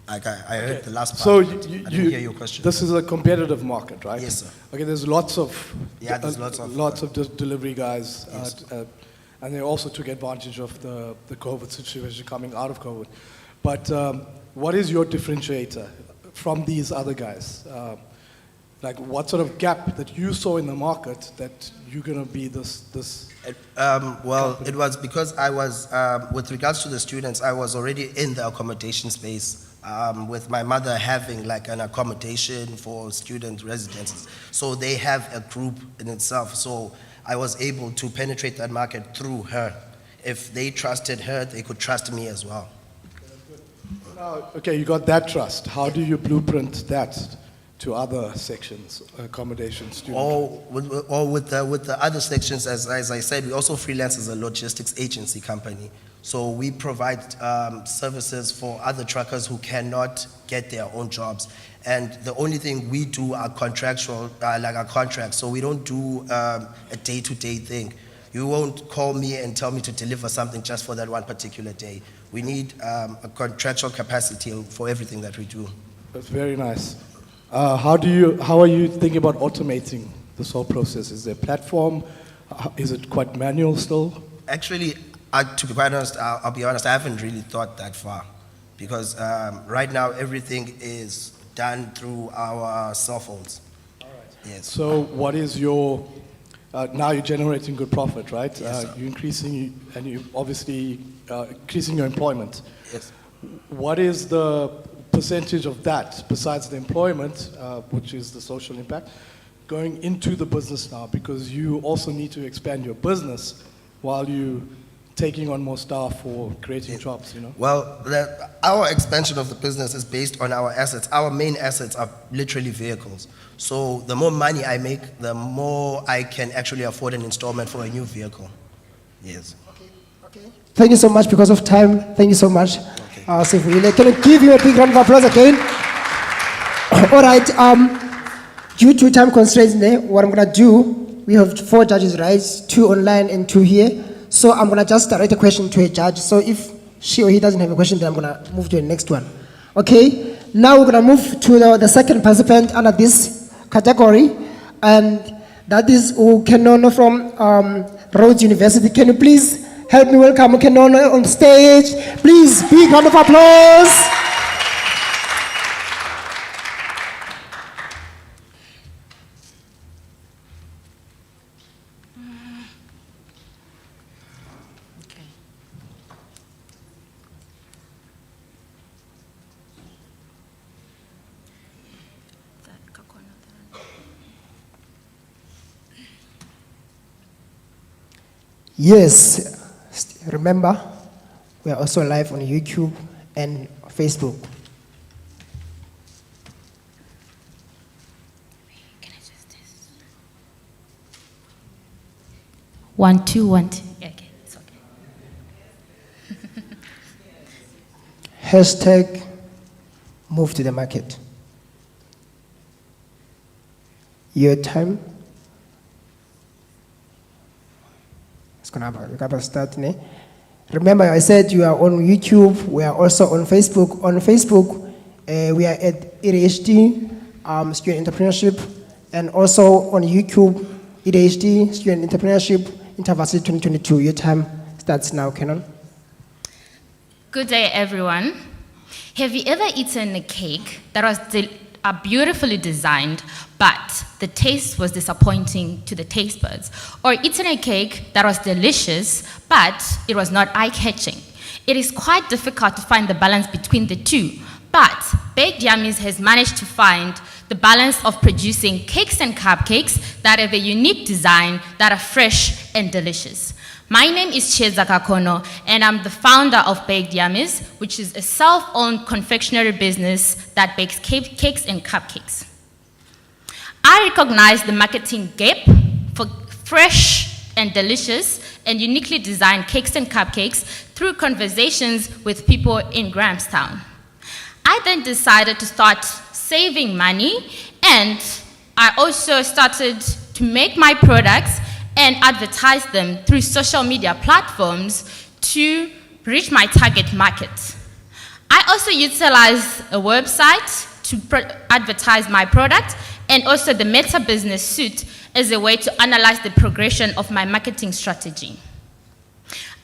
Like I heard the last part. So I didn't hear your question. This is a competitive market, right? Yes, sir. Okay, there's lots of there's lots of delivery guys, Yes. and they also took advantage of the COVID situation coming out of COVID. But what is your differentiator from these other guys? Like what sort of gap that you saw in the market that you're going to be this well, it was because I was, with regards to the students, I was already in the accommodation space with my mother having like an accommodation for student residences. So they have a group in itself. So I was able to penetrate that market through her. If they trusted her, they could trust me as well. Okay, you got that trust. How do you blueprint that to other sections, accommodation, student? Or with the other sections, as I said, we also freelance as a logistics agency company. So we provide services for other truckers who cannot get their own jobs. And the only thing we do are contractual, like a contract. So we don't do a day-to-day thing. You won't call me and tell me to deliver something just for that one particular day. We need a contractual capacity for everything that we do. That's very nice. How are you thinking about automating this whole process? Is there a platform? Is it quite manual still? Actually, to be quite honest, I'll be honest, I haven't really thought that far. Because right now, everything is done through our cell phones. All right. Yes. So what is your now you're generating good profit, right? Yes, you're increasing, and you obviously increasing your employment. Yes. What is the percentage of that, besides the employment, which is the social impact, going into the business now? Because you also need to expand your business while you taking on more staff or creating jobs, you know? Well, our expansion of the business is based on our assets. Our main assets are literally vehicles. So the more money I make, the more I can actually afford an installment for a new vehicle. Yes. Thank you so much. Because of time, thank you so much. Sifile. Can you give you a big round of applause again? All right. Due to time constraints, what I'm going to do, we have 4 judges, right? 2 online and 2 here. So I'm going to just direct a question to a judge. So if she or he doesn't have a question, then I'm going to move to the next one. Okay? Now we're going to move to the second participant under this category. And that is Ukenono from Rhodes University. Can you please help me welcome Ukenono on stage? Please, big round of applause. Yes, remember, we are also live on YouTube and Facebook. One, two, one, two. Yeah, okay, it's okay. Hashtag move to the market. Your time. We're gonna start. Remember, I said you are on YouTube. We are also on Facebook. On Facebook, we are at EDHE Student Entrepreneurship, and also on YouTube, EDHE Student Entrepreneurship Intervarsity 2022. Your time starts now, Kenon. Good day, everyone. Have you ever eaten a cake that was beautifully designed, but the taste was disappointing to the taste buds? Or eaten a cake that was delicious, but it was not eye-catching? It is quite difficult to find the balance between the two, but Baked Yummies has managed to find the balance of producing cakes and cupcakes that have a unique design, that are fresh and delicious. My name is Cheza Kakono, and I'm the founder of Baked Yummies, which is a self-owned confectionery business that bakes cakes and cupcakes. I recognize the marketing gap for fresh and delicious and uniquely designed cakes and cupcakes through conversations with people in Grahamstown. I then decided to start saving money, and I also started to make my products and advertise them through social media platforms to reach my target market. I also utilize a website to advertise my product, and also the Meta Business Suite as a way to analyze the progression of my marketing strategy.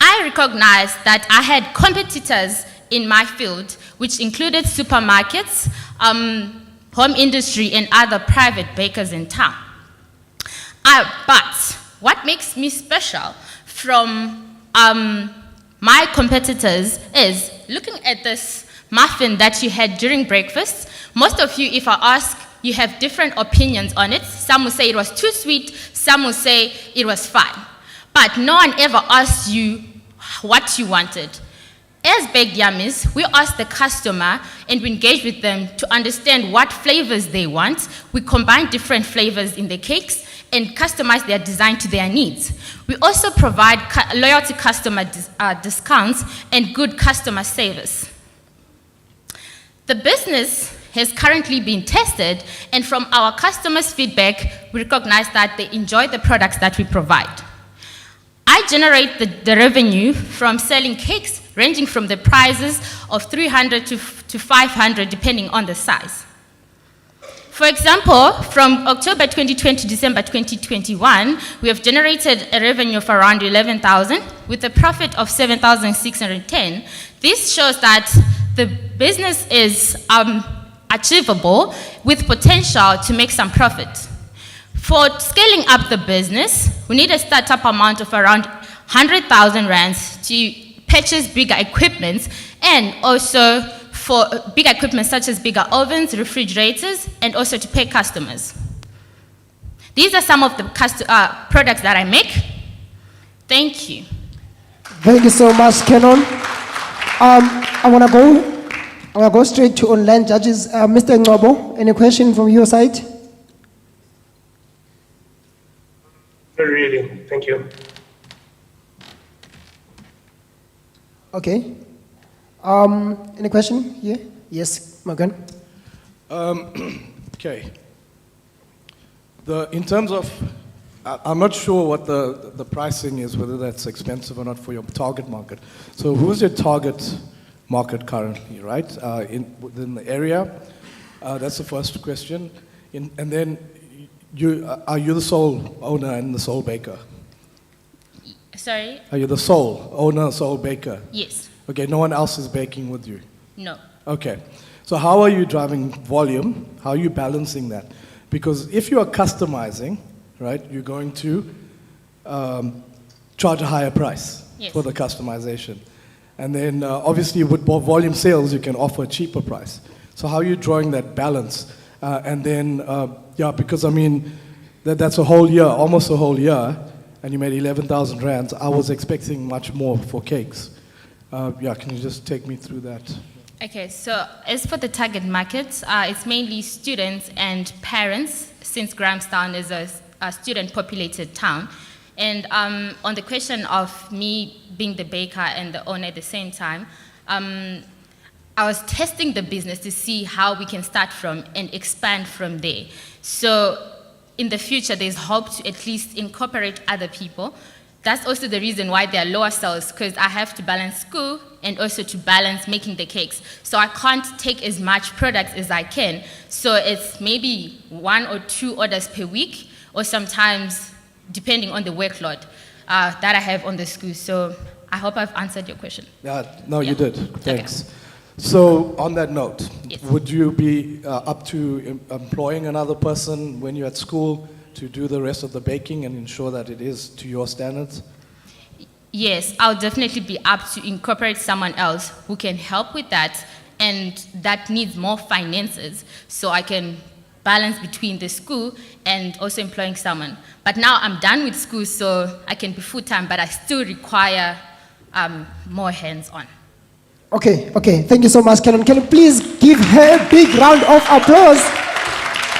I recognized that I had competitors in my field, which included supermarkets, home industry, and other private bakers in town. But what makes me special from my competitors is looking at this muffin that you had during breakfast. Most of you, if I ask, you have different opinions on it. Some will say it was too sweet, some will say it was fine. But no one ever asked you what you wanted. As Baked Yummies, we ask the customer and we engage with them to understand what flavors they want. We combine different flavors in the cakes and customize their design to their needs. We also provide loyalty customer discounts and good customer service. The business has currently been tested, and from our customers' feedback, we recognize that they enjoy the products that we provide. I generate the revenue from selling cakes ranging from the prices of 300 to 500 depending on the size. For example, from October 2020 to December 2021, we have generated a revenue of around 11,000 with a profit of 7,610. This shows that the business is achievable with potential to make some profit. For scaling up the business, we need a startup amount of around 100,000 rands to purchase bigger equipment, and also for bigger equipment such as bigger ovens, refrigerators, and also to pay customers. These are some of the products that I make. Thank you. Thank you so much, Kenon. I want to go straight to online judges. Mr. Ngobo, any question from your side? Not really. Thank you. Okay. Any question here? Yes, Morgan. Okay. In terms of, I'm not sure what the pricing is, whether that's expensive or not for your target market. So who's your target market currently, right? Within the area? That's the first question. And then, are you the sole owner and the sole baker? Sorry? Are you the sole owner, sole baker? Yes. Okay, no one else is baking with you? No. Okay. So how are you driving volume? How are you balancing that? Because if you are customizing, right, you're going to charge a higher price for the customization. And then obviously with more volume sales, you can offer a cheaper price. So how are you drawing that balance? And then, because I mean, that's a whole year, almost a whole year, and you made 11,000 rands. I was expecting much more for cakes. Can you just take me through that? Okay, so as for the target market, it's mainly students and parents, since Grahamstown is a student-populated town. And on the question of me being the baker and the owner at the same time, I was testing the business to see how we can start from and expand from there. So in the future, there's hope to at least incorporate other people. That's also the reason why there are lower sales, because I have to balance school and also to balance making the cakes. So I can't take as much products as I can. So it's maybe 1 or 2 orders per week, or sometimes depending on the workload that I have on the school. So I hope I've answered your question. No, you did. Thanks. Okay. So on that note, would you be up to employing another person when you're at school to do the rest of the baking and ensure that it is to your standards? Yes, I'll definitely be up to incorporate someone else who can help with that, and that needs more finances, so I can balance between the school and also employing someone. But now I'm done with school, so I can be full-time, but I still require more hands-on. Okay, thank you so much, Kenon. Can you please give her a big round of applause?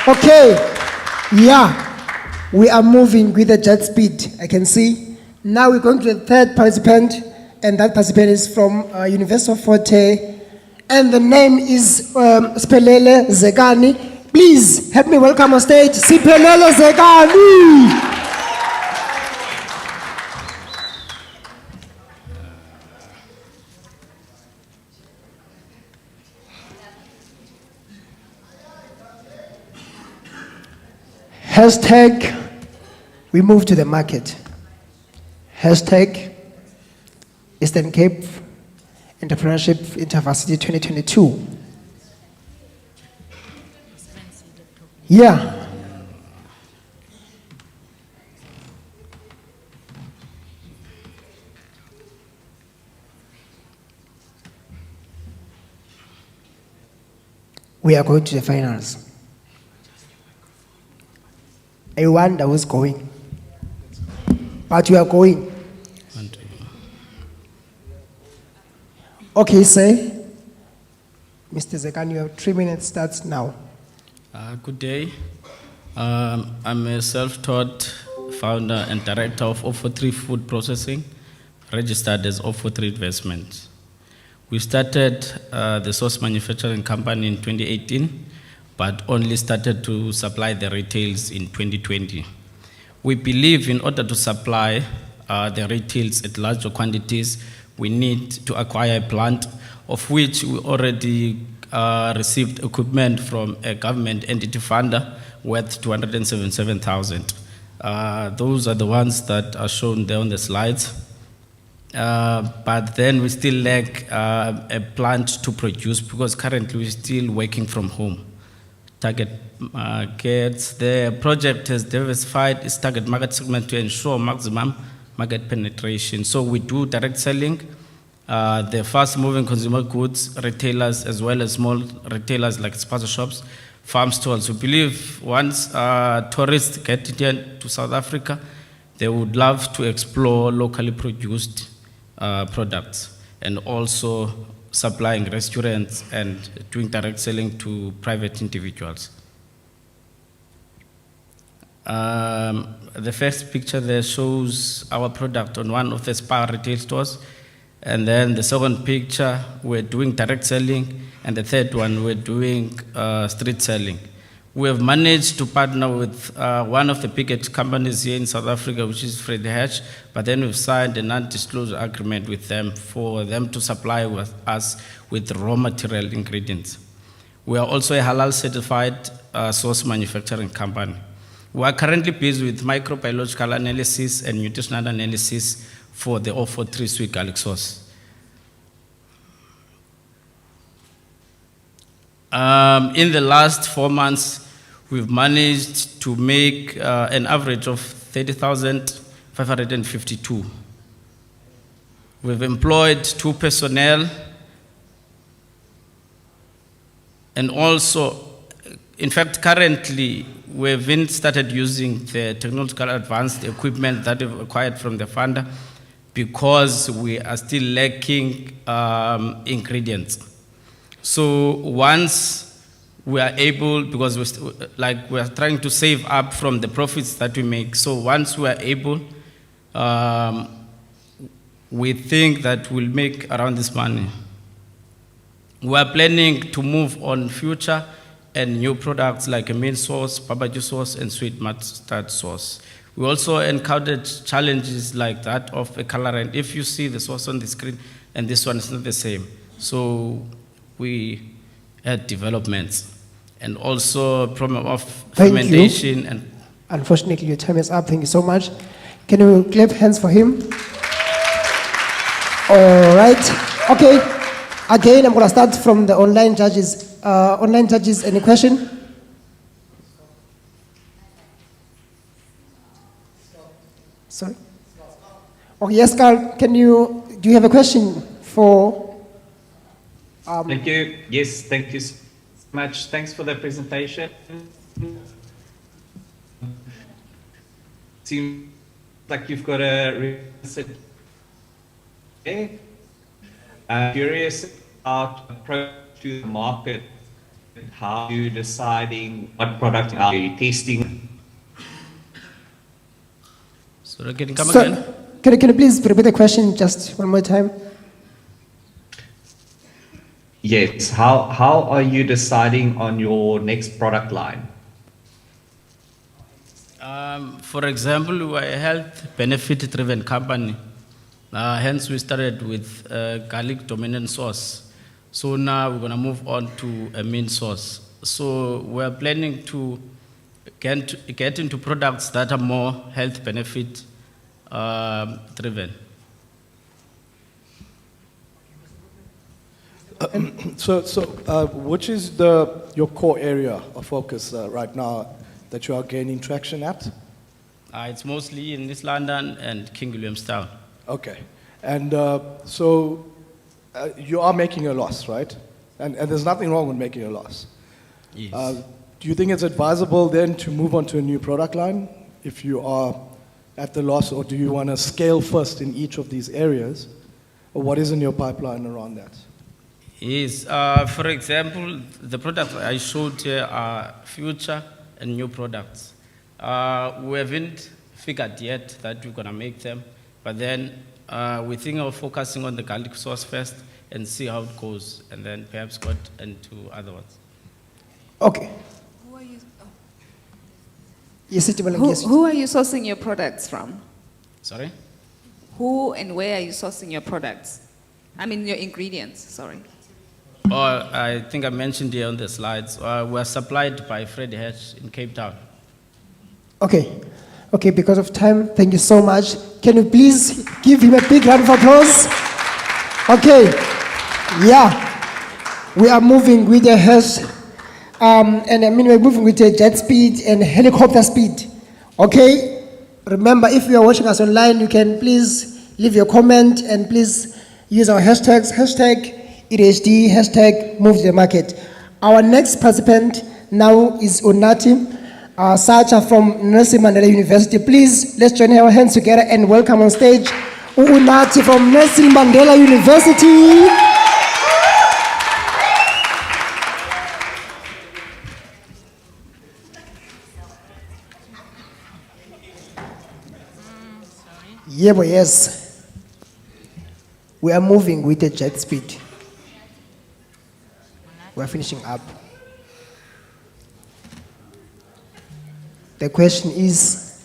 Okay, we are moving with a jet speed, I can see. Now we're going to the third participant, and that participant is from University of Fort Hare, and the name is Siphelele Zekani. Please help me welcome on stage Siphelele Zekani. Hashtag, we move to the market. Hashtag, Eastern Cape Entrepreneurship Intervarsity 2022. We are going to the finals. I wonder who's going. But you are going. Okay, sir. Mr. Zekani, you have 3 minutes, starts now. Good day. I'm a self-taught founder and director of O43 Food Processing, registered as O43 Investments. We started the sauce manufacturing company in 2018, but only started to supply the retails in 2020. We believe in order to supply the retails at larger quantities, we need to acquire a plant, of which we already received equipment from a government entity funder worth 277,000. Those are the ones that are shown there on the slides. But then we still lack a plant to produce, because currently we're still working from home target markets. The project has diversified its target market segment to ensure maximum market penetration. So we do direct selling, the fast-moving consumer goods retailers, as well as small retailers like spaza shops, farm stalls. We believe once tourists get here to South Africa, they would love to explore locally produced products, and also supplying restaurants and doing direct selling to private individuals. The first picture there shows our product on one of the Spar retail stores. And then the second picture, we're doing direct selling. And the third one, we're doing street selling. We have managed to partner with one of the biggest companies here in South Africa, which is EDHE, but then we've signed a non-disclosure agreement with them for them to supply us with raw material ingredients. We are also a halal certified sauce manufacturing company. We are currently busy with microbiological analysis and nutritional analysis for the 043 sweet garlic sauce. In the last 4 months, we've managed to make an average of 30,552. We've employed 2 personnel, and also, in fact, currently, we've even started using the technological advanced equipment that we've acquired from the funder, because we are still lacking ingredients. So once we are able, because we are trying to save up from the profits that we make. So once we are able, we think that we'll make around this money. We are planning to move on future and new products like a mint sauce, barbecue sauce, and sweet mustard sauce. We also encountered challenges like that of a colorant. If you see the sauce on the screen and this one is not the same. So we had developments, and also problem of fermentation. And unfortunately, your time is up. Thank you so much. Can you clap hands for him? All right. Okay. Again, I'm going to start from the online judges. Online judges, any question? Sorry? Oh, yes, Carl, do you have a question for? Thank you. Yes, thank you so much. Thanks for the presentation. Seems like you've got a curious about approach to the market. How are you deciding what product are you testing? So can you come again? Can you please repeat the question just one more time? Yes. How are you deciding on your next product line? For example, we are a health benefit-driven company. Hence, we started with garlic dominant sauce. So now we're going to move on to a mint sauce. So we're planning to get into products that are more health benefit driven. Which is your core area of focus right now that you are gaining traction at? It's mostly in East London and King Williamstown. Okay. And you are making a loss, right? And there's nothing wrong with making a loss. Yes. Do you think it's advisable then to move on to a new product line if you are at the loss, or do you want to scale first in each of these areas? Or what is in your pipeline around that? Yes. For example, the products I showed here are future and new products. We haven't figured yet that we're going to make them, but then we think of focusing on the garlic sauce first and see how it goes, and then perhaps got into other ones. Okay. Who are you, Yes, who are you sourcing your products from? Sorry? Who and where are you sourcing your products? I mean your ingredients, sorry. Oh, I think I mentioned here on the slides. We're supplied by EDHE in Cape Town. Okay. Okay, because of time, thank you so much. Can you please give him a big round of applause? Okay. Yeah. We are moving with EDHE And I mean, we're moving with jet speed and helicopter speed. Okay? Remember, if you are watching us online, you can please leave your comment and please use our hashtags, hashtag EDHD, hashtag move the market. Our next participant now is Unati Sacha from Nelson Mandela University. Please, let's join our hands together and welcome on stage Unati from Nelson Mandela University. Yeah, but yes, we are moving with a jet speed. We are finishing up. The question is,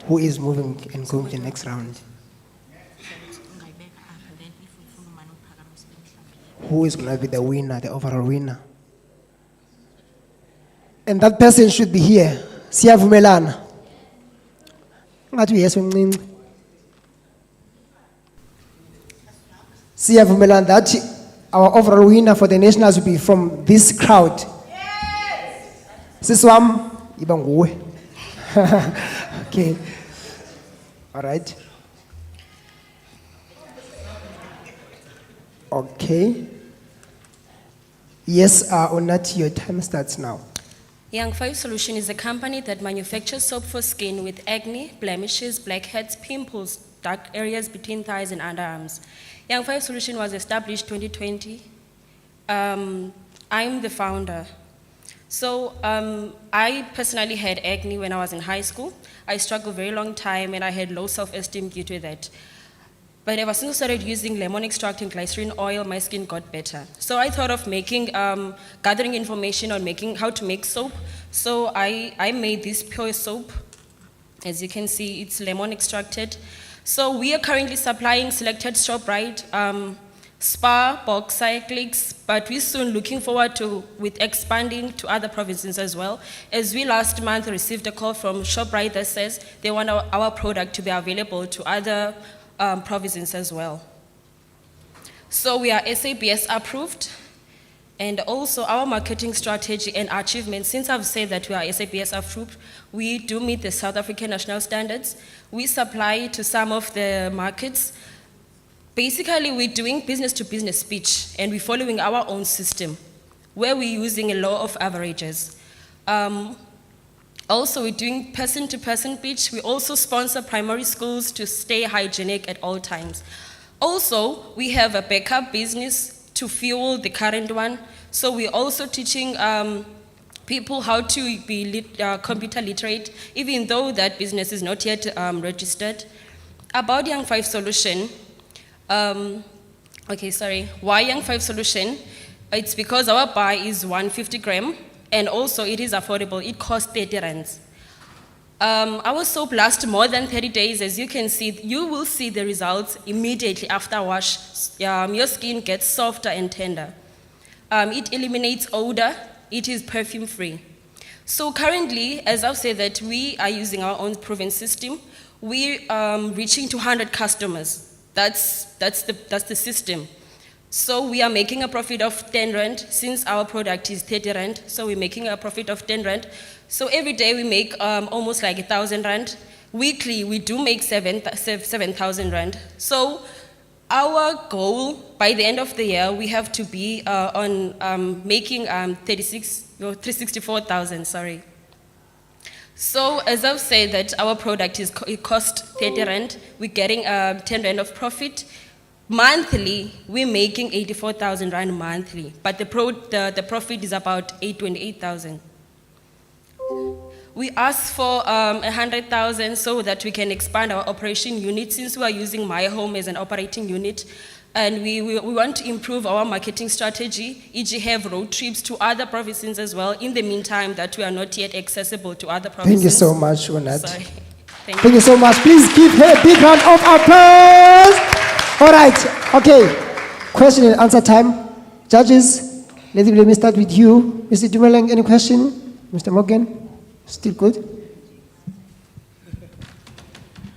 who is moving and going to the next round? Who is going to be the winner, the overall winner? And that person should be here. Siyavumelana. Yes, Siyavumelana, that our overall winner for the nationals will be from this crowd. Siswam, ibanguwe. Okay. All right. Okay. Yes, Onati, your time starts now. Young Five Solution is a company that manufactures soap for skin with acne, blemishes, blackheads, pimples, dark areas between thighs and underarms. Young Five Solution was established 2020. I'm the founder. So I personally had acne when I was in high school. I struggled a very long time and I had low self-esteem due to that. But ever since I started using lemon extract and glycerin oil, my skin got better. So I thought of making, gathering information on how to make soap. So I made this pure soap. As you can see, it's lemon extracted. So we are currently supplying selected ShopRite, Spa, bulk cyclics, but we're soon looking forward to expanding to other provinces as well. As we last month received a call from ShopRite that says they want our product to be available to other provinces as well. So we are SABS approved, and also our marketing strategy and achievements, since I've said that we are SABS approved, we do meet the South African national standards. We supply to some of the markets. Basically, we're doing business-to-business speech, and we're following our own system, where we're using a law of averages. Also, we're doing person-to-person pitch. We also sponsor primary schools to stay hygienic at all times. Also, we have a backup business to fuel the current one. So we're also teaching people how to be computer literate, even though that business is not yet registered. About Young Five Solution, why Young Five Solution? It's because our buy is 150 gram. And also, it is affordable. It costs 30 rands. Our soap lasts more than 30 days. As you can see, you will see the results immediately after wash. Your skin gets softer and tender. It eliminates odor. It is perfume-free. So currently, as I've said that we are using our own proven system, we're reaching 200 customers. That's the system. So we are making a profit of 10 rand since our product is 30 rand. So we're making a profit of 10 rand. So every day we make almost like 1,000 rand. Weekly we do make 7,000 rand. So our goal by the end of the year we have to be on making 364,000. Sorry. So as I've said that our product it costs 30 rand. We're getting 10 rand of profit. Monthly, we're making 84,000 rand monthly, but the profit is about 28,000. We asked for 100,000 so that we can expand our operation unit, since we are using My Home as an operating unit, and we want to improve our marketing strategy, e.g. have road trips to other provinces as well, in the meantime that we are not yet accessible to other provinces. Thank you so much, Onat. Sorry. Thank you so much. Please give her a big round of applause. All right, okay. Question and answer time. Judges, let me start with you. Mr. Dumelang, any question? Mr. Morgan, still good?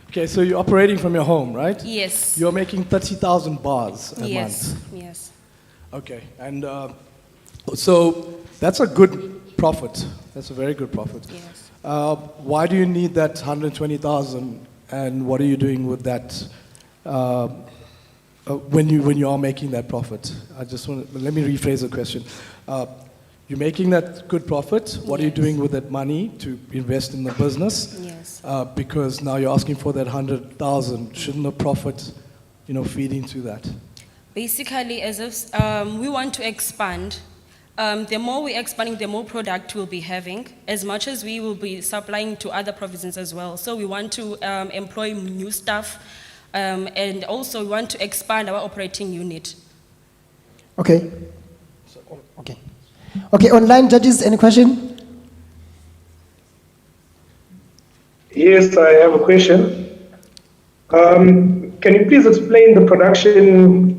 Okay, so you're operating from your home, right? Yes. You're making 30,000 bars a month. Yes, yes. Okay, and So that's a good profit. That's a very good profit. Yes. Why do you need that 120,000, and what are you doing with that when you are making that profit? Let me rephrase the question. You're making that good profit. What are you doing with that money to invest in the business? Yes. Because now you're asking for that 100,000. Shouldn't the profit, feed into that? Basically, as if we want to expand, the more we're expanding, the more product we'll be having, as much as we will be supplying to other provinces as well. So we want to employ new staff, and also we want to expand our operating unit. Okay. Okay, online judges, any question? Yes, I have a question. Can you please explain the production?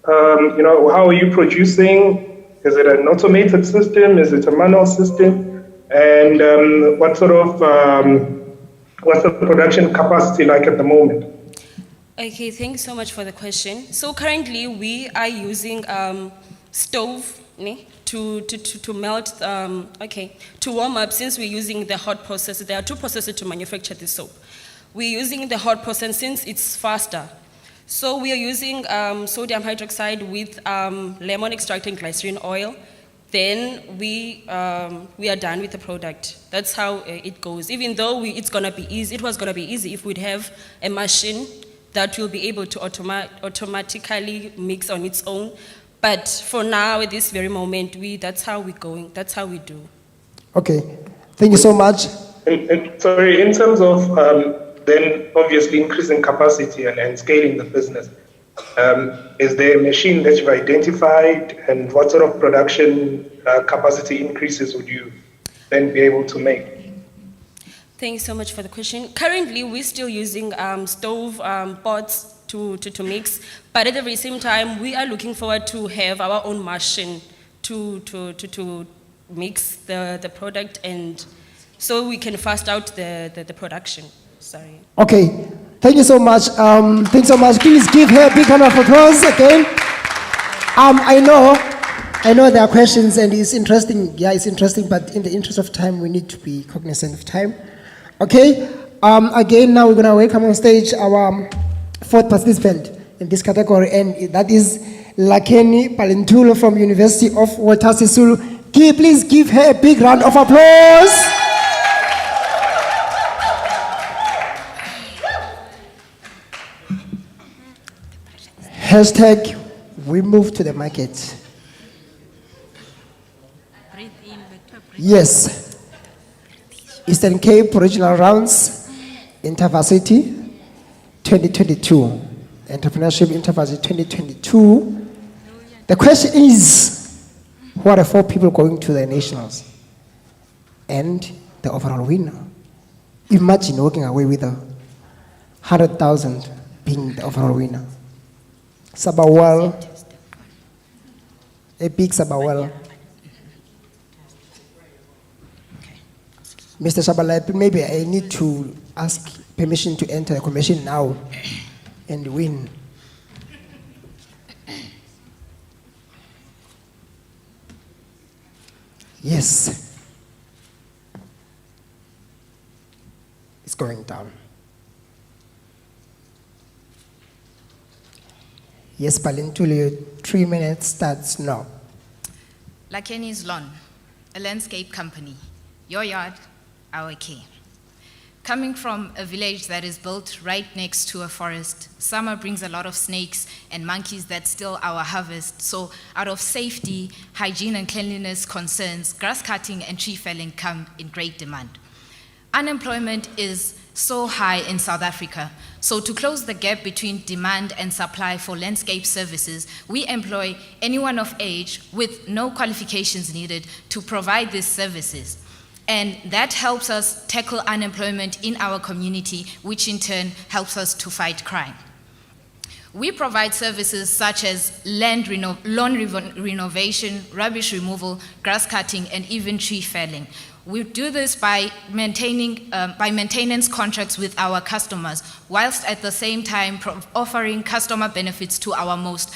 How are you producing? Is it an automated system? Is it a manual system? And what's the production capacity like at the moment? Okay, thanks so much for the question. So currently we are using stove to melt, to warm up. Since we're using the hot process, there are two processes to manufacture this soap. We're using the hot process since it's faster. So we are using sodium hydroxide with lemon extract and glycerin oil. Then we are done with the product. That's how it goes. Even though it's gonna be easy, it was gonna be easy if we'd have a machine that will be able to automatically mix on its own. But for now, at this very moment, that's how we're going. That's how we do. Okay, thank you so much. Sorry, in terms of then obviously increasing capacity and scaling the business, is there a machine that you've identified, and what sort of production capacity increases would you then be able to make? Thanks so much for the question. Currently, we're still using stove pots to mix, but at the very same time, we are looking forward to have our own machine to mix the product, and so we can fast out the production. Sorry. Okay, thank you so much. Thanks so much. Please give her a big round of applause again. I know there are questions, and it's interesting. Yeah, it's interesting, but in the interest of time, we need to be cognizant of time. Okay. Again, now we're gonna welcome on stage our fourth participant in this category, and that is Lakeni Palentulo from University of Walter Sisulu. Please give her a big round of applause. Hashtag we move to the market. Yes. Eastern Cape Regional Rounds Intervarsity 2022. Entrepreneurship Intervarsity 2022. The question is, who are the 4 people going to the nationals? And the overall winner. Imagine walking away with 100,000 being the overall winner. Sabawal, a big Sabawal. Mr. Shabalai, maybe I need to ask permission to enter the commission now and win. Yes. It's going down. Yes, Palintuli, 3 minutes starts now. Lakeni's Lawn, a landscape company. Your yard, our care. Coming from a village that is built right next to a forest, summer brings a lot of snakes and monkeys that steal our harvest. So out of safety, hygiene and cleanliness concerns, grass cutting and tree felling come in great demand. Unemployment is so high in South Africa. So to close the gap between demand and supply for landscape services, we employ anyone of age with no qualifications needed to provide these services. And that helps us tackle unemployment in our community, which in turn helps us to fight crime. We provide services such as lawn renovation, rubbish removal, grass cutting, and even tree felling. We do this by maintenance contracts with our customers, whilst at the same time offering customer benefits to our most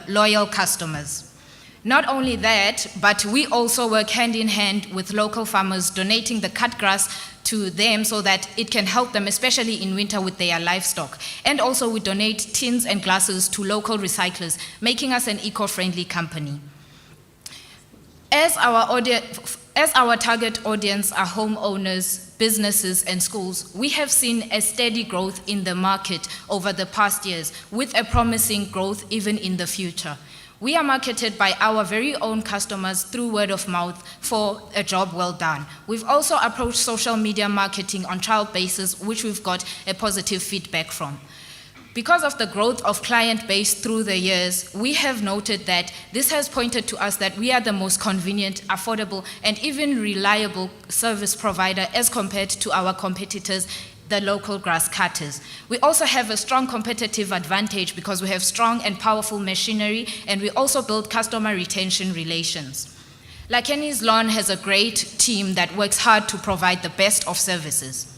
loyal customers. Not only that, but we also work hand in hand with local farmers, donating the cut grass to them so that it can help them, especially in winter with their livestock. And also we donate tins and glasses to local recyclers, making us an eco-friendly company. As our target audience are homeowners, businesses, and schools, we have seen a steady growth in the market over the past years, with a promising growth even in the future. We are marketed by our very own customers through word of mouth for a job well done. We've also approached social media marketing on trial basis, which we've got a positive feedback from. Because of the growth of client base through the years, we have noted that this has pointed to us that we are the most convenient, affordable, and even reliable service provider as compared to our competitors, the local grass cutters. We also have a strong competitive advantage because we have strong and powerful machinery, and we also build customer retention relations. Lakeny's Lawn has a great team that works hard to provide the best of services.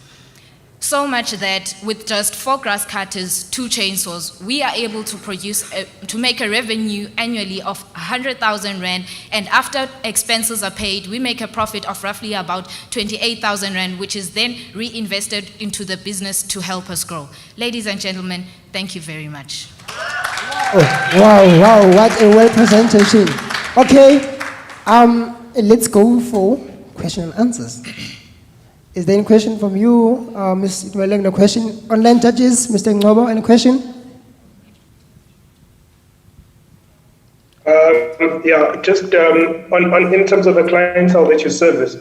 So much that with just 4 grass cutters, 2 chainsaws, we are able to make a revenue annually of 100,000 Rand, and after expenses are paid, we make a profit of roughly about 28,000 Rand, which is then reinvested into the business to help us grow. Ladies and gentlemen, thank you very much. Oh, wow, what a well presentation. Okay, let's go for question and answers. Is there any question from you, Ms. Itweleng? No question. Online judges, Mr. Ngobo, any question? Yeah, just in terms of the clientele that you service,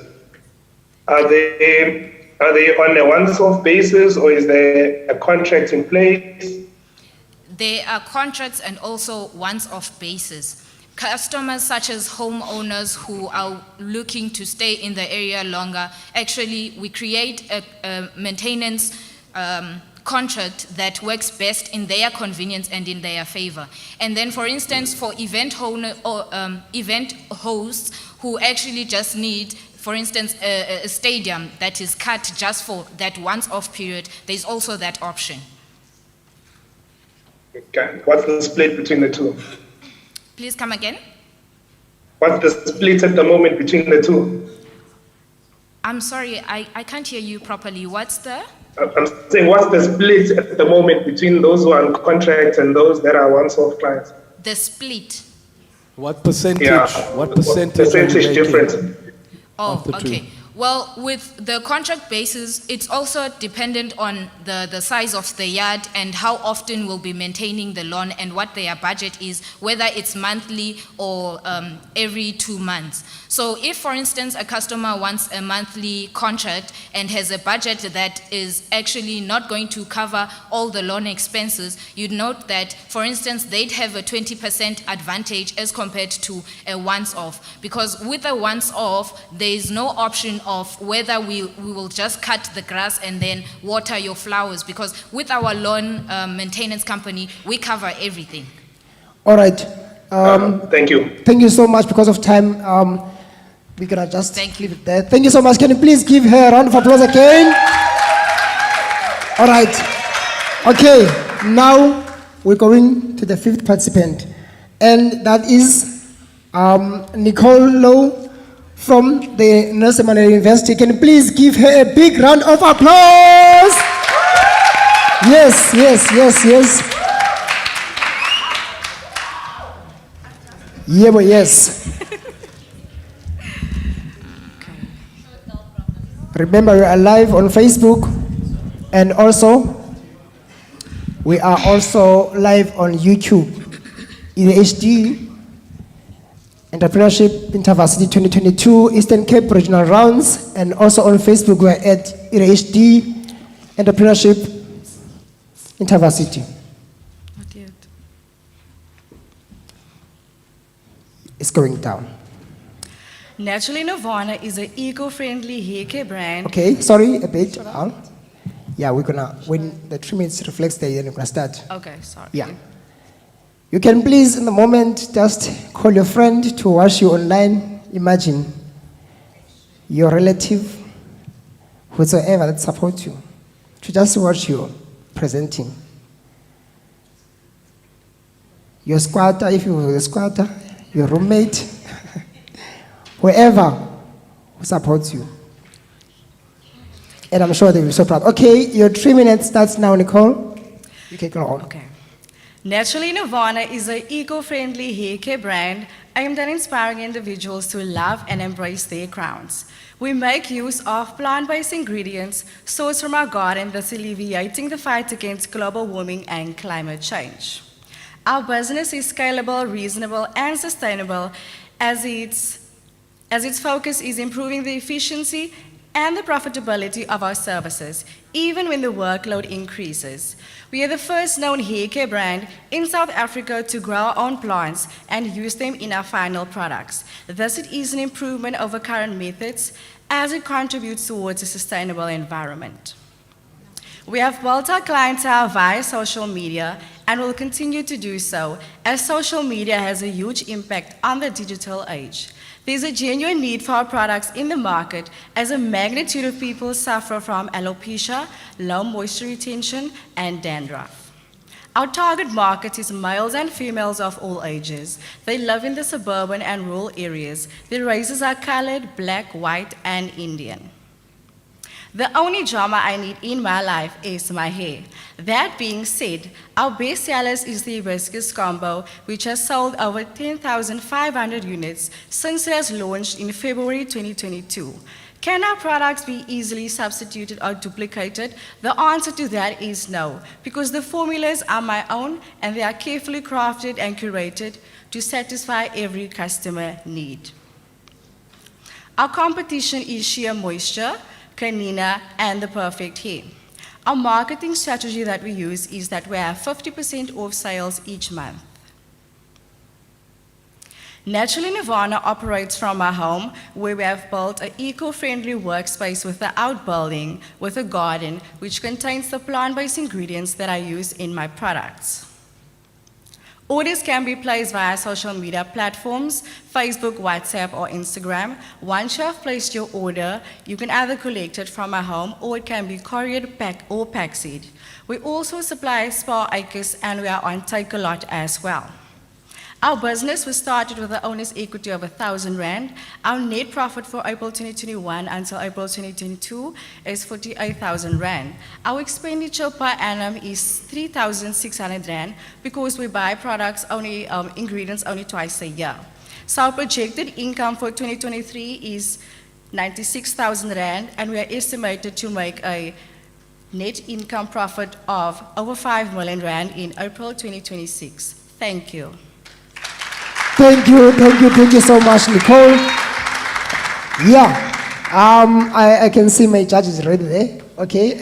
are they on a once-off basis, or is there a contract in place? There are contracts and also once-off basis. Customers such as homeowners who are looking to stay in the area longer, actually we create a maintenance contract that works best in their convenience and in their favor. And then for instance, for event hosts who actually just need, for instance, a stadium that is cut just for that once-off period, there's also that option. Okay. What's the split between the two? Please come again. What's the split at the moment between the two? I'm sorry, I can't hear you properly. What's the? I'm saying, what's the split at the moment between those who are on contract and those that are once-off clients? The split. What percentage? Yeah. What percentage difference? Oh, okay. Well, with the contract basis, it's also dependent on the size of the yard and how often we'll be maintaining the lawn and what their budget is, whether it's monthly or every 2 months. So if, for instance, a customer wants a monthly contract and has a budget that is actually not going to cover all the lawn expenses, you'd note that, for instance, they'd have a 20% advantage as compared to a once-off. Because with a once-off, there is no option of whether we will just cut the grass and then water your flowers, because with our lawn maintenance company, we cover everything. All right. Thank you. Thank you so much. Because of time, we're going to just leave it there. Thank you so much. Can you please give her a round of applause again? All right. Okay, now we're going to the 5th participant, and that is Nicole Lowe from the Nelson Mandela University. Can you please give her a big round of applause? Yes. Yeah, but yes. Remember, we are live on Facebook, and also we are also live on YouTube. EDHE Entrepreneurship Intervarsity 2022 Eastern Cape Regional Rounds, and also on Facebook we are at EDHE Entrepreneurship Intervarsity. Not yet. It's going down. Naturally Nirvana is an eco-friendly hair care brand. Okay, sorry, a bit. Yeah, we're gonna, when the 3 minutes reflects there, then we're gonna start. Okay, sorry. Yeah. You can please, in the moment, just call your friend to watch you online. Imagine your relative, whosoever that supports you, to just watch you presenting. Your squatter, if you were a squatter, your roommate, whoever who supports you. And I'm sure they'll be so proud. Okay, your 3 minutes starts now, Nicole. You can go on. Okay. Naturally Nirvana is an eco-friendly hair care brand aimed at inspiring individuals to love and embrace their crowns. We make use of plant-based ingredients sourced from our garden, thus alleviating the fight against global warming and climate change. Our business is scalable, reasonable, and sustainable as its focus is improving the efficiency and the profitability of our services, even when the workload increases. We are the first known hair care brand in South Africa to grow our own plants and use them in our final products. Thus, it is an improvement over current methods as it contributes towards a sustainable environment. We have built our clientele via social media and will continue to do so, as social media has a huge impact on the digital age. There's a genuine need for our products in the market, as a magnitude of people suffer from alopecia, low moisture retention, and dandruff. Our target market is males and females of all ages. They live in the suburban and rural areas. Their races are colored, black, white, and Indian. The only drama I need in my life is my hair. That being said, our best sellers is the hibiscus combo, which has sold over 10,500 units since it has launched in February 2022. Can our products be easily substituted or duplicated? The answer to that is no, because the formulas are my own and they are carefully crafted and curated to satisfy every customer need. Our competition is Sheer Moisture, Canina, and The Perfect Hair. Our marketing strategy that we use is that we have 50% off sales each month. Naturally Nirvana operates from our home, where we have built an eco-friendly workspace with the outbuilding, with a garden, which contains the plant-based ingredients that I use in my products. Orders can be placed via social media platforms, Facebook, WhatsApp, or Instagram. Once you have placed your order, you can either collect it from our home or it can be couriered, packseed. We also supply spa acres and we are on Take-A-Lot as well. Our business was started with an owner's equity of 1,000 Rand. Our net profit for April 2021 until April 2022 is 48,000 Rand. Our expenditure per annum is 3,600 Rand because we buy products only, ingredients only twice a year. So our projected income for 2023 is 96,000 Rand, and we are estimated to make a net income profit of over 5 million Rand in April 2026. Thank you. Thank you so much, Nicole. Yeah, I can see my judges already there. Okay,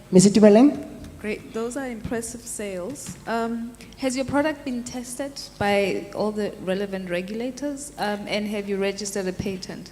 Ms. Itumeleng? Great, those are impressive sales. Has your product been tested by all the relevant regulators, and have you registered a patent?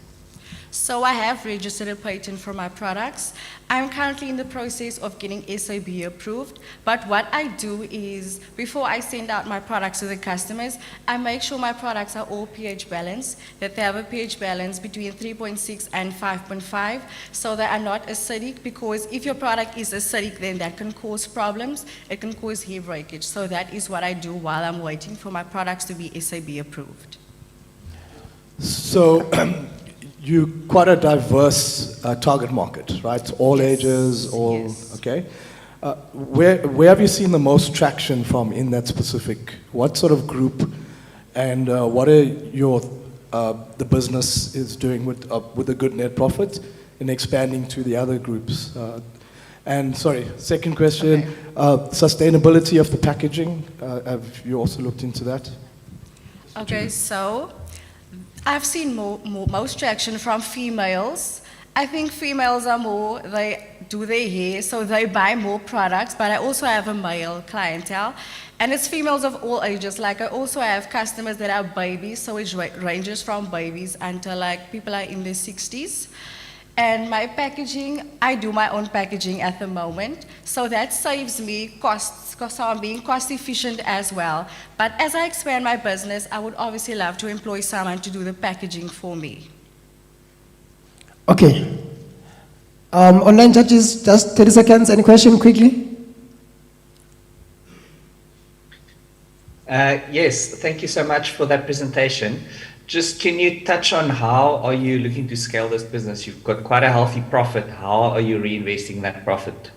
So I have registered a patent for my products. I'm currently in the process of getting SAB approved, but what I do is, before I send out my products to the customers, I make sure my products are all pH balanced, that they have a pH balance between 3.6 and 5.5, so they are not acidic, because if your product is acidic, then that can cause problems. It can cause hair breakage. So that is what I do while I'm waiting for my products to be SAB approved. So, you're quite a diverse target market, right? All ages, all, yes. Okay. Where have you seen the most traction from in that specific? What sort of group, and what are your, the business is doing with a good net profit in expanding to the other groups? And sorry, second question, okay. Sustainability of the packaging, have you also looked into that? Okay, so I've seen most traction from females. I think females are more, they do their hair, so they buy more products, but I also have a male clientele, and it's females of all ages. Like, I also have customers that are babies, so it ranges from babies until like people are in their 60s. And my packaging, I do my own packaging at the moment, so that saves me costs, so I'm being cost efficient as well. But as I expand my business, I would obviously love to employ someone to do the packaging for me. Okay. Online judges, just 30 seconds. Any question quickly? Yes, thank you so much for that presentation. Just can you touch on how are you looking to scale this business? You've got quite a healthy profit. How are you reinvesting that profit?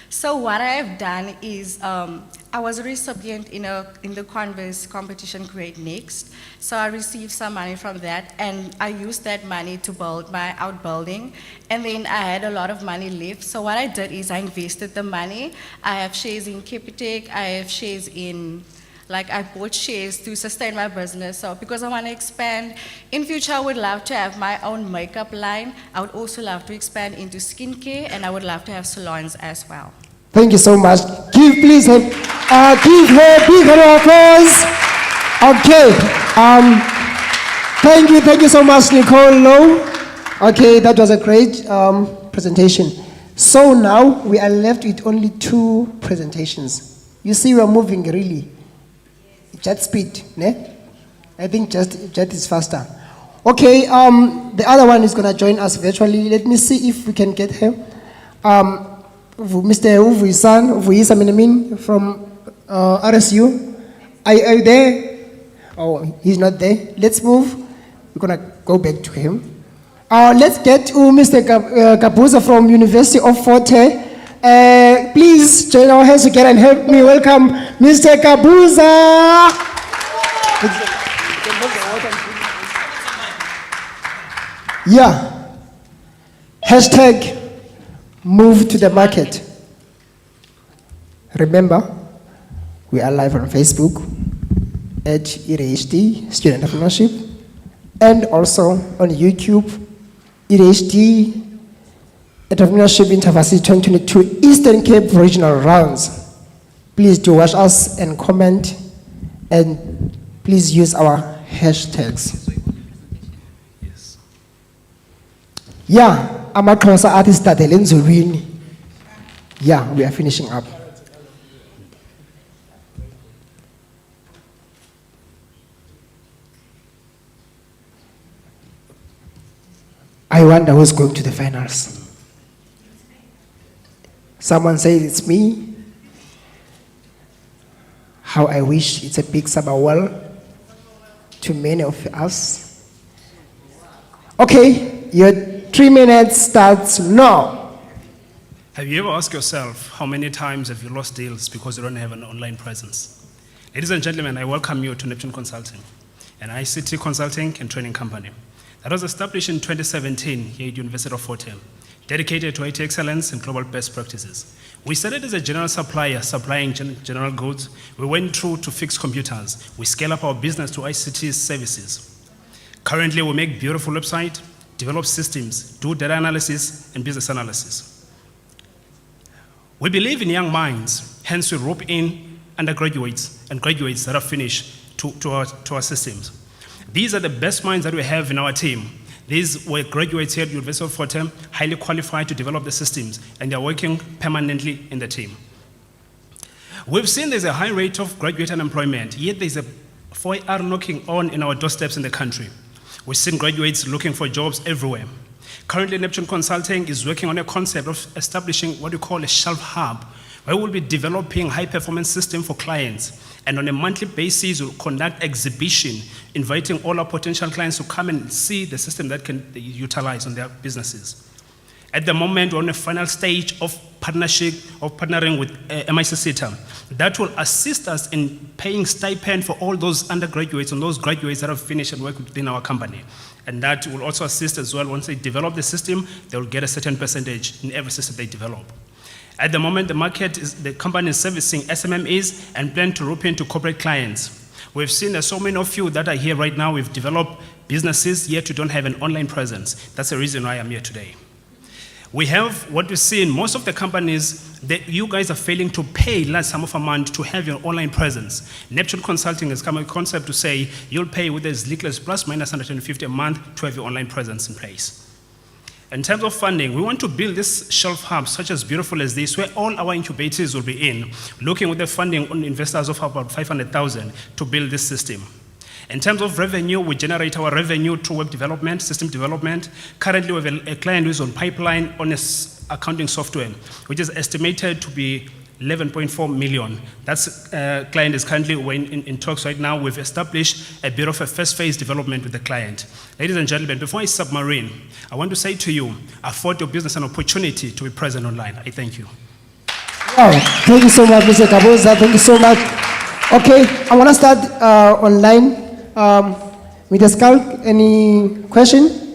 So what I have done is I was a recipient in the Converse competition Great Next. So I received some money from that, and I used that money to build my outbuilding. And then I had a lot of money left. So what I did is I invested the money. I have shares in Capitec. I have shares in, I bought shares to sustain my business. So because I want to expand, in future I would love to have my own makeup line. I would also love to expand into skincare, and I would love to have salons as well. Thank you so much. Please give her a big round of applause. Okay. Thank you so much, Nicole Lowe. Okay, that was a great presentation. So now we are left with only 2 presentations. You see, we are moving really. Jet speed, ne? I think jet is faster. Okay, the other one is gonna join us virtually. Let me see if we can get him. Mr. Uvuyisa Minamin from RSU. Are you there? Oh, he's not there. Let's move. We're gonna go back to him. Let's get to Mr. Kabuza from University of Fort Hare. Please join our hands together and help me welcome Mr. Kabuza. Yeah. Hashtag move to the market. Remember, we are live on Facebook at EDHE Student Entrepreneurship, and also on YouTube, EDHE Entrepreneurship Intervarsity 2022 Eastern Cape Regional Rounds. Please do watch us and comment, and please use our hashtags. Yes. Yeah. Amaxhosa artist Tadele Nzulwini. Yeah, we are finishing up. I wonder who's going to the finals. Someone says it's me. How I wish it's a big Sabawal to many of us. Okay, your 3 minutes starts now. Have you ever asked yourself how many times have you lost deals because you don't have an online presence? Ladies and gentlemen, I welcome you to Neptune Consulting, an ICT consulting and training company that was established in 2017 here at University of Fort Hare, dedicated to IT excellence and global best practices. We started as a general supplier, supplying general goods. We went through to fix computers. We scale up our business to ICT services. Currently, we make beautiful websites, develop systems, do data analysis and business analysis. We believe in young minds, hence we rope in undergraduates and graduates that are finished to our systems. These are the best minds that we have in our team. These were graduates here at University of Fort Hare, highly qualified to develop the systems, and they're working permanently in the team. We've seen there's a high rate of graduate unemployment, yet there's a 4R knocking on in our doorsteps in the country. We've seen graduates looking for jobs everywhere. Currently, Neptune Consulting is working on a concept of establishing what we call a shelf hub, where we'll be developing high-performance system for clients. And on a monthly basis, we'll conduct exhibition, inviting all our potential clients to come and see the system that can they utilize on their businesses. At the moment, we're on the final stage of partnering with MIC SETA. That will assist us in paying stipend for all those undergraduates and those graduates that have finished and worked within our company. And that will also assist as well. Once they develop the system, they will get a certain percentage in every system they develop. At the moment, the company is servicing SMMEs and plan to rope into corporate clients. We've seen that so many of you that are here right now, we've developed businesses, yet you don't have an online presence. That's the reason why I'm here today. We have what we see in most of the companies that you guys are failing to pay large sum of amount to have your online presence. Neptune Consulting has come up with a concept to say you'll pay with as little as plus minus 150 a month to have your online presence in place. In terms of funding, we want to build this shelf hub such as beautiful as this, where all our incubators will be in, looking with the funding on investors of about 500,000 to build this system. In terms of revenue, we generate our revenue through web development, system development. Currently, we have a client who is on pipeline on accounting software, which is estimated to be 11.4 million. That client is currently in talks right now. We've established a bit of a first phase development with the client. Ladies and gentlemen, before I submarine, I want to say to you, afford your business an opportunity to be present online. I thank you. Wow, thank you so much, Mr. Kabuza. Thank you so much. Okay, I want to start online. With the Skalk, any question?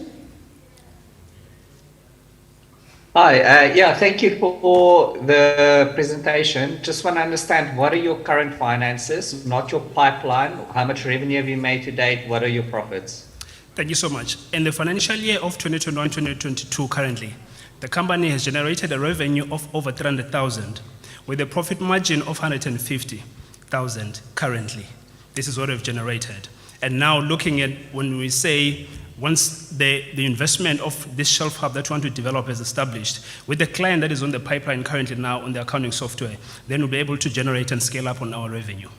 Hi, yeah, thank you for the presentation. Just want to understand, what are your current finances, not your pipeline? How much revenue have you made to date? What are your profits? Thank you so much. In the financial year of 2021-2022 currently, the company has generated a revenue of over 300,000 with a profit margin of 150,000 currently. This is what we've generated. And now looking at when we say, once the investment of this shelf hub that we want to develop is established, with the client that is on the pipeline currently now on the accounting software, then we'll be able to generate and scale up on our revenue.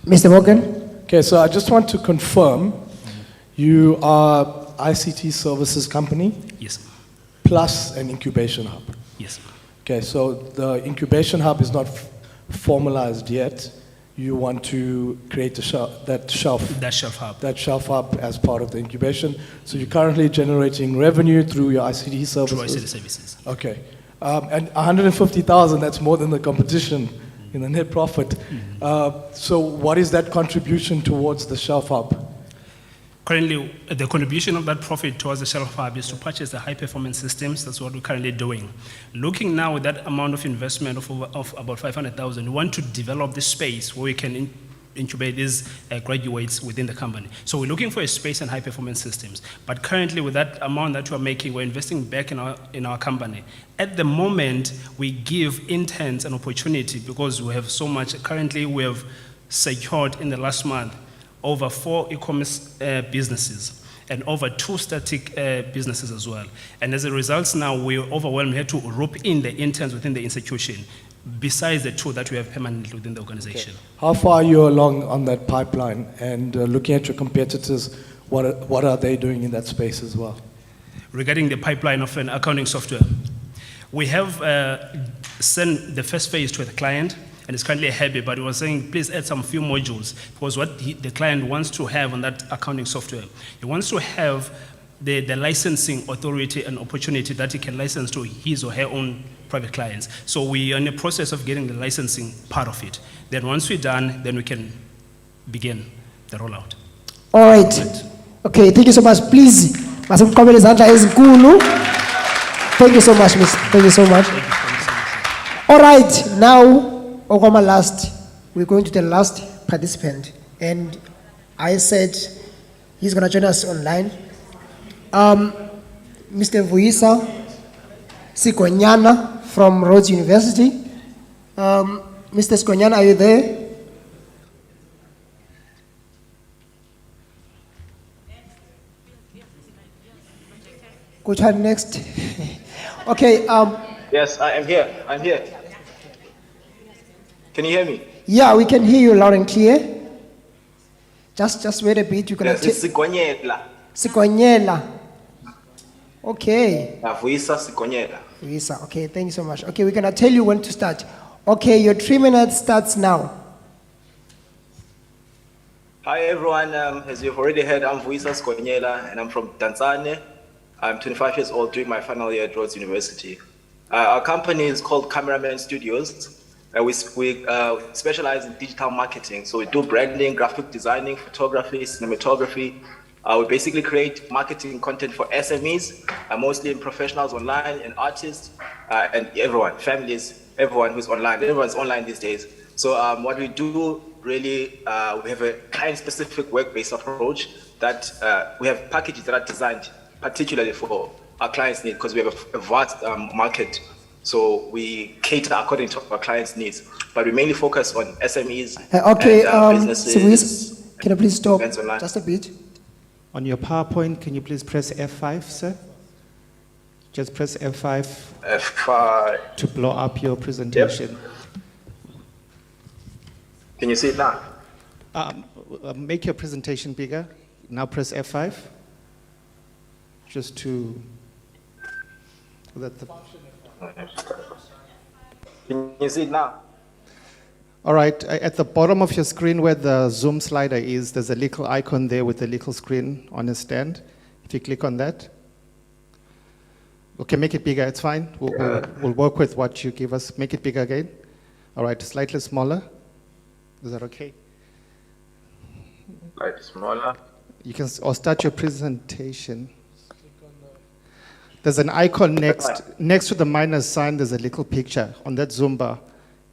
Mr. Morgan? Okay, so I just want to confirm, you are ICT services company? Yes. Plus an incubation hub? Yes. Okay, so the incubation hub is not formalized yet. You want to create that shelf hub as part of the incubation. So you're currently generating revenue through your ICT services? Through ICT services. Okay. And 150,000, that's more than the competition in the net profit. So what is that contribution towards the shelf hub? Currently, the contribution of that profit towards the shelf hub is to purchase the high-performance systems. That's what we're currently doing. Looking now at that amount of investment of about 500,000, we want to develop this space where we can incubate these graduates within the company. So we're looking for a space and high-performance systems. But currently, with that amount that we're making, we're investing back in our company. At the moment, we give interns an opportunity because we have so much. Currently, we have secured in the last month over 4 e-commerce businesses and over 2 static businesses as well. And as a result now, we're overwhelmed. We had to rope in the interns within the institution, besides the 2 that we have permanently within the organization. Okay. How far are you along on that pipeline? And looking at your competitors, what are they doing in that space as well? Regarding the pipeline of an accounting software, we have sent the first phase to the client, and it's currently happy, but we were saying, please add some few modules, because what the client wants to have on that accounting software, he wants to have the licensing authority and opportunity that he can license to his or her own private clients. So we are in the process of getting the licensing part of it. Then once we're done, then we can begin the rollout. All right. Okay, thank you so much. Please, thank you so much, miss. Thank you so much. All right, now, Ogoma last, we're going to the last participant. And I said he's going to join us online. Mr. Vuisa Sikonyana from Rhodes University. Mr. Sikonyana, are you there? Which one next? Okay. Yes, I am here. I'm here. Can you hear me? Yeah, we can hear you loud and clear. Just wait a bit. You're gonna Yes, it's Sikonyela. Sikonyela. Okay. Vuisa Sikonyela. Vuisa. Okay, thank you so much. Okay, we're gonna tell you when to start. Okay, your 3 minutes starts now. Hi everyone. As you've already heard, I'm Vuisa Sikonyela, and I'm from Tanzania. I'm 25 years old, doing my final year at Rhodes University. Our company is called Cameraman Studios. We specialize in digital marketing. So we do branding, graphic designing, photography, cinematography. We basically create marketing content for SMEs, mostly in professionals online and artists, and everyone, families, everyone who's online. Everyone's online these days. So what we do really, we have a client-specific work-based approach that we have packages that are designed particularly for our clients' needs, because we have a vast market. So we cater according to our clients' needs, but we mainly focus on SMEs okay, and businesses. Can you please stop just a bit? On your PowerPoint, can you please press F5, sir? Just press F5. F5. To blow up your presentation. Yep. Can you see it now? Make your presentation bigger. Now press F5. Just to... That the Can you see it now? All right, at the bottom of your screen where the Zoom slider is, there's a little icon there with a little screen on a stand. If you click on that. Okay, make it bigger, it's fine. We'll work with what you give us. Make it bigger again. All right, slightly smaller. Is that okay? Slightly smaller. You can or start your presentation. There's an icon next to the minus sign. There's a little picture on that Zoom bar.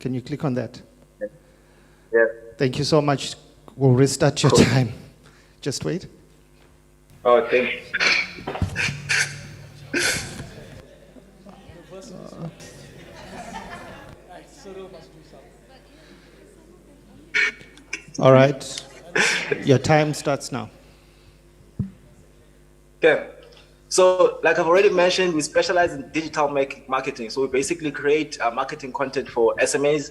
Can you click on that? Yes. Thank you so much. We'll restart your time. Just wait. Oh, thank you. All right. Your time starts now. Okay. So, like I've already mentioned, we specialize in digital marketing. So we basically create marketing content for SMEs,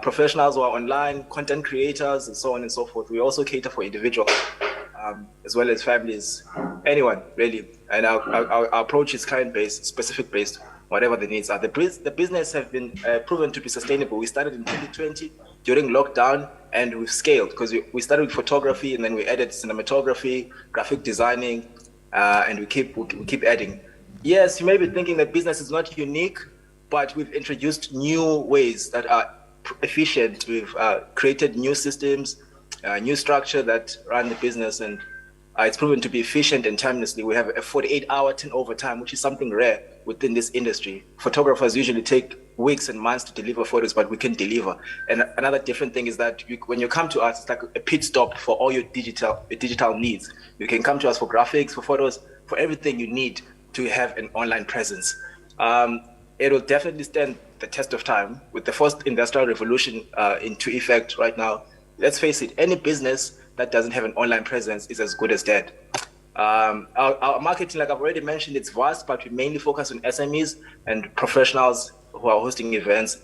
professionals who are online, content creators, and so on and so forth. We also cater for individuals, as well as families, anyone really. And our approach is client-based, specific-based, whatever the needs are. The business have been proven to be sustainable. We started in 2020 during lockdown, and we've scaled because we started with photography, and then we added cinematography, graphic designing, and we keep adding. Yes, you may be thinking that business is not unique, but we've introduced new ways that are efficient. We've created new systems, new structure that run the business, and it's proven to be efficient and timelessly. We have a 48-hour turnover time, which is something rare within this industry. Photographers usually take weeks and months to deliver photos, but we can deliver. And another different thing is that when you come to us, it's like a pit stop for all your digital needs. You can come to us for graphics, for photos, for everything you need to have an online presence. It will definitely stand the test of time with the first industrial revolution into effect right now. Let's face it, any business that doesn't have an online presence is as good as dead. Our marketing, like I've already mentioned, it's vast, but we mainly focus on SMEs and professionals who are hosting events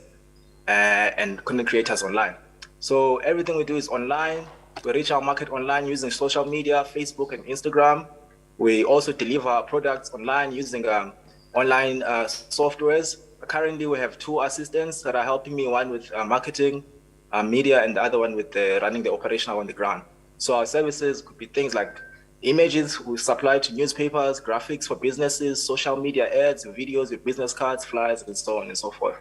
and content creators online. So everything we do is online. We reach our market online using social media, Facebook and Instagram. We also deliver our products online using online softwares. Currently, we have 2 assistants that are helping me, one with marketing, media, and the other one with running the operational on the ground. So our services could be things like images we supply to newspapers, graphics for businesses, social media ads, videos with business cards, flyers, and so on and so forth.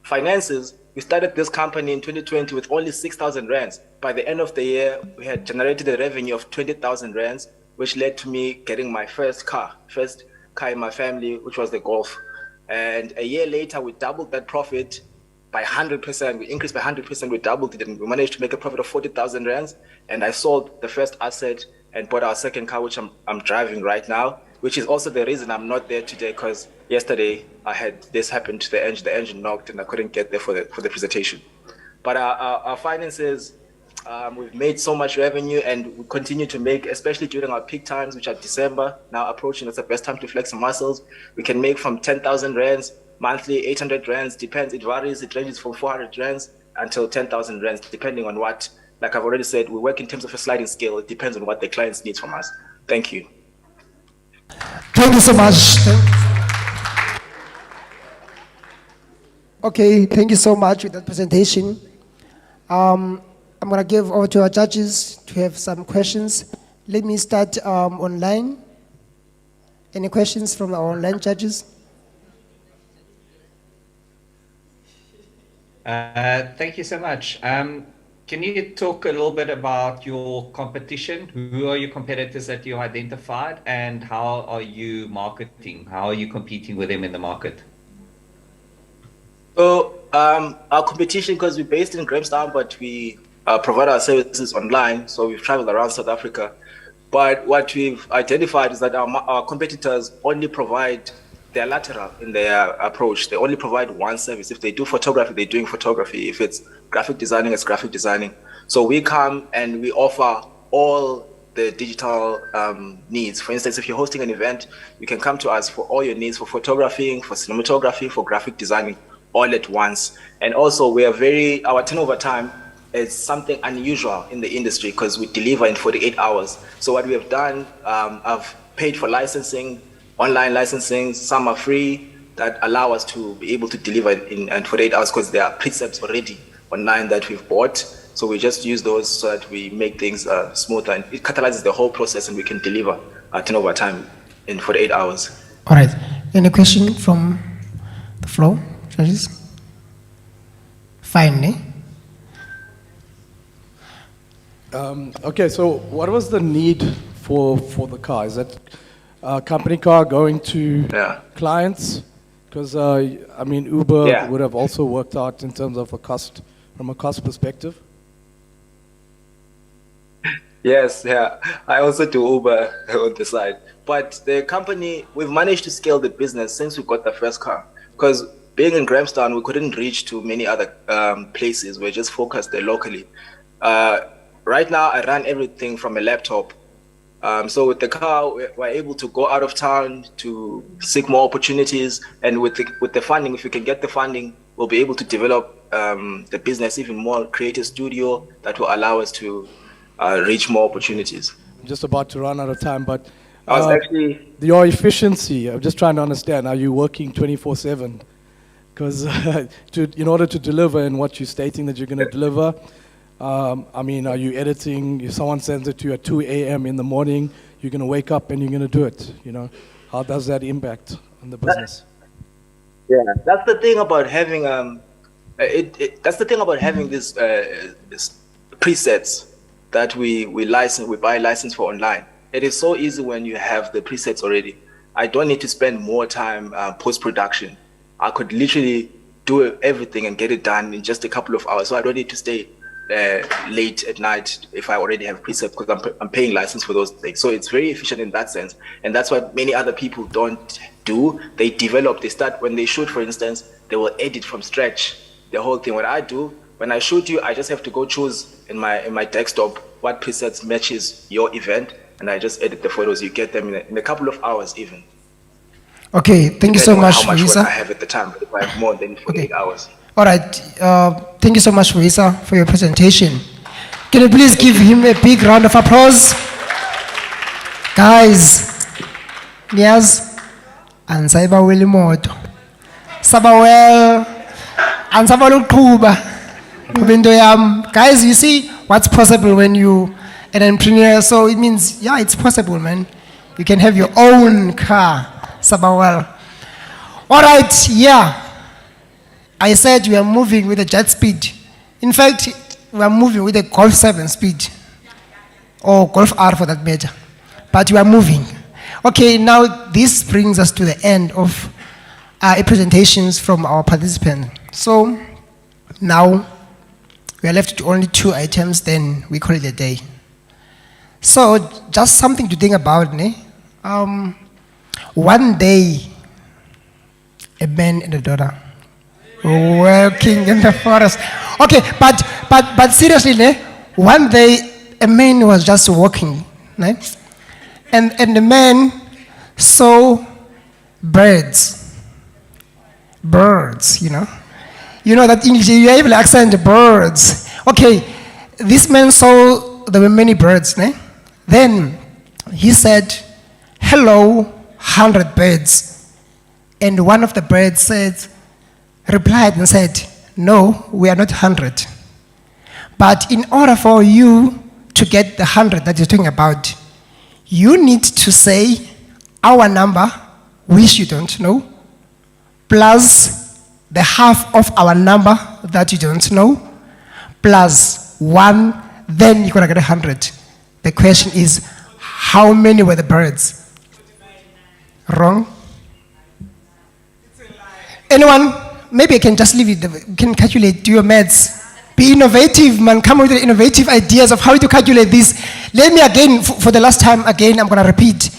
Finances, we started this company in 2020 with only 6,000 rands. By the end of the year, we had generated a revenue of 20,000 rands, which led to me getting my first car in my family, which was the Golf. And a year later, we doubled that profit by 100%. We increased by 100%, we doubled it, and we managed to make a profit of 40,000 rands. And I sold the first asset and bought our second car, which I'm driving right now, which is also the reason I'm not there today, because yesterday I had this happen to the engine knocked and I couldn't get there for the presentation. But our finances, we've made so much revenue, and we continue to make, especially during our peak times, which are December, now approaching. That's the best time to flex some muscles. We can make from 10,000 rands monthly, 800 rands, depends, it varies, it ranges from 400 rands until 10,000 rands, depending on what, like I've already said, we work in terms of a sliding scale. It depends on what the clients need from us. Thank you. Thank you so much. Okay, thank you so much for that presentation. I'm going to give over to our judges to have some questions. Let me start online. Any questions from our online judges? Thank you so much. Can you talk a little bit about your competition? Who are your competitors that you identified, and how are you marketing? How are you competing with them in the market? So our competition, because we're based in Grahamstown, but we provide our services online. So we've traveled around South Africa. But what we've identified is that our competitors only provide their lateral in their approach. They only provide one service. If they do photography, they're doing photography. If it's graphic designing, it's graphic designing. So we come and we offer all the digital needs. For instance, if you're hosting an event, you can come to us for all your needs, for photographing, for cinematography, for graphic designing, all at once. And also our turnover time is something unusual in the industry because we deliver in 48 hours. So what we have done, I've paid for licensing, online licensing, some are free. that allow us to be able to deliver in 48 hours because there are presets already online that we've bought. So we just use those so that we make things smoother, and it catalyzes the whole process, and we can deliver turnover time in 48 hours. All right. Any question from the floor, judges? Fine, eh? Okay, so what was the need for the car? Is that a company car going to clients? Because, I mean, Uber would have also worked out in terms of a cost, from a cost perspective. Yes, yeah. I also do Uber on the side. But the company, we've managed to scale the business since we got the first car. Because being in Grahamstown, we couldn't reach to many other places. We're just focused there locally. Right now, I run everything from a laptop. So with the car, we're able to go out of town to seek more opportunities. And with the funding, if we can get the funding, we'll be able to develop the business even more, create a studio that will allow us to reach more opportunities. I'm just about to run out of time, but I was actually... your efficiency, I'm just trying to understand, are you working 24/7? Because in order to deliver in what you're stating that you're going to deliver, I mean, are you editing? If someone sends it to you at 2 a.m. in the morning, you're going to wake up and you're going to do it. You know, how does that impact on the business? Yeah, that's the thing about having that's the thing about having this presets that we buy license for online. It is so easy when you have the presets already. I don't need to spend more time post-production. I could literally do everything and get it done in just a couple of hours. So I don't need to stay late at night if I already have presets, because I'm paying license for those things. So it's very efficient in that sense. And that's what many other people don't do. They develop, they start, when they shoot, for instance, they will edit from scratch the whole thing. What I do, when I shoot you, I just have to go choose in my desktop what presets matches your event, and I just edit the photos. You get them in a couple of hours even. Okay, thank you so much, how much work Risa. I have at the time, but if I have more than 48 hours. All right, thank you so much, Risa, for your presentation. Can you please give him a big round of applause? Guys, yes, and Saiba Willimoto. Sabawell, and Sabalukuba. Guys, you see what's possible when you an entrepreneur. So it means, yeah, it's possible, man. You can have your own car, Sabawell. All right, yeah. I said we are moving with a jet speed. In fact, we are moving with a Golf 7 speed, or Golf R for that matter. But we are moving. Okay, now this brings us to the end of our presentations from our participants. So now we are left with only 2 items, then we call it a day. So just something to think about, ne? One day, a man and a daughter working in the forest. Okay, but seriously, ne? One day, a man was just walking, ne? And the man saw birds, you know? You know that English, you have accent, birds. Okay, this man saw there were many birds, ne? Then he said, hello, 100 birds. And one of the birds replied and said, no, we are not 100. But in order for you to get the 100 that you're talking about, you need to say our number, which you don't know, plus the half of our number that you don't know, plus 1, then you're gonna get 100. The question is, how many were the birds? Wrong? Anyone? Maybe I can just leave it, you can calculate, do your maths. Be innovative, man, come with innovative ideas of how to calculate this. Let me again, for the last time again, I'm gonna repeat.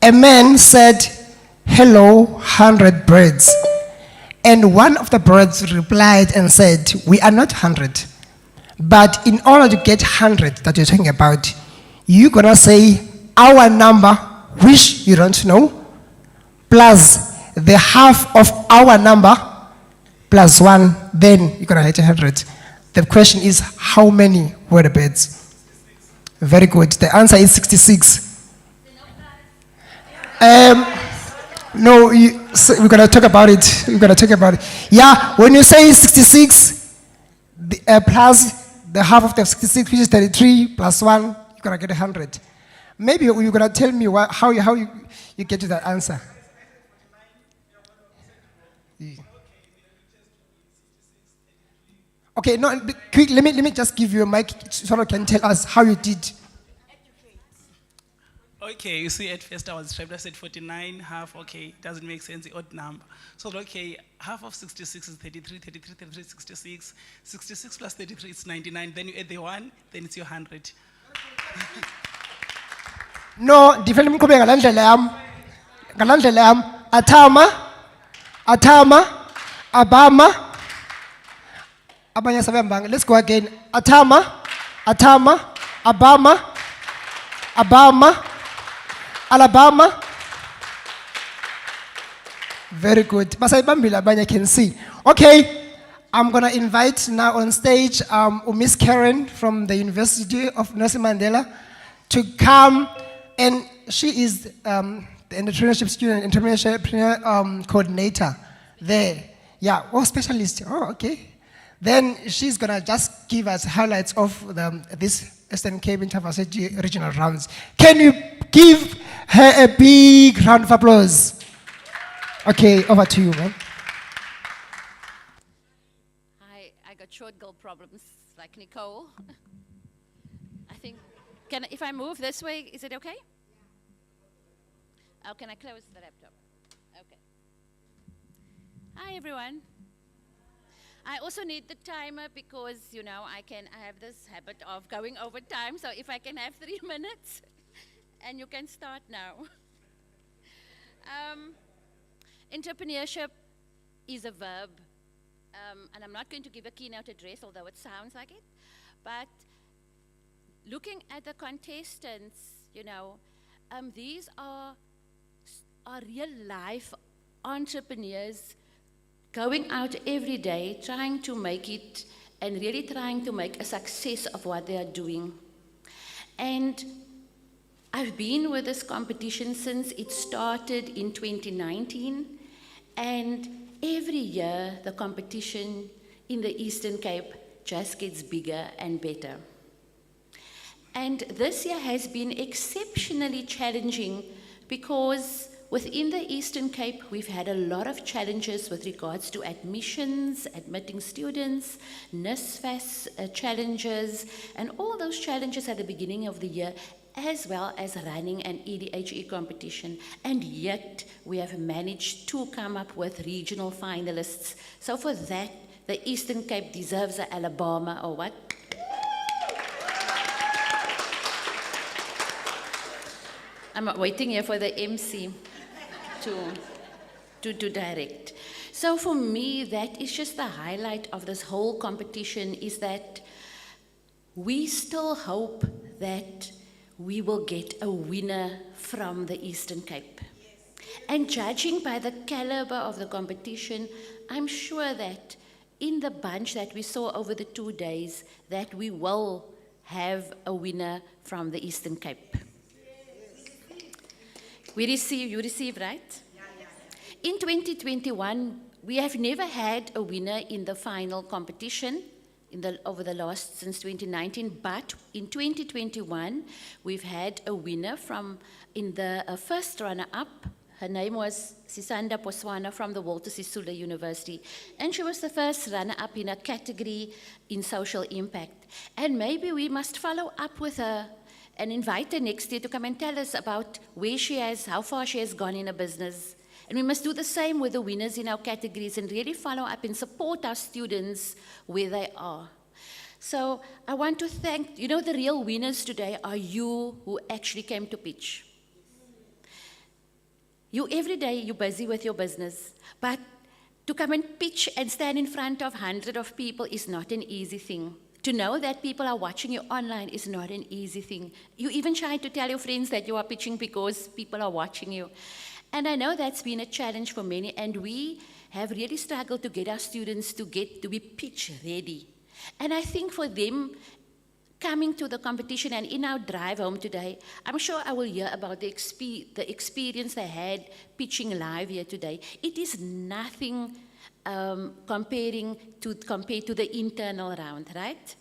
A man said, hello, 100 birds. And one of the birds replied and said, we are not 100. But in order to get 100 that you're talking about, you're gonna say our number, which you don't know, plus the half of our number, plus 1, then you're gonna get 100. The question is, how many were the birds? Very good. The answer is 66. No, we're gonna talk about it. We're gonna talk about it. Yeah, when you say 66 plus the half of the 66, which is 33 plus 1, you're gonna get 100. Maybe you're gonna tell me how you get to that answer. Okay, no, quick. Let me just give you a mic so you can tell us how you did. Okay, you see, at first I was trying to say 49, half, okay, doesn't make sense, the odd number. So, okay, half of 66 is 33, 33, 33, 66. 66 plus 33 is 99. Then you add the 1, then it's your 100. No, different mkube ngalandlela yam. Atama, Abama. Abanye sabembanga. Let's go again. Atama, Abama, Alabama. Very good. Basaibambila abanye can see. Okay, I'm gonna invite now on stage Miss Karen from the University of Nelson Mandela to come, and she is the entrepreneurship student, entrepreneurship coordinator there. Yeah, specialist. Oh, okay. Then she's gonna just give us highlights of this Eastern Cape Intervarsity regional rounds. Can you give her a big round of applause? Okay, over to you, man. Hi, I got short girl problems like Nicole. I think, if I move this way, is it okay? Oh, can I close the laptop? Okay. Hi, everyone. I also need the timer because, I have this habit of going over time. So if I can have 3 minutes, and you can start now. Entrepreneurship is a verb, and I'm not going to give a keynote address, although it sounds like it. But looking at the contestants, these are real-life entrepreneurs going out every day, trying to make it, and really trying to make a success of what they are doing. And I've been with this competition since it started in 2019, and every year the competition in the Eastern Cape just gets bigger and better. And this year has been exceptionally challenging because within the Eastern Cape, we've had a lot of challenges with regards to admissions, admitting students, NSFAS challenges, and all those challenges at the beginning of the year, as well as running an EDHE competition. And yet, we have managed to come up with regional finalists. So for that, the Eastern Cape deserves an Alabama, or what? I'm waiting here for the MC to direct. So for me, that is just the highlight of this whole competition, is that we still hope that we will get a winner from the Eastern Cape. And judging by the caliber of the competition, I'm sure that in the bunch that we saw over the 2 days, that we will have a winner from the Eastern Cape. You receive, right? In 2021, we have never had a winner in the final competition since 2019, but in 2021, we've had a winner in the first runner-up. Her name was Sisanda Poswana from the Walter Sisulu University, and she was the first runner-up in a category in social impact. And maybe we must follow up with her and invite her next year to come and tell us about how far she has gone in her business. And we must do the same with the winners in our categories and really follow up and support our students where they are. So I want to thank, the real winners today are you who actually came to pitch. You, every day, you're busy with your business, but to come and pitch and stand in front of hundreds of people is not an easy thing. To know that people are watching you online is not an easy thing. You even try to tell your friends that you are pitching because people are watching you. And I know that's been a challenge for many, and we have really struggled to get our students to be pitch ready. And I think for them coming to the competition and in our drive home today, I'm sure I will hear about the experience they had pitching live here today. It is nothing compared to the internal round, right?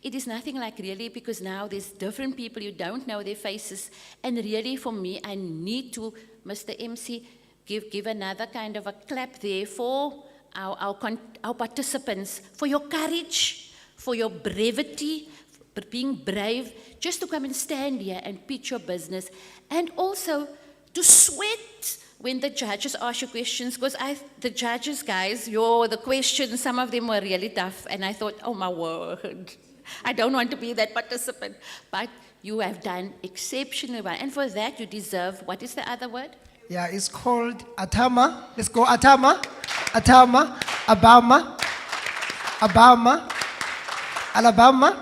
It is nothing like really, because now there's different people, you don't know their faces, and really for me, I need to, Mr. MC, give another kind of a clap there for our participants, for your courage, for your brevity, for being brave, just to come and stand here and pitch your business, and also to sweat when the judges ask you questions, because the judges, guys, the questions, some of them were really tough, and I thought, oh my word, I don't want to be that participant, but you have done exceptionally well, and for that you deserve, what is the other word? Yeah, it's called Atama. Let's go, Atama, Atama, Abama, Abama, Alabama.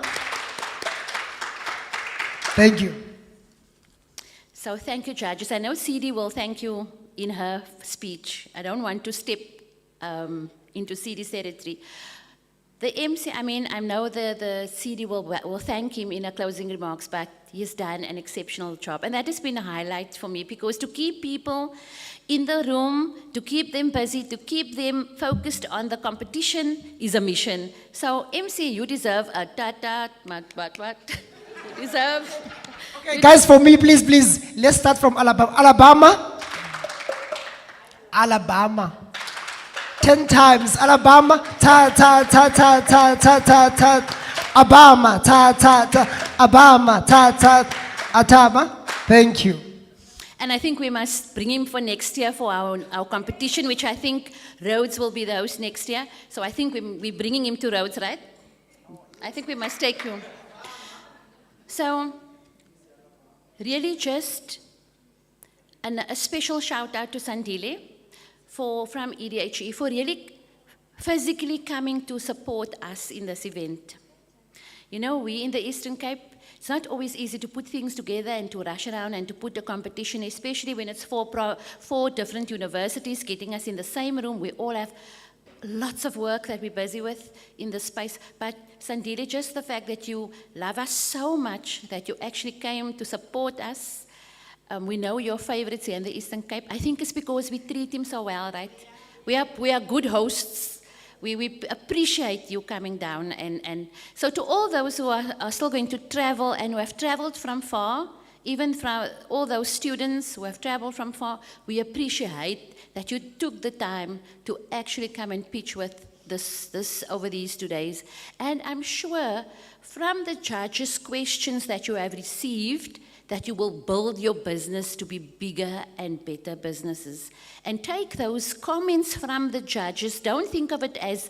Thank you. So thank you, judges. I know CD will thank you in her speech. I don't want to step into CD's territory. The MC, I know the CD will thank him in her closing remarks, but he's done an exceptional job. And that has been a highlight for me, because to keep people in the room, to keep them busy, to keep them focused on the competition is a mission. So MC, you deserve a what? You deserve. Okay, guys, for me, please, let's start from Alabama. Alabama. 10 times. Alabama, ta ta ta ta ta ta ta ta. Abama, ta ta ta. Abama, ta ta. Atama. Thank you. And I think we must bring him for next year for our competition, which I think Rhodes will be the host next year. So I think we're bringing him to Rhodes, right? I think we must take you. So, really just a special shout out to Sandile from EDHE for really physically coming to support us in this event. You know, we in the Eastern Cape, it's not always easy to put things together and to rush around and to put a competition, especially when it's four different universities getting us in the same room. We all have lots of work that we're busy with in this space. But Sandile, just the fact that you love us so much, that you actually came to support us. We know your favorites here in the Eastern Cape. I think it's because we treat him so well, right? We are good hosts. We appreciate you coming down. And so to all those who are still going to travel and who have traveled from far, even from all those students who have traveled from far, we appreciate that you took the time to actually come and pitch with this over these 2 days. And I'm sure from the judges' questions that you have received, that you will build your business to be bigger and better businesses. And take those comments from the judges, don't think of it as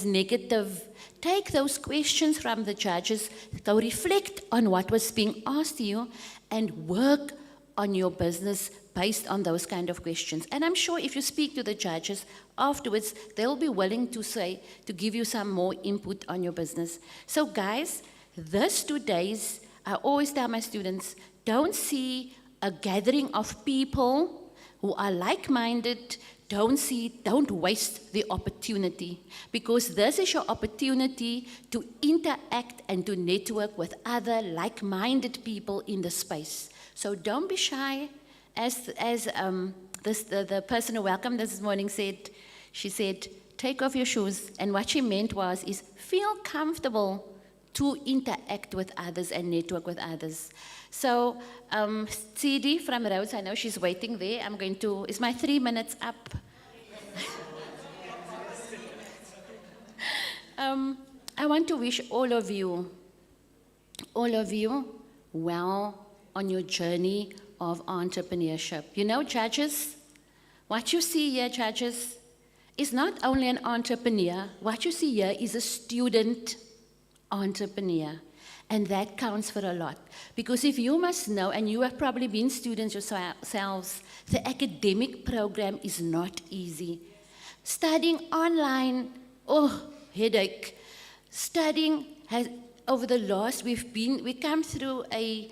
negative. Take those questions from the judges, go reflect on what was being asked to you, and work on your business based on those kind of questions. And I'm sure if you speak to the judges afterwards, they'll be willing to give you some more input on your business. So guys, this 2 days, I always tell my students, don't see a gathering of people who are like-minded. Don't waste the opportunity, because this is your opportunity to interact and to network with other like-minded people in the space. So don't be shy. As the person who welcomed this morning said, she said, take off your shoes. And what she meant is feel comfortable to interact with others and network with others. So, CD from Rhodes, I know she's waiting there. Is my 3 minutes up? I want to wish all of you well on your journey of entrepreneurship. You know, judges, what you see here, judges, is not only an entrepreneur. What you see here is a student entrepreneur, and that counts for a lot, because if you must know, and you have probably been students yourselves, the academic program is not easy. Studying online, headache. Studying has, over the last, we come through a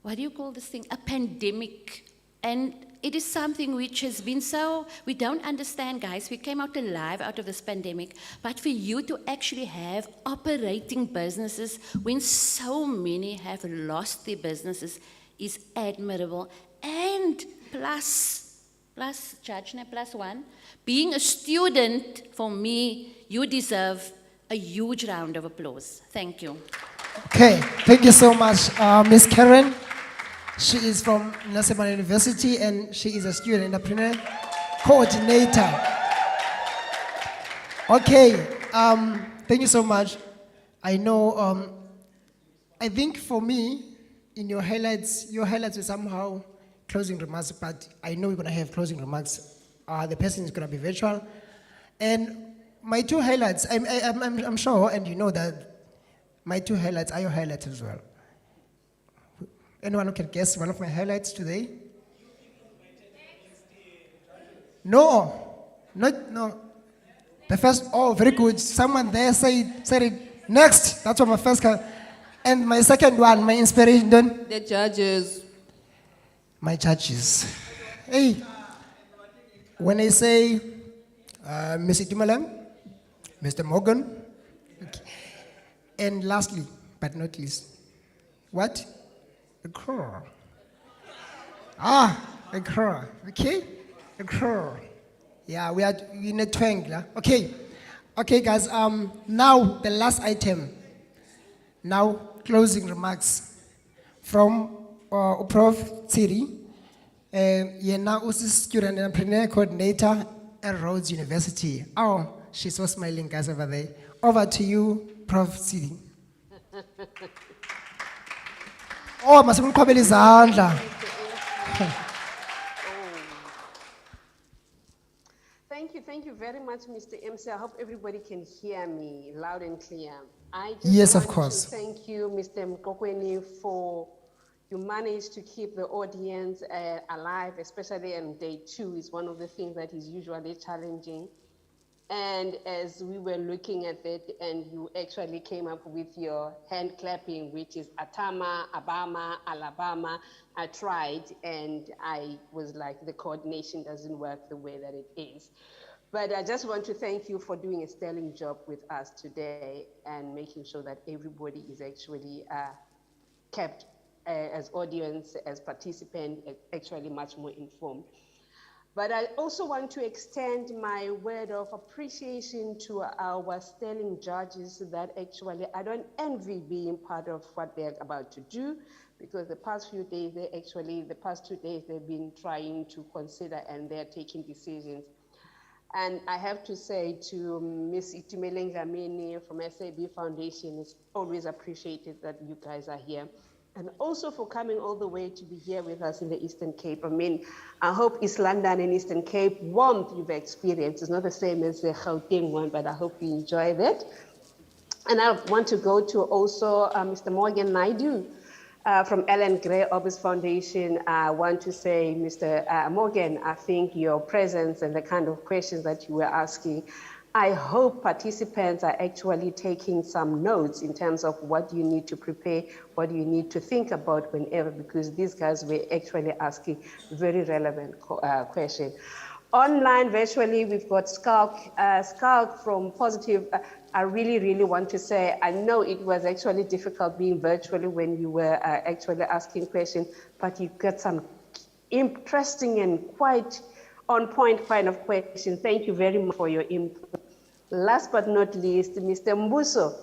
what do you call this thing? A pandemic, and it is something which has been so, we don't understand, guys. We came out alive out of this pandemic, but for you to actually have operating businesses when so many have lost their businesses is admirable. And plus one, being a student, for me, you deserve a huge round of applause. Thank you. Okay, thank you so much, Miss Karen. She is from Nelson Mandela University and she is a student entrepreneur coordinator. Okay, thank you so much. I know, I think for me, in your highlights were somehow closing remarks, but I know we're going to have closing remarks. The person is going to be virtual. And my two highlights, I'm sure, and you know that my two highlights are your highlights as well. Anyone who can guess one of my highlights today? No. The first, oh, very good. Someone there said it. Next, that's what my first card. And my second one, my inspiration. The judges. My judges. Hey, when I say Mr. Dumalam, Mr. Morgan, okay. And lastly, but not least, what? A crow. A crow. Okay? A crow. Yeah, we are in a triangle. Okay. Okay, guys. Now the last item. Now closing remarks from Prof. Tsiri. Now also student entrepreneur coordinator at Rhodes University. Oh, she's so smiling, guys, over there. Over to you, Prof. Tsiri. Oh, masikumqhobela izandla. Thank you very much, Mr. MC. I hope everybody can hear me loud and clear. I just Yes, of want course. to thank you, Mr. Mkokweni, for you managed to keep the audience alive, especially on day 2 is one of the things that is usually challenging. And as we were looking at it, and you actually came up with your hand clapping, which is Atama, Abama, Alabama. I tried, and I was like, the coordination doesn't work the way that it is. But I just want to thank you for doing a sterling job with us today and making sure that everybody is actually kept as audience, as participant, actually much more informed. But I also want to extend my word of appreciation to our sterling judges that actually I don't envy being part of what they're about to do, because the past 2 days they've been trying to consider and they're taking decisions. And I have to say to Ms. Itumeleng Dlamini from SAB Foundation, it's always appreciated that you guys are here. And also for coming all the way to be here with us in the Eastern Cape. I mean, I hope East London and Eastern Cape warmth you've experienced. It's not the same as the Gauteng one, but I hope you enjoy that. And I want to go to also Mr. Morgan Naidu from Ellen Gray Orbis Foundation. I want to say, Mr. Morgan, I think your presence and the kind of questions that you were asking, I hope participants are actually taking some notes in terms of what you need to prepare, what you need to think about whenever, because these guys were actually asking very relevant questions. Online, virtually, we've got Skalk from Positive. I really want to say, I know it was actually difficult being virtually when you were actually asking questions, but you got some interesting and quite on point kind of questions. Thank you very much for your input. Last but not least, Mr. Mbuso.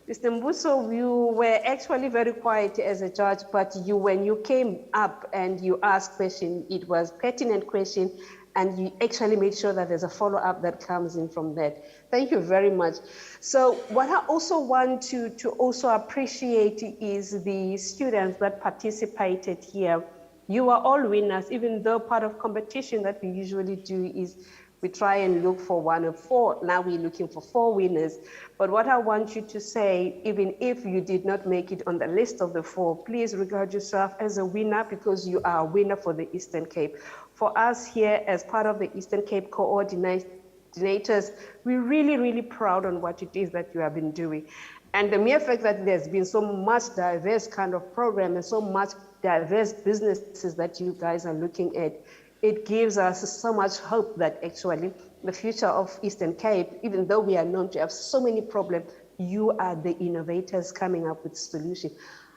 Mr. Mbuso, you were actually very quiet as a judge, but when you came up and you asked questions, it was pertinent question, and you actually made sure that there's a follow-up that comes in from that. Thank you very much. So what I also want to also appreciate is the students that participated here. You are all winners, even though part of competition that we usually do is we try and look for 1 of 4. Now we're looking for 4 winners. But what I want you to say, even if you did not make it on the list of the 4, please regard yourself as a winner, because you are a winner for the Eastern Cape. For us here, as part of the Eastern Cape coordinators, we're really proud on what it is that you have been doing. And the mere fact that there's been so much diverse kind of program and so much diverse businesses that you guys are looking at it gives us so much hope that actually the future of Eastern Cape, even though we are known to have so many problems, you are the innovators coming up with solutions.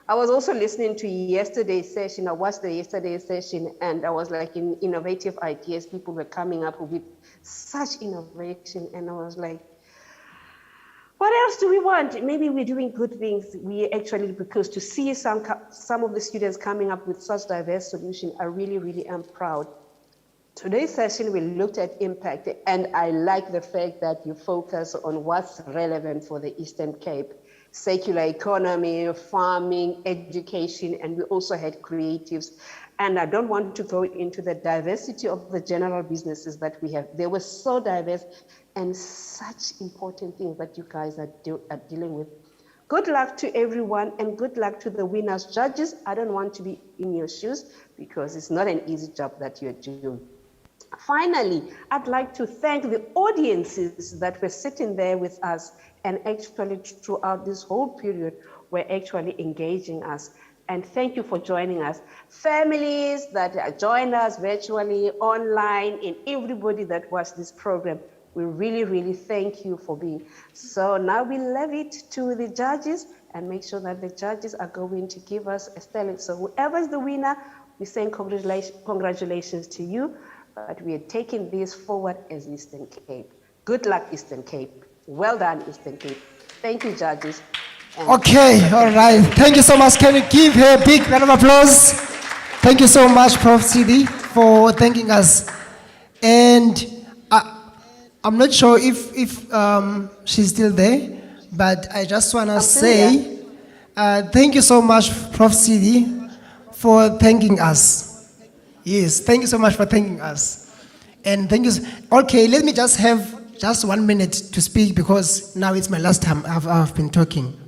I was also listening to yesterday's session. I watched the yesterday's session, and I was like, in innovative ideas, people were coming up with such innovation, and I was like, what else do we want? Maybe we're doing good things. We actually, because to see some of the students coming up with such diverse solutions, I really, really am proud. Today's session, we looked at impact, and I like the fact that you focus on what's relevant for the Eastern Cape. Circular economy, farming, education, and we also had creatives. And I don't want to go into the diversity of the general businesses that we have. They were so diverse and such important things that you guys are dealing with. Good luck to everyone and good luck to the winners. Judges, I don't want to be in your shoes because it's not an easy job that you're doing. Finally, I'd like to thank the audiences that were sitting there with us and actually throughout this whole period were actually engaging us. And thank you for joining us. Families that joined us virtually, online, and everybody that watched this program, we really, really thank you for being. So now we leave it to the judges and make sure that the judges are going to give us a stellar. So whoever is the winner, we say congratulations to you. But we are taking this forward as Eastern Cape. Good luck, Eastern Cape. Well done, Eastern Cape. Thank you, judges. And Okay, all right. Thank you so much. Can you give her a big round of applause? Thank you so much, Prof. CD, for thanking us. And I'm not sure if she's still there, but I just want to say thank you so much, Prof. CD, for thanking us. Yes, thank you so much for thanking us. And thank you. Okay, let me just have just 1 minute to speak because now it's my last time I've been talking.